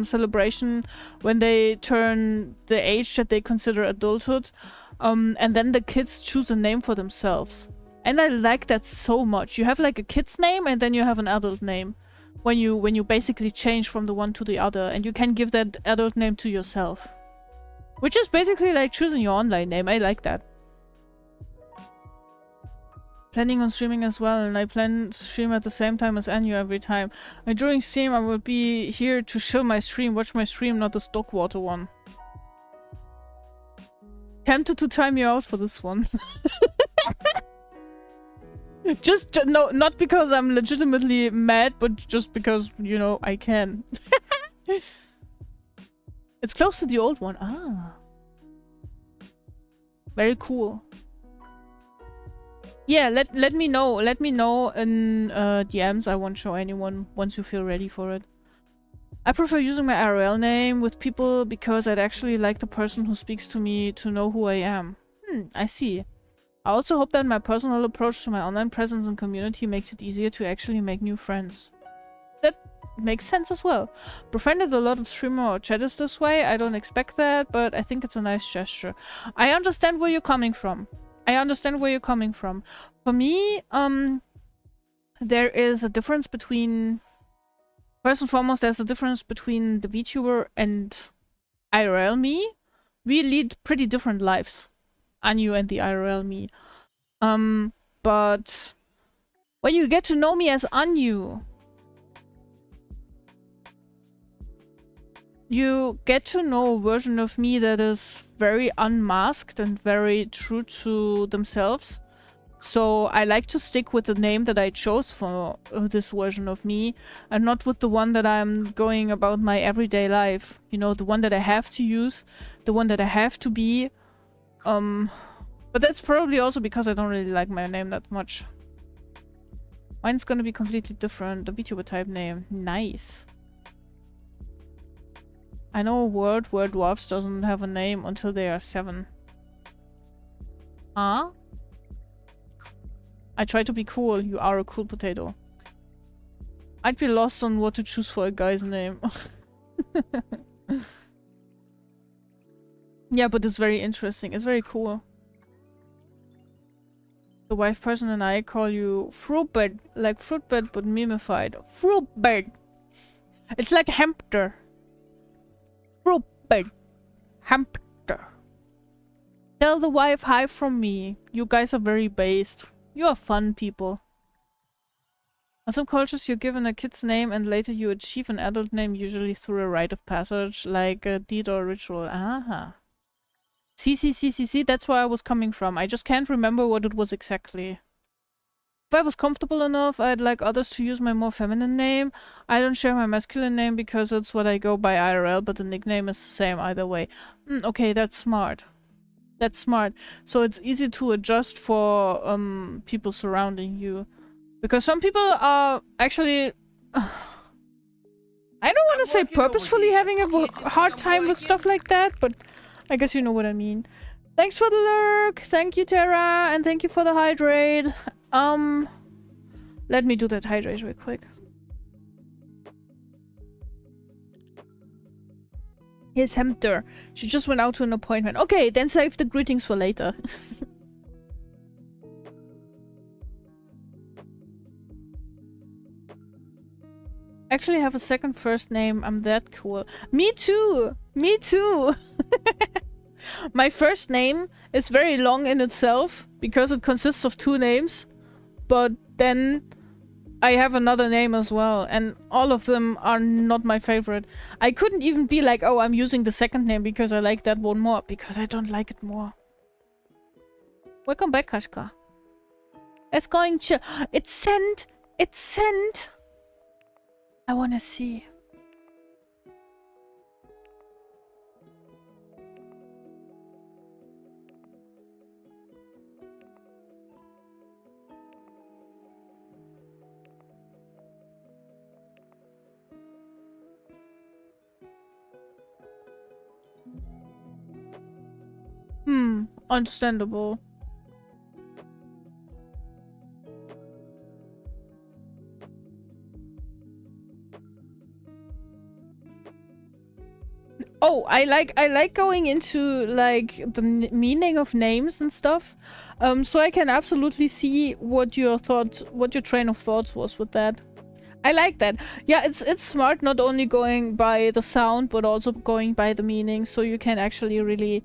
celebration when they turn the age that they consider adulthood, and then the kids choose a name for themselves. And I like that so much. You have like a kid's name and then you have an adult name. When you basically change from the one to the other, and you can give that adult name to yourself. Which is basically like choosing your online name. I like that. Planning on streaming as well, and I plan to stream at the same time as Anu every time. And during stream, I will be here to show my stream, watch my stream, not the Stockwater one. Tempted to time you out for this one. No, not because I'm legitimately mad, but just because, you know, I can. It's close to the old one. Ah. Very cool. Yeah, let me know. Let me know in DMs. I won't show anyone once you feel ready for it. I prefer using my IRL name with people because I'd actually like the person who speaks to me to know who I am. I see. I also hope that my personal approach to my online presence and community makes it easier to actually make new friends. That makes sense as well. Befriended a lot of streamer or chatters this way. I don't expect that, but I think it's a nice gesture. I understand where you're coming from. I understand where you're coming from. For me, there is a difference between... First and foremost, there's a difference between the VTuber and IRL me. We lead pretty different lives. Anu and the IRL me. But when you get to know me as Anu, you get to know a version of me that is very unmasked and very true to themselves. So I like to stick with the name that I chose for this version of me, and not with the one that I'm going about my everyday life. You know, the one that I have to use, the one that I have to be. But that's probably also because I don't really like my name that much. Mine's gonna be completely different. The VTuber type name. Nice. I know a world where dwarves doesn't have a name until they are 7. Huh? I try to be cool. You are a cool potato. I'd be lost on what to choose for a guy's name. Yeah, but it's very interesting. It's very cool. The wife person and I call you Fruitbed, like Fruitbed but mimified. Fruitbed! It's like hamster. Fruitbed. Hamster. Tell the wife hi from me. You guys are very based. You are fun people. In some cultures you're given a kid's name and later you achieve an adult name, usually through a rite of passage, like a deed or ritual. Aha. See, that's where I was coming from. I just can't remember what it was exactly. If I was comfortable enough, I'd like others to use my more feminine name. I don't share my masculine name because it's what I go by IRL, but the nickname is the same either way. Okay, that's smart. That's smart. So it's easy to adjust for people surrounding you. Because some people are actually... I don't want to say purposefully having a hard time with stuff like that, but I guess you know what I mean. Thanks for the lurk! Thank you, Tara! And thank you for the hydrate. Let me do that hydrate real quick. Here's Hemter. She just went out to an appointment. Okay, then save the greetings for later. Actually have a second first name. I'm that cool. Me too! Me too! My first name is very long in itself because it consists of 2 names. But then I have another name as well, and all of them are not my favorite. I couldn't even be like, oh, I'm using the second name because I like that one more, because I don't like it more. Welcome back, Kashka. It's going chill. It's sent! It's sent! I wanna see. Understandable. Oh, I like going into like the meaning of names and stuff, so I can absolutely see what your train of thoughts was with that. I like that. Yeah, it's smart not only going by the sound but also going by the meaning, so you can actually really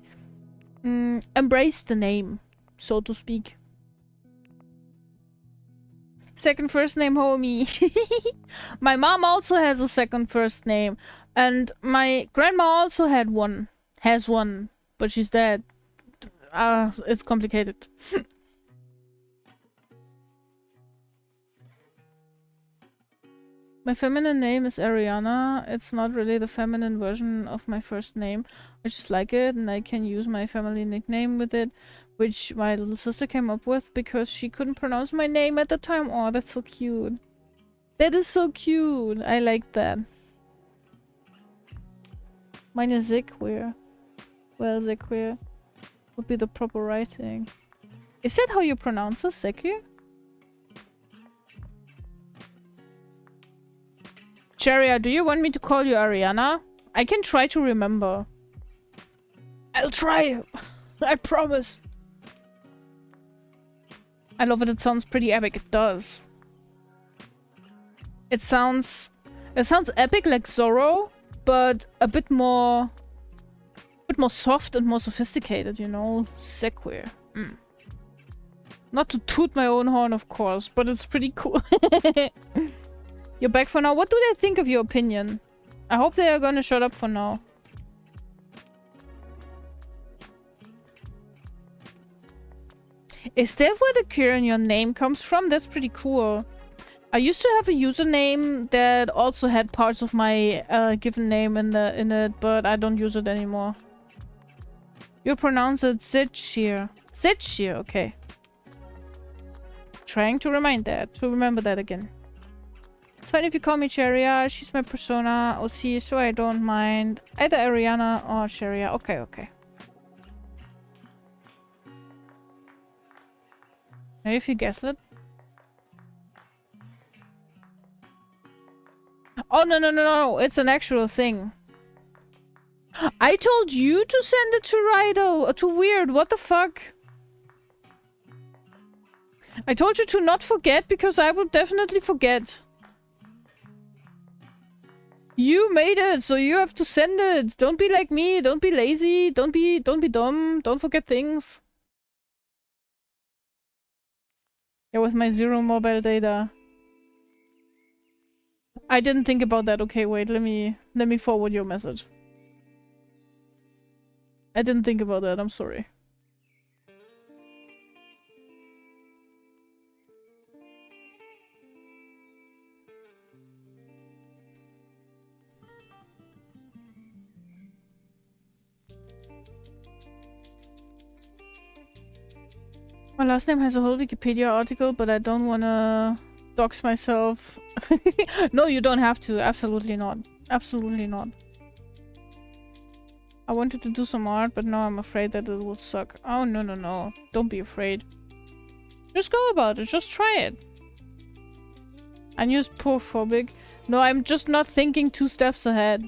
embrace the name, so to speak. Second first name homie. My mom also has a second first name. And my grandma also had one. Has one. But she's dead. It's complicated. My feminine name is Ariana. It's not really the feminine version of my first name. I just like it and I can use my family nickname with it, which my little sister came up with because she couldn't pronounce my name at the time. Oh, that's so cute. That is so cute. I like that. Mine is Zequir. Well, Zequir would be the proper writing. Is that how you pronounce it, Zequir? Cheria, do you want me to call you Ariana? I can try to remember. I'll try. I promise. I love it. It sounds pretty epic. It does. It sounds epic like Zorro, but a bit more soft and more sophisticated, you know? Zequir. Not to toot my own horn, of course, but it's pretty cool. You're back for now. What do they think of your opinion? I hope they are gonna shut up for now. Is that where the Q in your name comes from? That's pretty cool. I used to have a username that also had parts of my given name in it, but I don't use it anymore. You pronounce it Zitchir. Zitchir, okay. Trying to remember that again. It's fine if you call me Cheria. She's my persona OC, so I don't mind. Either Ariana or Cheria. Okay, okay. Maybe if you Gaslit? Oh, no. It's an actual thing. I told you to send it to Rido. To Weird. What the fuck? I told you to not forget because I will definitely forget. You made it, so you have to send it. Don't be like me. Don't be lazy. Don't be dumb. Don't forget things. Yeah, with my 0 mobile data. I didn't think about that. Okay, wait. Let me forward your message. I didn't think about that. I'm sorry. My last name has a whole Wikipedia article, but I don't wanna dox myself. No, you don't have to. Absolutely not. Absolutely not. I wanted to do some art, but now I'm afraid that it will suck. Oh, no. Don't be afraid. Just go about it. Just try it. I use poor phobic. No, I'm just not thinking 2 steps ahead.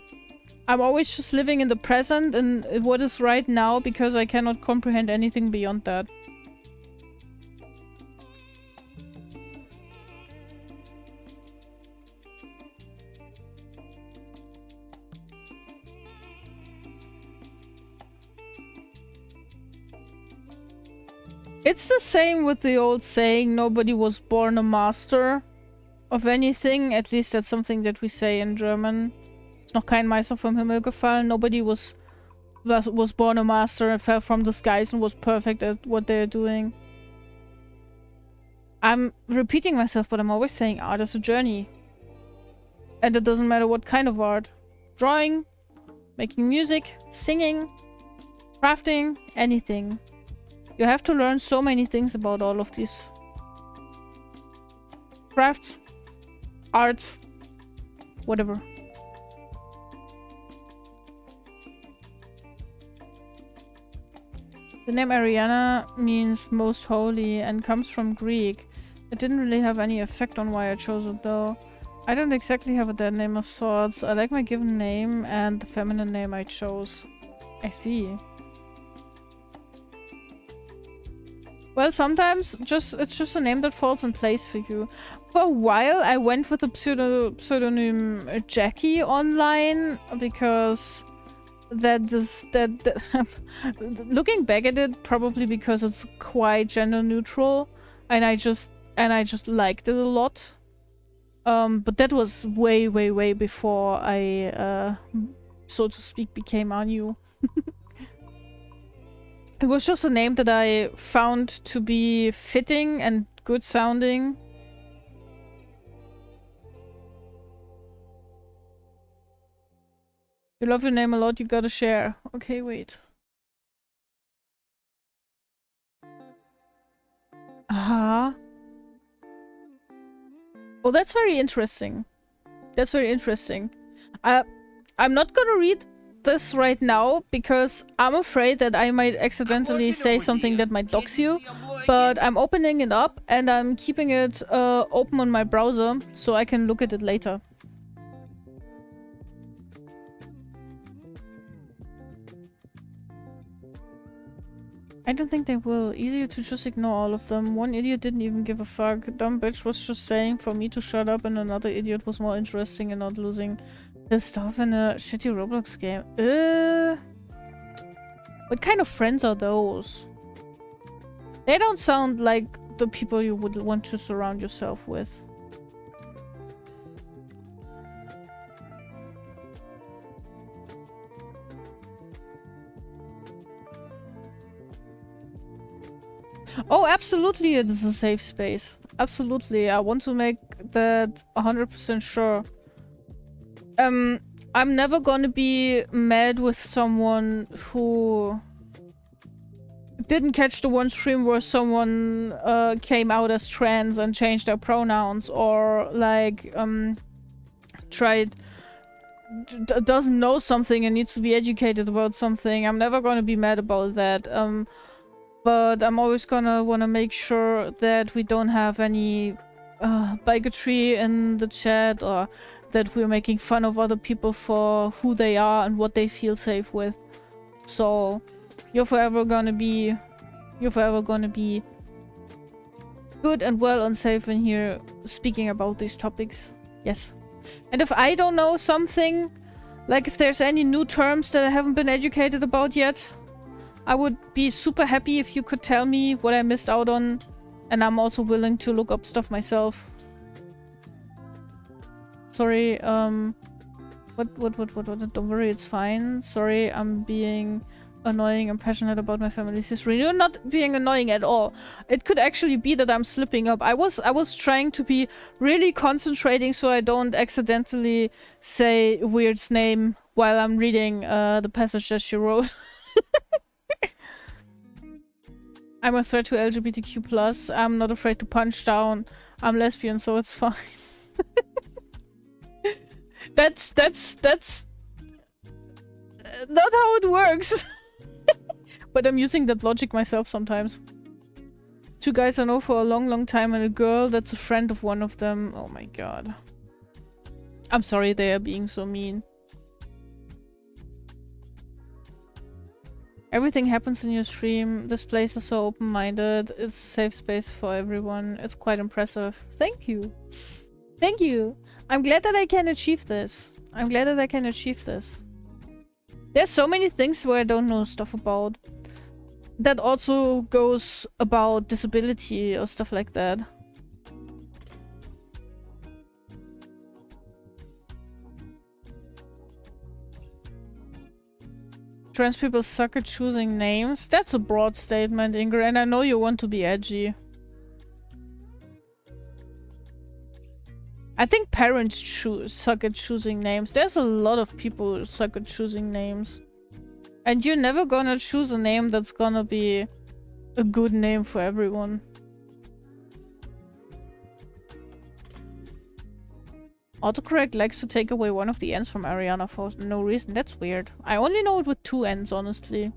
I'm always just living in the present and what is right now because I cannot comprehend anything beyond that. It's the same with the old saying, nobody was born a master of anything. At least that's something that we say in German. It's noch kein Meister vom Himmel gefallen. Nobody was born a master and fell from the skies and was perfect at what they're doing. I'm repeating myself, but I'm always saying art is a journey. And it doesn't matter what kind of art. Drawing, making music, singing, crafting, anything. You have to learn so many things about all of these crafts, arts, whatever. The name Ariana means most holy and comes from Greek. It didn't really have any effect on why I chose it though. I don't exactly have a dead name of sorts. I like my given name and the feminine name I chose. I see. Well, sometimes it's just a name that falls in place for you. For a while, I went with the pseudonym Jackie online because looking back at it, probably because it's quite gender neutral, and I and I just liked it a lot. But that was way, way, way before I, so to speak, became Anu. It was just a name that I found to be fitting and good sounding. You love your name a lot, you gotta share. Okay, wait. Uh-huh. Oh, that's very interesting. That's very interesting. I'm not gonna read this right now because I'm afraid that I might accidentally say something that might dox you. But I'm opening it up and I'm keeping it open on my browser so I can look at it later. I don't think they will. Easier to just ignore all of them. One idiot didn't even give a fuck. Dumb bitch was just saying for me to shut up, and another idiot was more interesting in not losing his stuff in a shitty Roblox game. What kind of friends are those? They don't sound like the people you would want to surround yourself with. Oh, absolutely it is a safe space. Absolutely. I want to make that 100% sure. I'm never gonna be mad with someone who didn't catch the one stream where someone came out as trans and changed their pronouns, or like doesn't know something and needs to be educated about something. I'm never gonna be mad about that. But I'm always gonna wanna make sure that we don't have any bigotry in the chat, or that we're making fun of other people for who they are and what they feel safe with. So you're forever gonna be good and well and safe in here speaking about these topics. Yes. And if I don't know something, like if there's any new terms that I haven't been educated about yet, I would be super happy if you could tell me what I missed out on, and I'm also willing to look up stuff myself. Sorry, what, don't worry, it's fine. Sorry, I'm being annoying and passionate about my family's history. You're not being annoying at all. It could actually be that I'm slipping up. I was trying to be really concentrating so I don't accidentally say Weird's name while I'm reading the passage that she wrote. I'm a threat to LGBTQ+. I'm not afraid to punch down. I'm lesbian, so it's fine. That's not how it works. But I'm using that logic myself sometimes. Two guys I know for a long time and a girl that's a friend of one of them. Oh my god. I'm sorry they are being so mean. Everything happens in your stream. This place is so open-minded. It's a safe space for everyone. It's quite impressive. Thank you. Thank you. I'm glad that I can achieve this. I'm glad that I can achieve this. There's so many things where I don't know stuff about. That also goes about disability or stuff like that. Trans people suck at choosing names. That's a broad statement, Ingrid, and I know you want to be edgy. I think parents suck at choosing names. There's a lot of people who suck at choosing names. And you're never gonna choose a name that's gonna be a good name for everyone. Autocorrect likes to take away one of the ends from Ariana for no reason. That's weird. I only know it with two ends, honestly.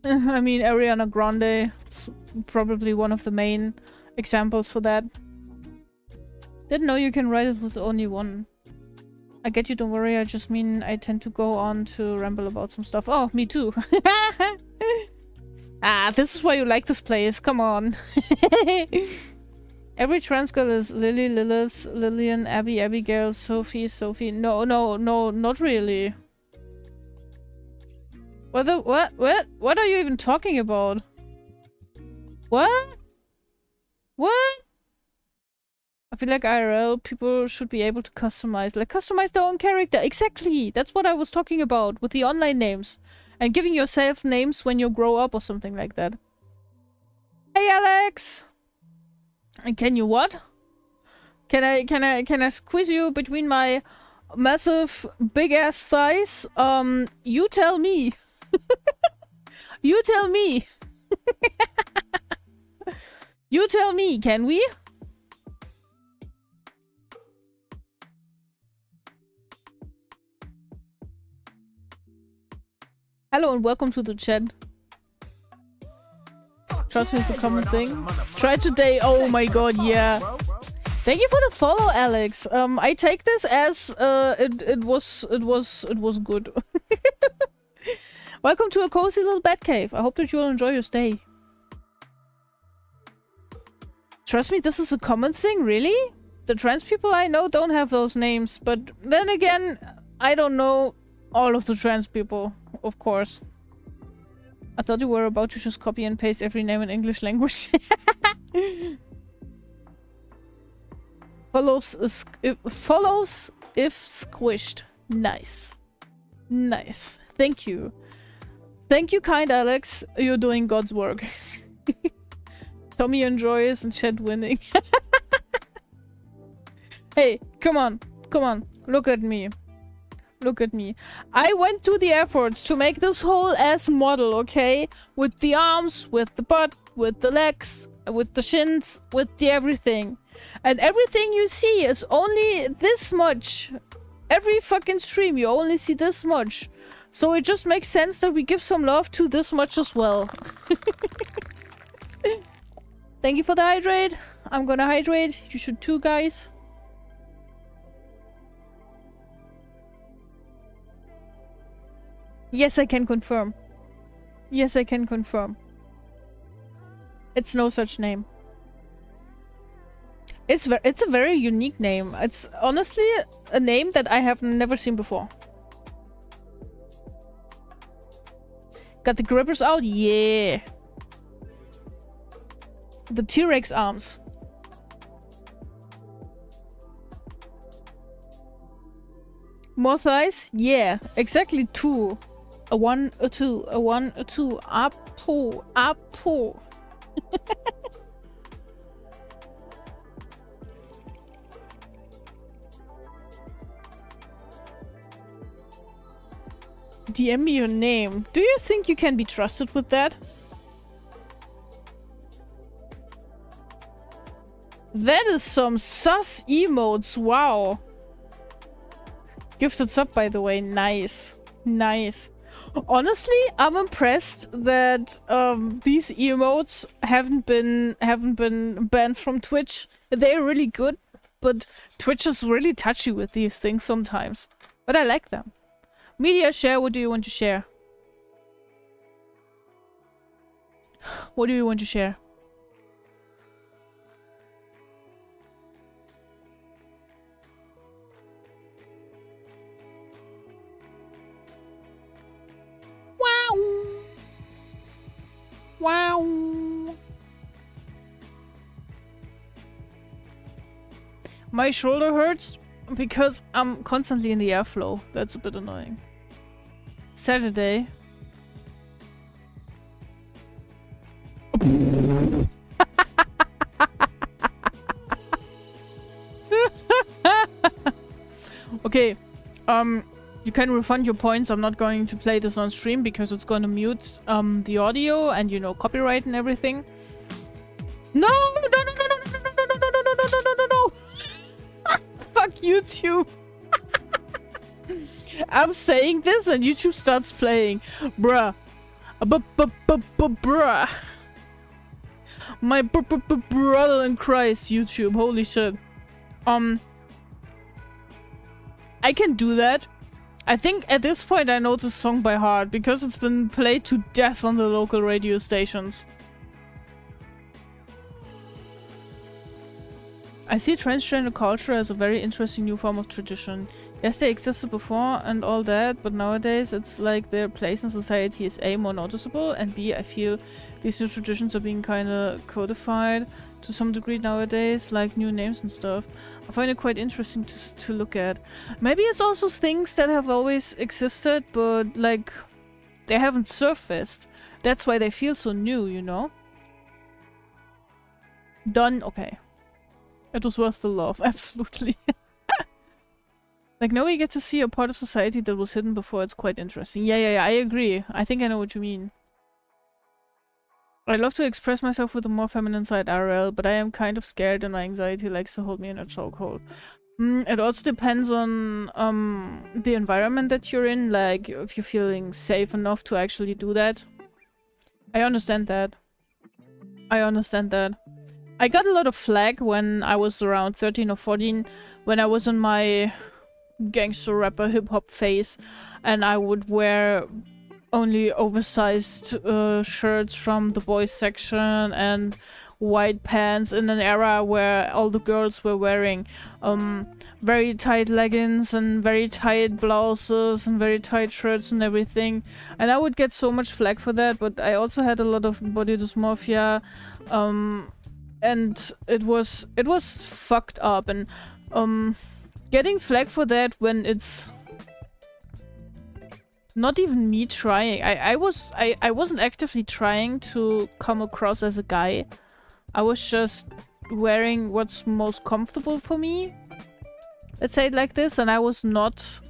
I mean, Ariana Grande is probably one of the main examples for that. Didn't know you can write it with only one. I get you, don't worry. I just mean I tend to go on to ramble about some stuff. Oh, me too. Ah, this is why you like this place. Come on. Every trans girl is Lily, Lilith, Lillian, Abby, Abigail, Sophie, Sophie. No, not really. What are you even talking about? What? What? feel like IRL people should be able to customize their own character. Exactly. That's what I was talking about with the online names and giving yourself names when you grow up or something like that. Hey, Alex. And can you what? Can I squeeze you between my massive big ass thighs? You tell me. You tell me. You tell me, can we? Hello and welcome to the chat. Trust me, it's a common thing. Try today. Oh my god, yeah. Thank you for the follow, Alex. I take this as it was good. Welcome to a cozy little bat cave. I hope that you'll enjoy your stay. Trust me, this is a common thing, really? The trans people I know don't have those names, but then again, I don't know all of the trans people, of course. I thought you were about to just copy and paste every name in English language. Follows if squished. Nice. Nice. Thank you. Thank you, kind Alex. You're doing God's work. Tommy enjoys and chat winning. Hey, come on. Come on. Look at me. Look at me. I went to the efforts to make this whole ass model, okay? With the arms, with the butt, with the legs, with the shins, with the everything. And everything you see is only this much. Every fucking stream you only see this much. So it just makes sense that we give some love to this much as well. Thank you for the hydrate. I'm gonna hydrate. You should too, guys. Yes, I can confirm. Yes, I can confirm. It's no such name. It's a very unique name. It's honestly a name that I have never seen before. Got the grippers out? Yeah. The T-Rex arms. More thighs? Yeah, exactly 2. A 1, a 2, a 1, a 2. Up, pull, up, pull. DM me your name. Do you think you can be trusted with that? That is some sus emotes. Wow. Gifted sub, by the way. Nice. Nice. Honestly, I'm impressed that these emotes haven't been banned from Twitch. They're really good, but Twitch is really touchy with these things sometimes. But I like them. Media share, what do you want to share? What do you want to share? Wow! Wow! My shoulder hurts because I'm constantly in the airflow. That's a bit annoying. Saturday. Okay, you can refund your points. I'm not going to play this on stream because it's going to mute the audio and, you know, copyright and everything. No, no, no, no, no, no, no, no, no, no, no, no, no, no, no. Fuck YouTube. I'm saying this and YouTube starts playing. Bruh. Bruh. My brother in Christ, YouTube. Holy shit. I can do that. I think at this point I know this song by heart because it's been played to death on the local radio stations. I see transgender culture as a very interesting new form of tradition. Yes, they existed before and all that, but nowadays it's like their place in society is A, more noticeable, and B, I feel these new traditions are being kind of codified to some degree nowadays, like new names and stuff. I find it quite interesting to look at. Maybe it's also things that have always existed, but like they haven't surfaced. That's why they feel so new, you know? Done. Okay. It was worth the love, absolutely. Like, now we get to see a part of society that was hidden before. It's quite interesting. Yeah, I agree. I think I know what you mean. I'd love to express myself with a more feminine side IRL, but I am kind of scared and my anxiety likes to hold me in a chokehold. It also depends on the environment that you're in, like if you're feeling safe enough to actually do that. I understand that. I understand that. I got a lot of flack when I was around 13 or 14, when I was in my gangster rapper hip-hop phase, and I would wear only oversized shirts from the boys section and white pants in an era where all the girls were wearing very tight leggings and very tight blouses and very tight shirts and everything, and I would get so much flack for that. But I also had a lot of body dysmorphia, and it was fucked up, and getting flack for that when it's not even me trying. I wasn't actively trying to come across as a guy. I was just wearing what's most comfortable for me. Let's say it like this, and I was not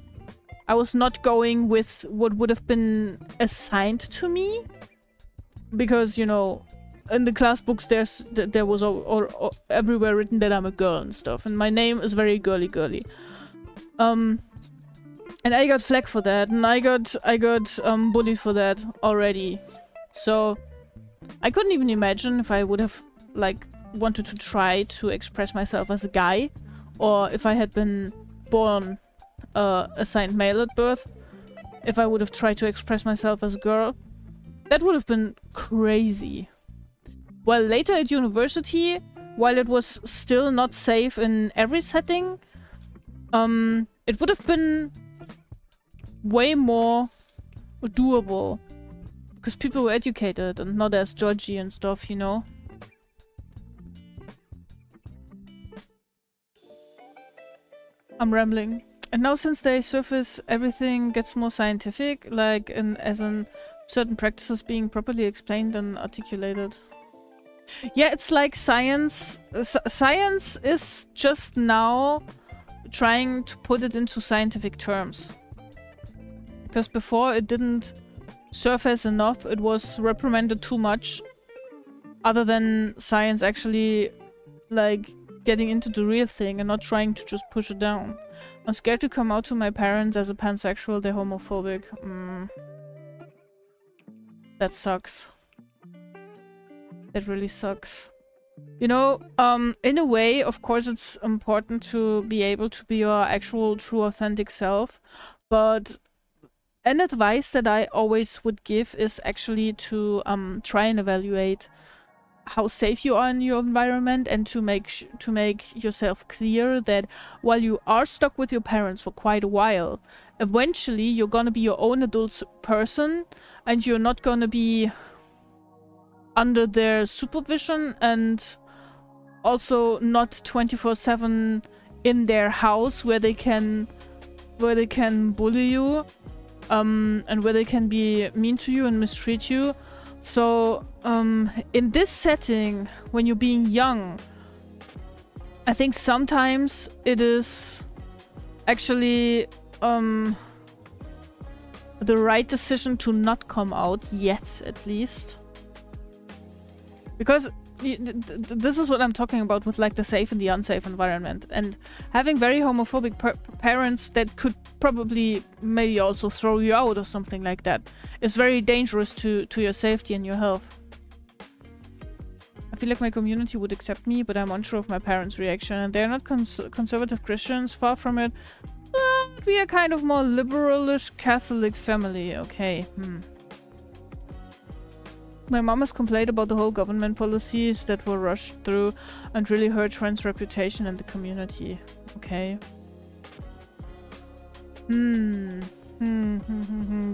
going with what would have been assigned to me, because, you know, in the class books there was or everywhere written that I'm a girl and stuff, and my name is very girly. And I got flack for that, and I got bullied for that already. So I couldn't even imagine if I would have like wanted to try to express myself as a guy, or if I had been born assigned male at birth, if I would have tried to express myself as a girl. That would have been crazy. Well, later at university, while it was still not safe in every setting, it would have been way more doable, because people were educated and not as judgy and stuff, you know? I'm rambling. And now since they surface, everything gets more scientific, like as in certain practices being properly explained and articulated. Yeah, it's like science. Science is just now trying to put it into scientific terms. Because before it didn't surface enough, it was reprimanded too much. Other than science actually, like, getting into the real thing and not trying to just push it down. I'm scared to come out to my parents as a pansexual, they're homophobic. That sucks. That really sucks. You know, in a way, of course, it's important to be able to be your actual, true, authentic self. But an advice that I always would give is actually to try and evaluate how safe you are in your environment, and to make yourself clear that while you are stuck with your parents for quite a while, eventually you're gonna be your own adult person, and you're not gonna be under their supervision, and also not 24/7 in their house where they can bully you, and where they can be mean to you and mistreat you. So in this setting, when you're being young, I think sometimes it is actually the right decision to not come out yet, at least. Because this is what I'm talking about with like the safe and the unsafe environment, and having very homophobic parents that could probably maybe also throw you out or something like that is very dangerous to your safety and your health. I feel like my community would accept me, but I'm unsure of my parents' reaction, and they're not conservative Christians, far from it. But we are kind of more liberalish Catholic family. Okay, My mom has complained about the whole government policies that were rushed through and really hurt trans reputation in the community. Okay.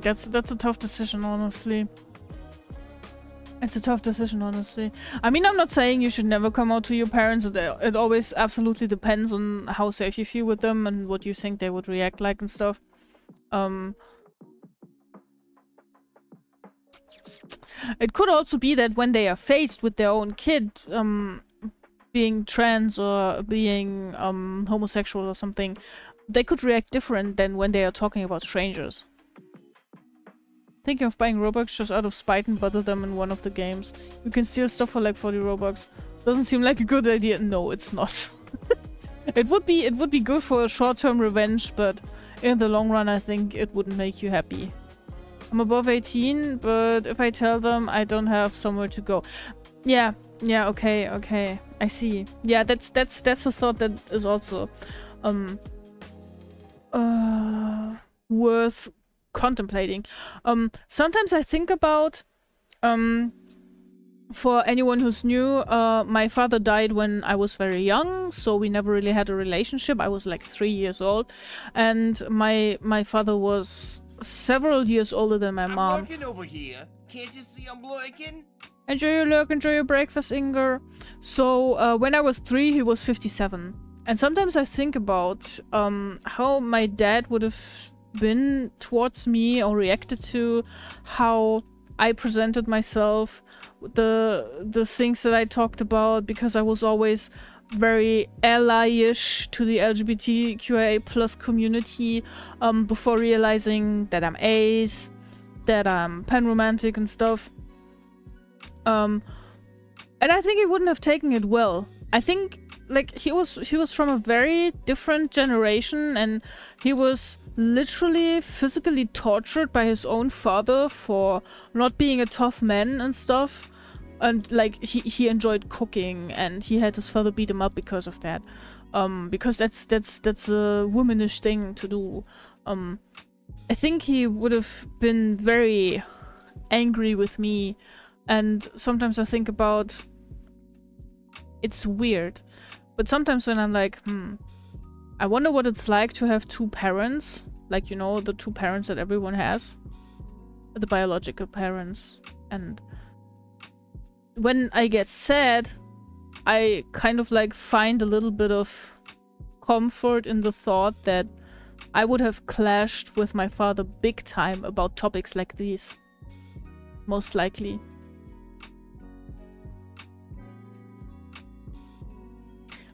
That's a tough decision, honestly. It's a tough decision, honestly. I mean, I'm not saying you should never come out to your parents. It always absolutely depends on how safe you feel with them and what you think they would react like and stuff. It could also be that when they are faced with their own kid, being trans or being homosexual or something, they could react different than when they are talking about strangers. Thinking of buying Robux just out of spite and bother them in one of the games. You can steal stuff for like 40 Robux. Doesn't seem like a good idea. No, it's not. It would be good for a short-term revenge, but in the long run I think it wouldn't make you happy. I'm above 18, but if I tell them I don't have somewhere to go. Yeah, okay. I see. Yeah, that's a thought that is also worth contemplating. Sometimes I think about, for anyone who's new, my father died when I was very young, so we never really had a relationship. I was like 3 years old, and my father was several years older than my mom. I'm lurking over here. Can't you see I'm lurking? Enjoy your lurk, enjoy your breakfast, Inger. So when I was 3, he was 57. And sometimes I think about how my dad would have been towards me or reacted to how I presented myself, the things that I talked about, because I was always very ally-ish to the LGBTQIA plus community before realizing that I'm ace, that I'm pan-romantic and stuff. And I think he wouldn't have taken it well. I think like he was from a very different generation, and he was literally physically tortured by his own father for not being a tough man and stuff. And like he enjoyed cooking, and he had his father beat him up because of that. Because that's a womanish thing to do. I think he would have been very angry with me, and sometimes I think about, it's weird, but sometimes when I'm like, I wonder what it's like to have 2 parents, like, you know, the 2 parents that everyone has, the biological parents. And when I get sad, I kind of like find a little bit of comfort in the thought that I would have clashed with my father big time about topics like these. Most likely.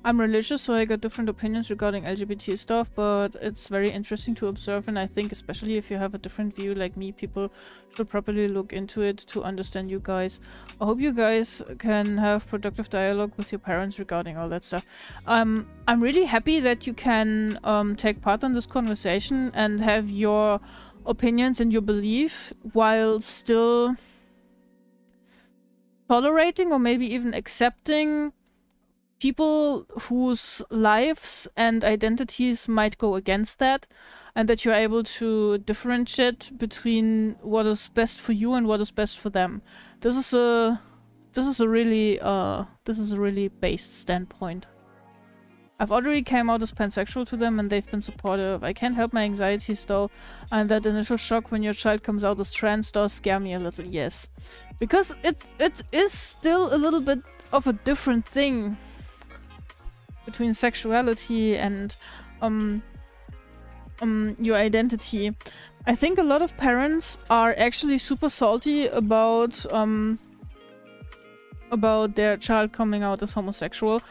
I'm religious, so I got different opinions regarding LGBT stuff, but it's very interesting to observe, and I think especially if you have a different view like me, people should properly look into it to understand you guys. I hope you guys can have productive dialogue with your parents regarding all that stuff. I'm really happy that you can take part in this conversation and have your opinions and your belief while still tolerating or maybe even accepting people whose lives and identities might go against that, and that you're able to differentiate between what is best for you and what is best for them. This is a really based standpoint. I've already came out as pansexual to them and they've been supportive. I can't help my anxieties though, and that initial shock when your child comes out as trans does scare me a little, yes. Because it is still a little bit of a different thing between sexuality and your identity. I think a lot of parents are actually super salty about their child coming out as homosexual,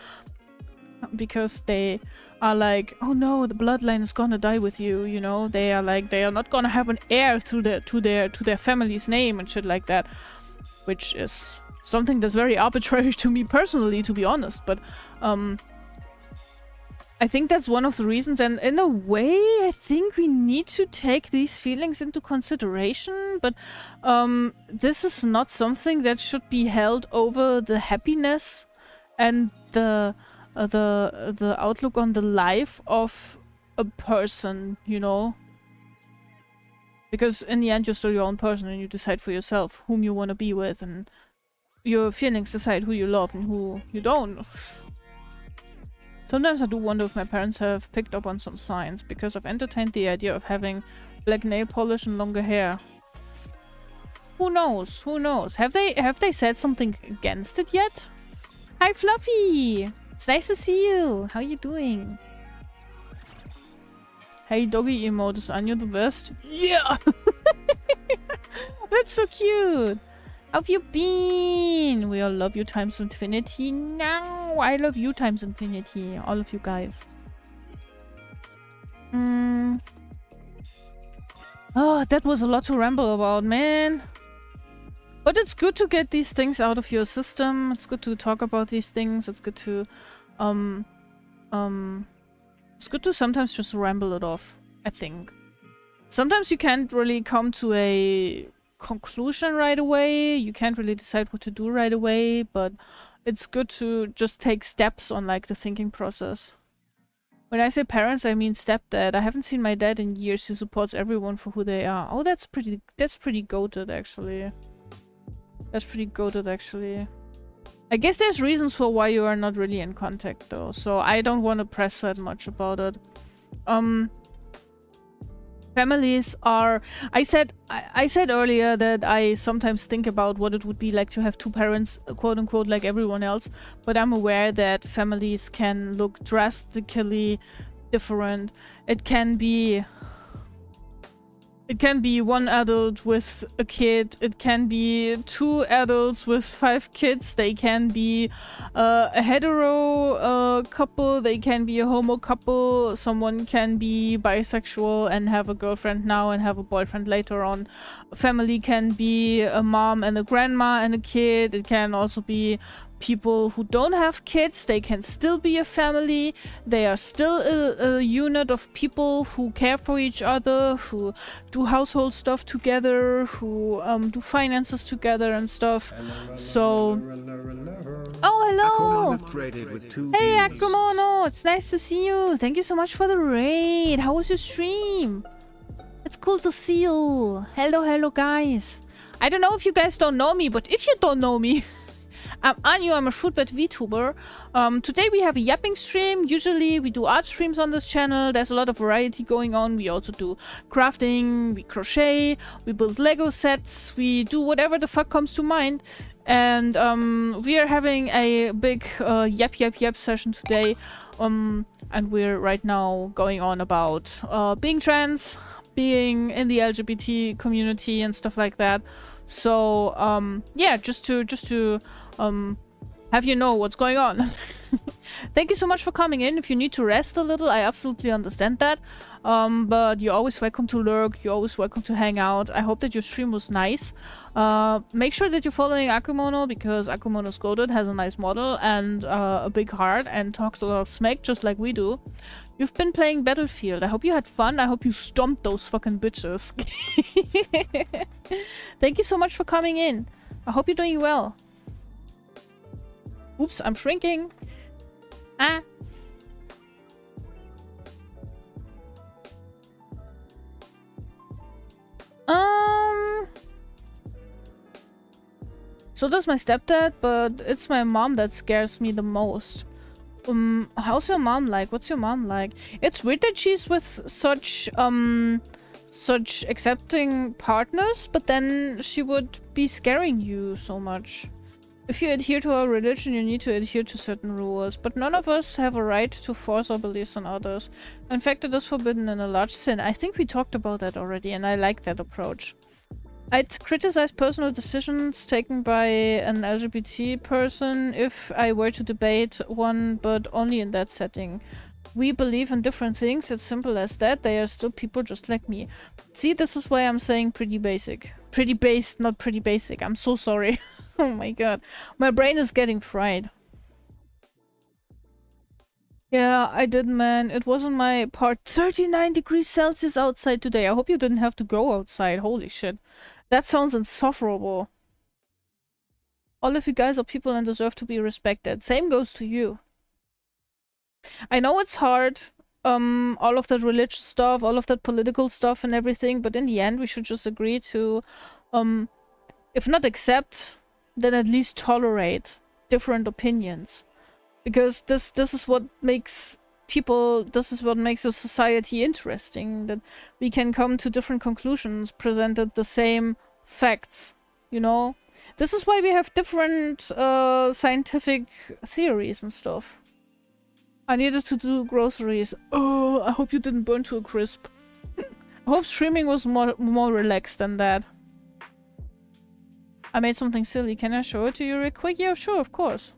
because they are like, oh no, the bloodline is gonna die with you, you know? They are like, they are not gonna have an heir through to their family's name and shit like that, which is something that's very arbitrary to me personally, to be honest. But I think that's one of the reasons, and in a way I think we need to take these feelings into consideration, but this is not something that should be held over the happiness and the outlook on the life of a person, you know? Because in the end you're still your own person and you decide for yourself whom you want to be with, and your feelings decide who you love and who you don't. Sometimes I do wonder if my parents have picked up on some signs, because I've entertained the idea of having black nail polish and longer hair. Who knows? Who knows? Have they said something against it yet? Hi, Fluffy! It's nice to see you. How you doing? Hey, doggy emote. Is Anya the best? Yeah! That's so cute! How have you been? We all love you times infinity. No, I love you times infinity. All of you guys. Oh, that was a lot to ramble about, man. But it's good to get these things out of your system. It's good to talk about these things. It's good to, it's good to sometimes just ramble it off, I think. Sometimes you can't really come to a conclusion right away. You can't really decide what to do right away, but it's good to just take steps on like the thinking process. When I say parents, I mean stepdad. I haven't seen my dad in years. He supports everyone for who they are. Oh, that's pretty goated actually. That's pretty goated actually. I guess there's reasons for why you are not really in contact though, so I don't want to press that much about it. Families are... I said earlier that I sometimes think about what it would be like to have two parents, quote-unquote, like everyone else. But I'm aware that families can look drastically different. It can be one adult with a kid. It can be two adults with 5 kids. They can be a hetero couple. They can be a homo couple. Someone can be bisexual and have a girlfriend now and have a boyfriend later on. A family can be a mom and a grandma and a kid. It can also be people who don't have kids. They can still be a family. They are still a unit of people who care for each other, who do household stuff together, who do finances together and stuff. So... Oh, hello! Hey, Akumono! It's nice to see you! Thank you so much for the raid! How was your stream? It's cool to see you! Hello, guys! I don't know if you guys don't know me, but if you don't know me... I'm Anju, I'm a fruitbat VTuber. Today we have a yapping stream. Usually we do art streams on this channel. There's a lot of variety going on. We also do crafting, we crochet, we build Lego sets, we do whatever the fuck comes to mind. And we are having a big yap session today. And we're right now going on about being trans, being in the LGBT community and stuff like that. So yeah, just to have you know what's going on. Thank you so much for coming in. If you need to rest a little, I absolutely understand that. But you're always welcome to lurk. You're always welcome to hang out. I hope that your stream was nice. Make sure that you're following Akumono, because Akumono's goated, has a nice model and a big heart and talks a lot of smack just like we do. You've been playing Battlefield. I hope you had fun. I hope you stomped those fucking bitches. Thank you so much for coming in. I hope you're doing well. Oops, I'm shrinking. Ah. So does my stepdad, but it's my mom that scares me the most. How's your mom like? What's your mom like? It's weird that she's with such accepting partners, but then she would be scaring you so much. If you adhere to our religion, you need to adhere to certain rules, but none of us have a right to force our beliefs on others. In fact, it is forbidden and a large sin. I think we talked about that already, and I like that approach. I'd criticize personal decisions taken by an LGBT person if I were to debate one, but only in that setting. We believe in different things, it's simple as that. They are still people just like me. See, this is why I'm saying pretty basic. Pretty based, not pretty basic. I'm so sorry. Oh my god. My brain is getting fried. Yeah, I did, man. It wasn't my part. 39 degrees Celsius outside today. I hope you didn't have to go outside. Holy shit. That sounds insufferable. All of you guys are people and deserve to be respected. Same goes to you. I know it's hard, all of that religious stuff, all of that political stuff and everything, but in the end we should just agree to, if not accept, then at least tolerate different opinions. Because this is what makes people, this is what makes a society interesting, that we can come to different conclusions, presented the same facts you know? This is why we have different scientific theories and stuff. I needed to do groceries. Oh, I hope you didn't burn to a crisp. I hope streaming was more relaxed than that. I made something silly. Can I show it to you real quick? Yeah, sure, of course.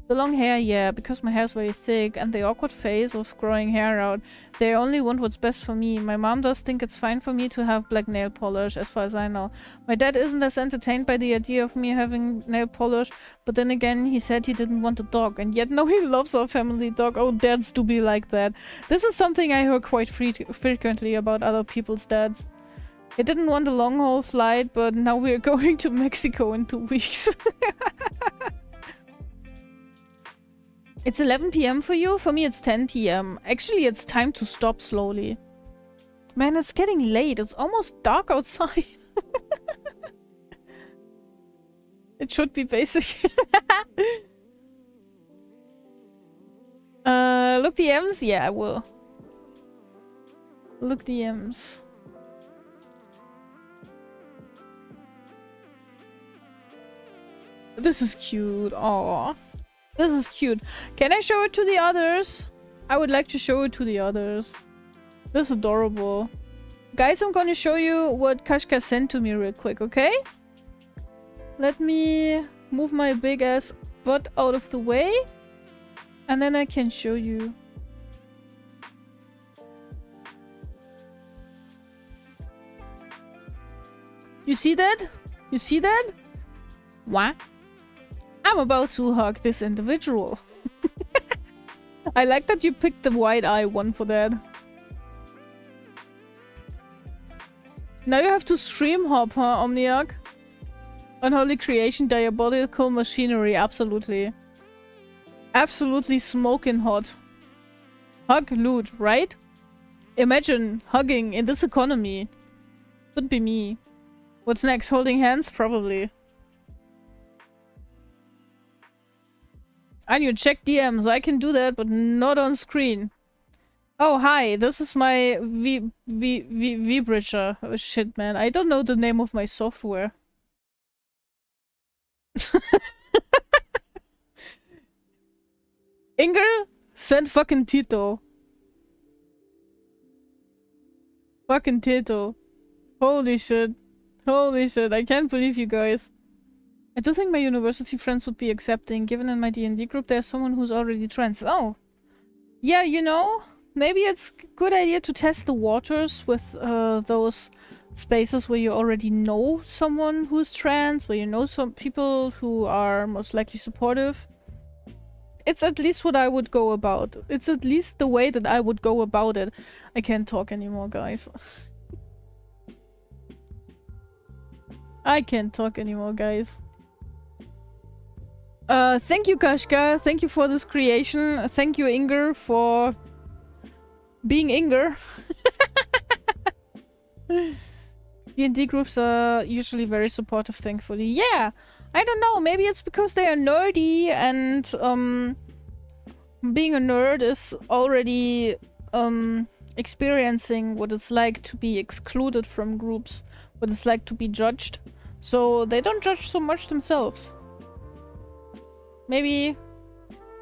The long hair, yeah, because my hair is very thick, and the awkward phase of growing hair out. They only want what's best for me. My mom does think it's fine for me to have black nail polish, as far as I know. My dad isn't as entertained by the idea of me having nail polish, but then again, he said he didn't want a dog, and yet now he loves our family dog. Oh, dads do be like that. This is something I hear quite frequently about other people's dads. He didn't want a long-haul flight, but now we're going to Mexico in 2 weeks. It's 11 PM for you? For me, it's 10 PM. Actually, it's time to stop slowly. Man, it's getting late. It's almost dark outside. It should be basic. Look DMs? Yeah, I will. Look DMs. This is cute. Aww. This is cute. Can I show it to the others? I would like to show it to the others. This is adorable. Guys, I'm gonna show you what Kashka sent to me real quick, okay? Let me move my big ass butt out of the way. And then I can show you. You see that? You see that? What? I'm about to hug this individual. I like that you picked the wide eye one for that. Now you have to stream hop, huh, Omniarch? Unholy creation, diabolical machinery, absolutely. Absolutely smoking hot. Hug loot, right? Imagine hugging in this economy. Could be me. What's next? Holding hands? Probably. And you check DMs. I can do that, but not on screen. Oh, hi. This is my V-Bridger. Oh, shit, man. I don't know the name of my software. Inger, send fucking Tito. Fucking Tito. Holy shit. Holy shit. I can't believe you guys. I don't think my university friends would be accepting, given in my D&D group there's someone who's already trans. Oh. Yeah, you know, maybe it's a good idea to test the waters with those spaces where you already know someone who's trans, where you know some people who are most likely supportive. It's at least what I would go about. It's at least the way that I would go about it. I can't talk anymore, guys. I can't talk anymore, guys. Thank you, Kashka. Thank you for this creation. Thank you, Inger, for being Inger. D&D groups are usually very supportive, thankfully. Yeah! I don't know, maybe it's because they are nerdy and, being a nerd is already, experiencing what it's like to be excluded from groups, what it's like to be judged. So they don't judge so much themselves. Maybe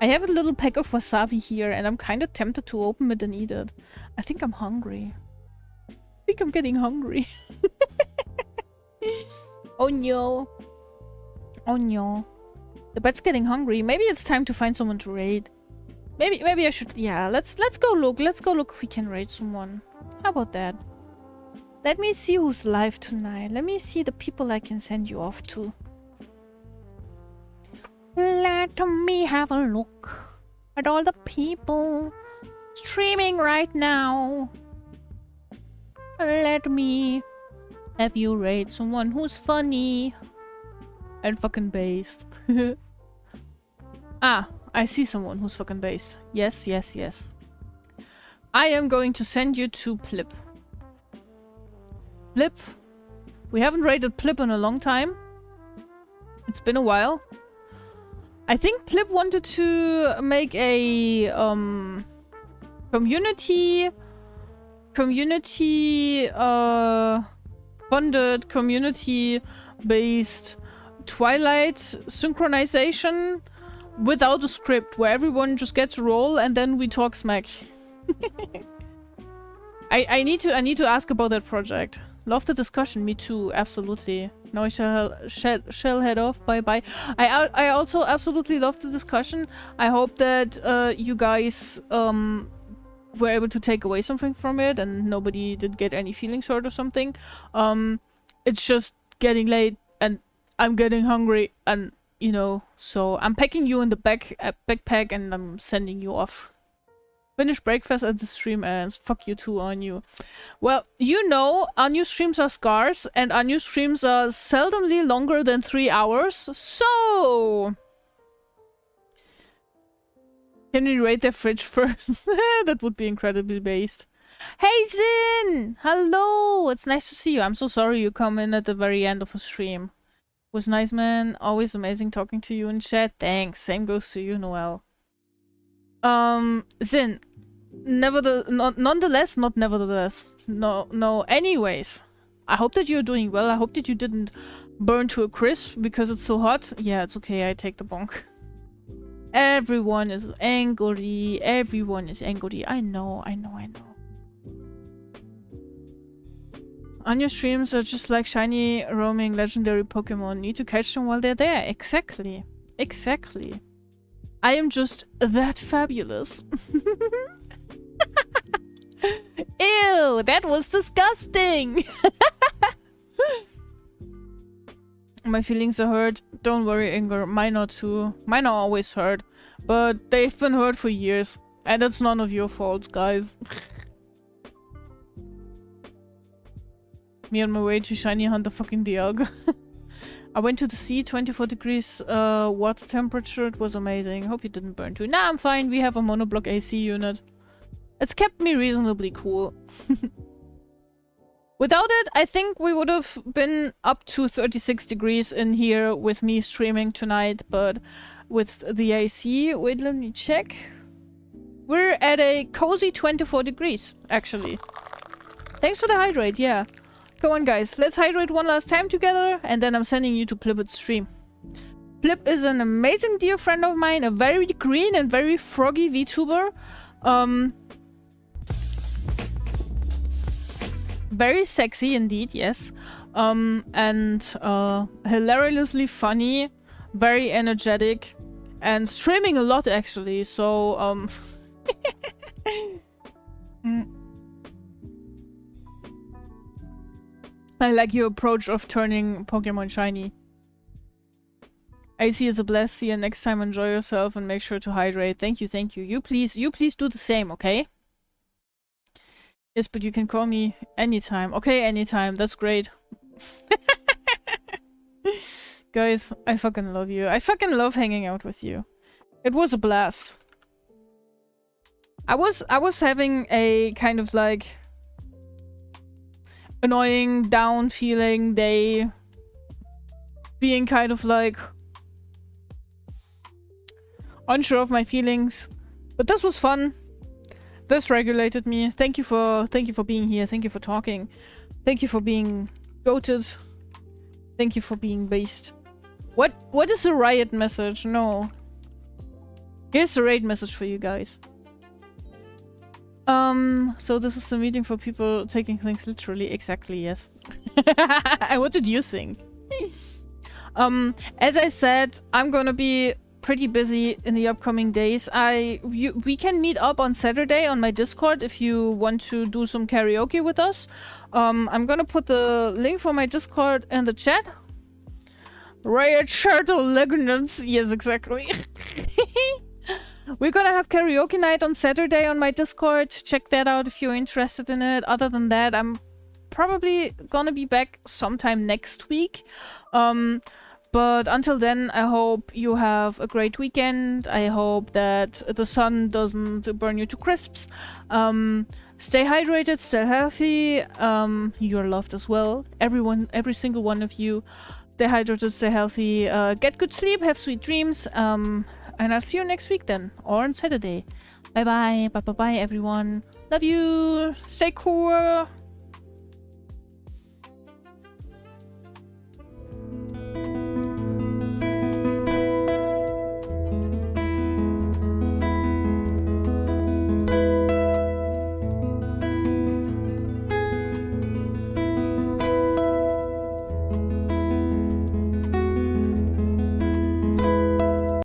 I have a little pack of wasabi here and I'm kind of tempted to open it and eat it. I think I'm hungry. I think I'm getting hungry. Oh no. Oh no. The bet's getting hungry. Maybe it's time to find someone to raid. Maybe I should, yeah, let's go look. Let's go look if we can raid someone. How about that? Let me see who's live tonight. Let me see the people I can send you off to. Let me have a look at all the people streaming right now. Let me have you raid someone who's funny and fucking based. Ah, I see someone who's fucking based. Yes, yes, yes. I am going to send you to Plip. Plip. We haven't raided Plip in a long time. It's been a while. I think Plip wanted to make a community funded community based Twilight synchronization without a script, where everyone just gets a role and then we talk smack. I need to ask about that project. Love the discussion. Me too. Absolutely. Now I shall head off. Bye bye. I also absolutely love the discussion. I hope that you guys were able to take away something from it and nobody did get any feelings hurt or something. It's just getting late and I'm getting hungry and you know, so I'm packing you in the backpack and I'm sending you off. Finish breakfast at the stream ends. Fuck you too, on you. Well, you know, our new streams are scarce and our new streams are seldomly longer than 3 hours. So can we rate their fridge first? That would be incredibly based. Hey Zin! Hello! It's nice to see you. I'm so sorry you come in at the very end of the stream. It was nice, man. Always amazing talking to you in chat. Thanks. Same goes to you, Noel. Zin. Nonetheless, not nevertheless. No. Anyways. I hope that you're doing well. I hope that you didn't burn to a crisp because it's so hot. Yeah, it's okay. I take the bonk. Everyone is angry. Everyone is angry. I know. On your streams are just like shiny, roaming, legendary Pokemon. Need to catch them while they're there. Exactly. Exactly. I am just that fabulous. Ew, that was disgusting. My feelings are hurt. Don't worry, Inger. Mine are too. Mine are always hurt. But they've been hurt for years. And it's none of your fault, guys. Me on my way to shiny hunt the fucking Dialga. I went to the sea, 24 degrees water temperature. It was amazing. Hope you didn't burn too. Nah, I'm fine. We have a monoblock AC unit. It's kept me reasonably cool. Without it, I think we would have been up to 36 degrees in here with me streaming tonight. But with the AC, wait, let me check. We're at a cozy 24 degrees, actually. Thanks for the hydrate, yeah. Come on, guys. Let's hydrate one last time together, and then I'm sending you to Plipit's stream. Plip is an amazing dear friend of mine, a very green and very froggy VTuber. Very sexy indeed, yes. And hilariously funny, very energetic, and streaming a lot, actually. So, I like your approach of turning Pokemon shiny. AC is a bless. See you next time. Enjoy yourself and make sure to hydrate. Thank you, thank you. You please do the same, okay? Yes, but you can call me anytime. Okay, anytime. That's great. Guys, I fucking love you. I fucking love hanging out with you. It was a blast. I was having a kind of like annoying, down feeling day, being kind of like unsure of my feelings, but this was fun. This regulated me. Thank you for being here. Thank you for talking. Thank you for being goated. Thank you for being based. What is the riot message? No. Here's the raid message for you guys. So this is the meeting for people taking things literally. Exactly, yes. What did you think? As I said, I'm gonna be pretty busy in the upcoming days. We can meet up on Saturday on my Discord if you want to do some karaoke with us. I'm gonna put the link for my Discord in the chat. Riot Turtle Legends. Yes, exactly. We're gonna have karaoke night on Saturday on my Discord. Check that out if you're interested in it. Other than that, I'm probably gonna be back sometime next week. But until then, I hope you have a great weekend. I hope that the sun doesn't burn you to crisps. Stay hydrated, stay healthy. You're loved as well. Everyone, every single one of you. Stay hydrated, stay healthy. Get good sleep, have sweet dreams. And I'll see you next week then, or on Saturday. Bye bye, bye bye bye everyone. Love you. Stay cool.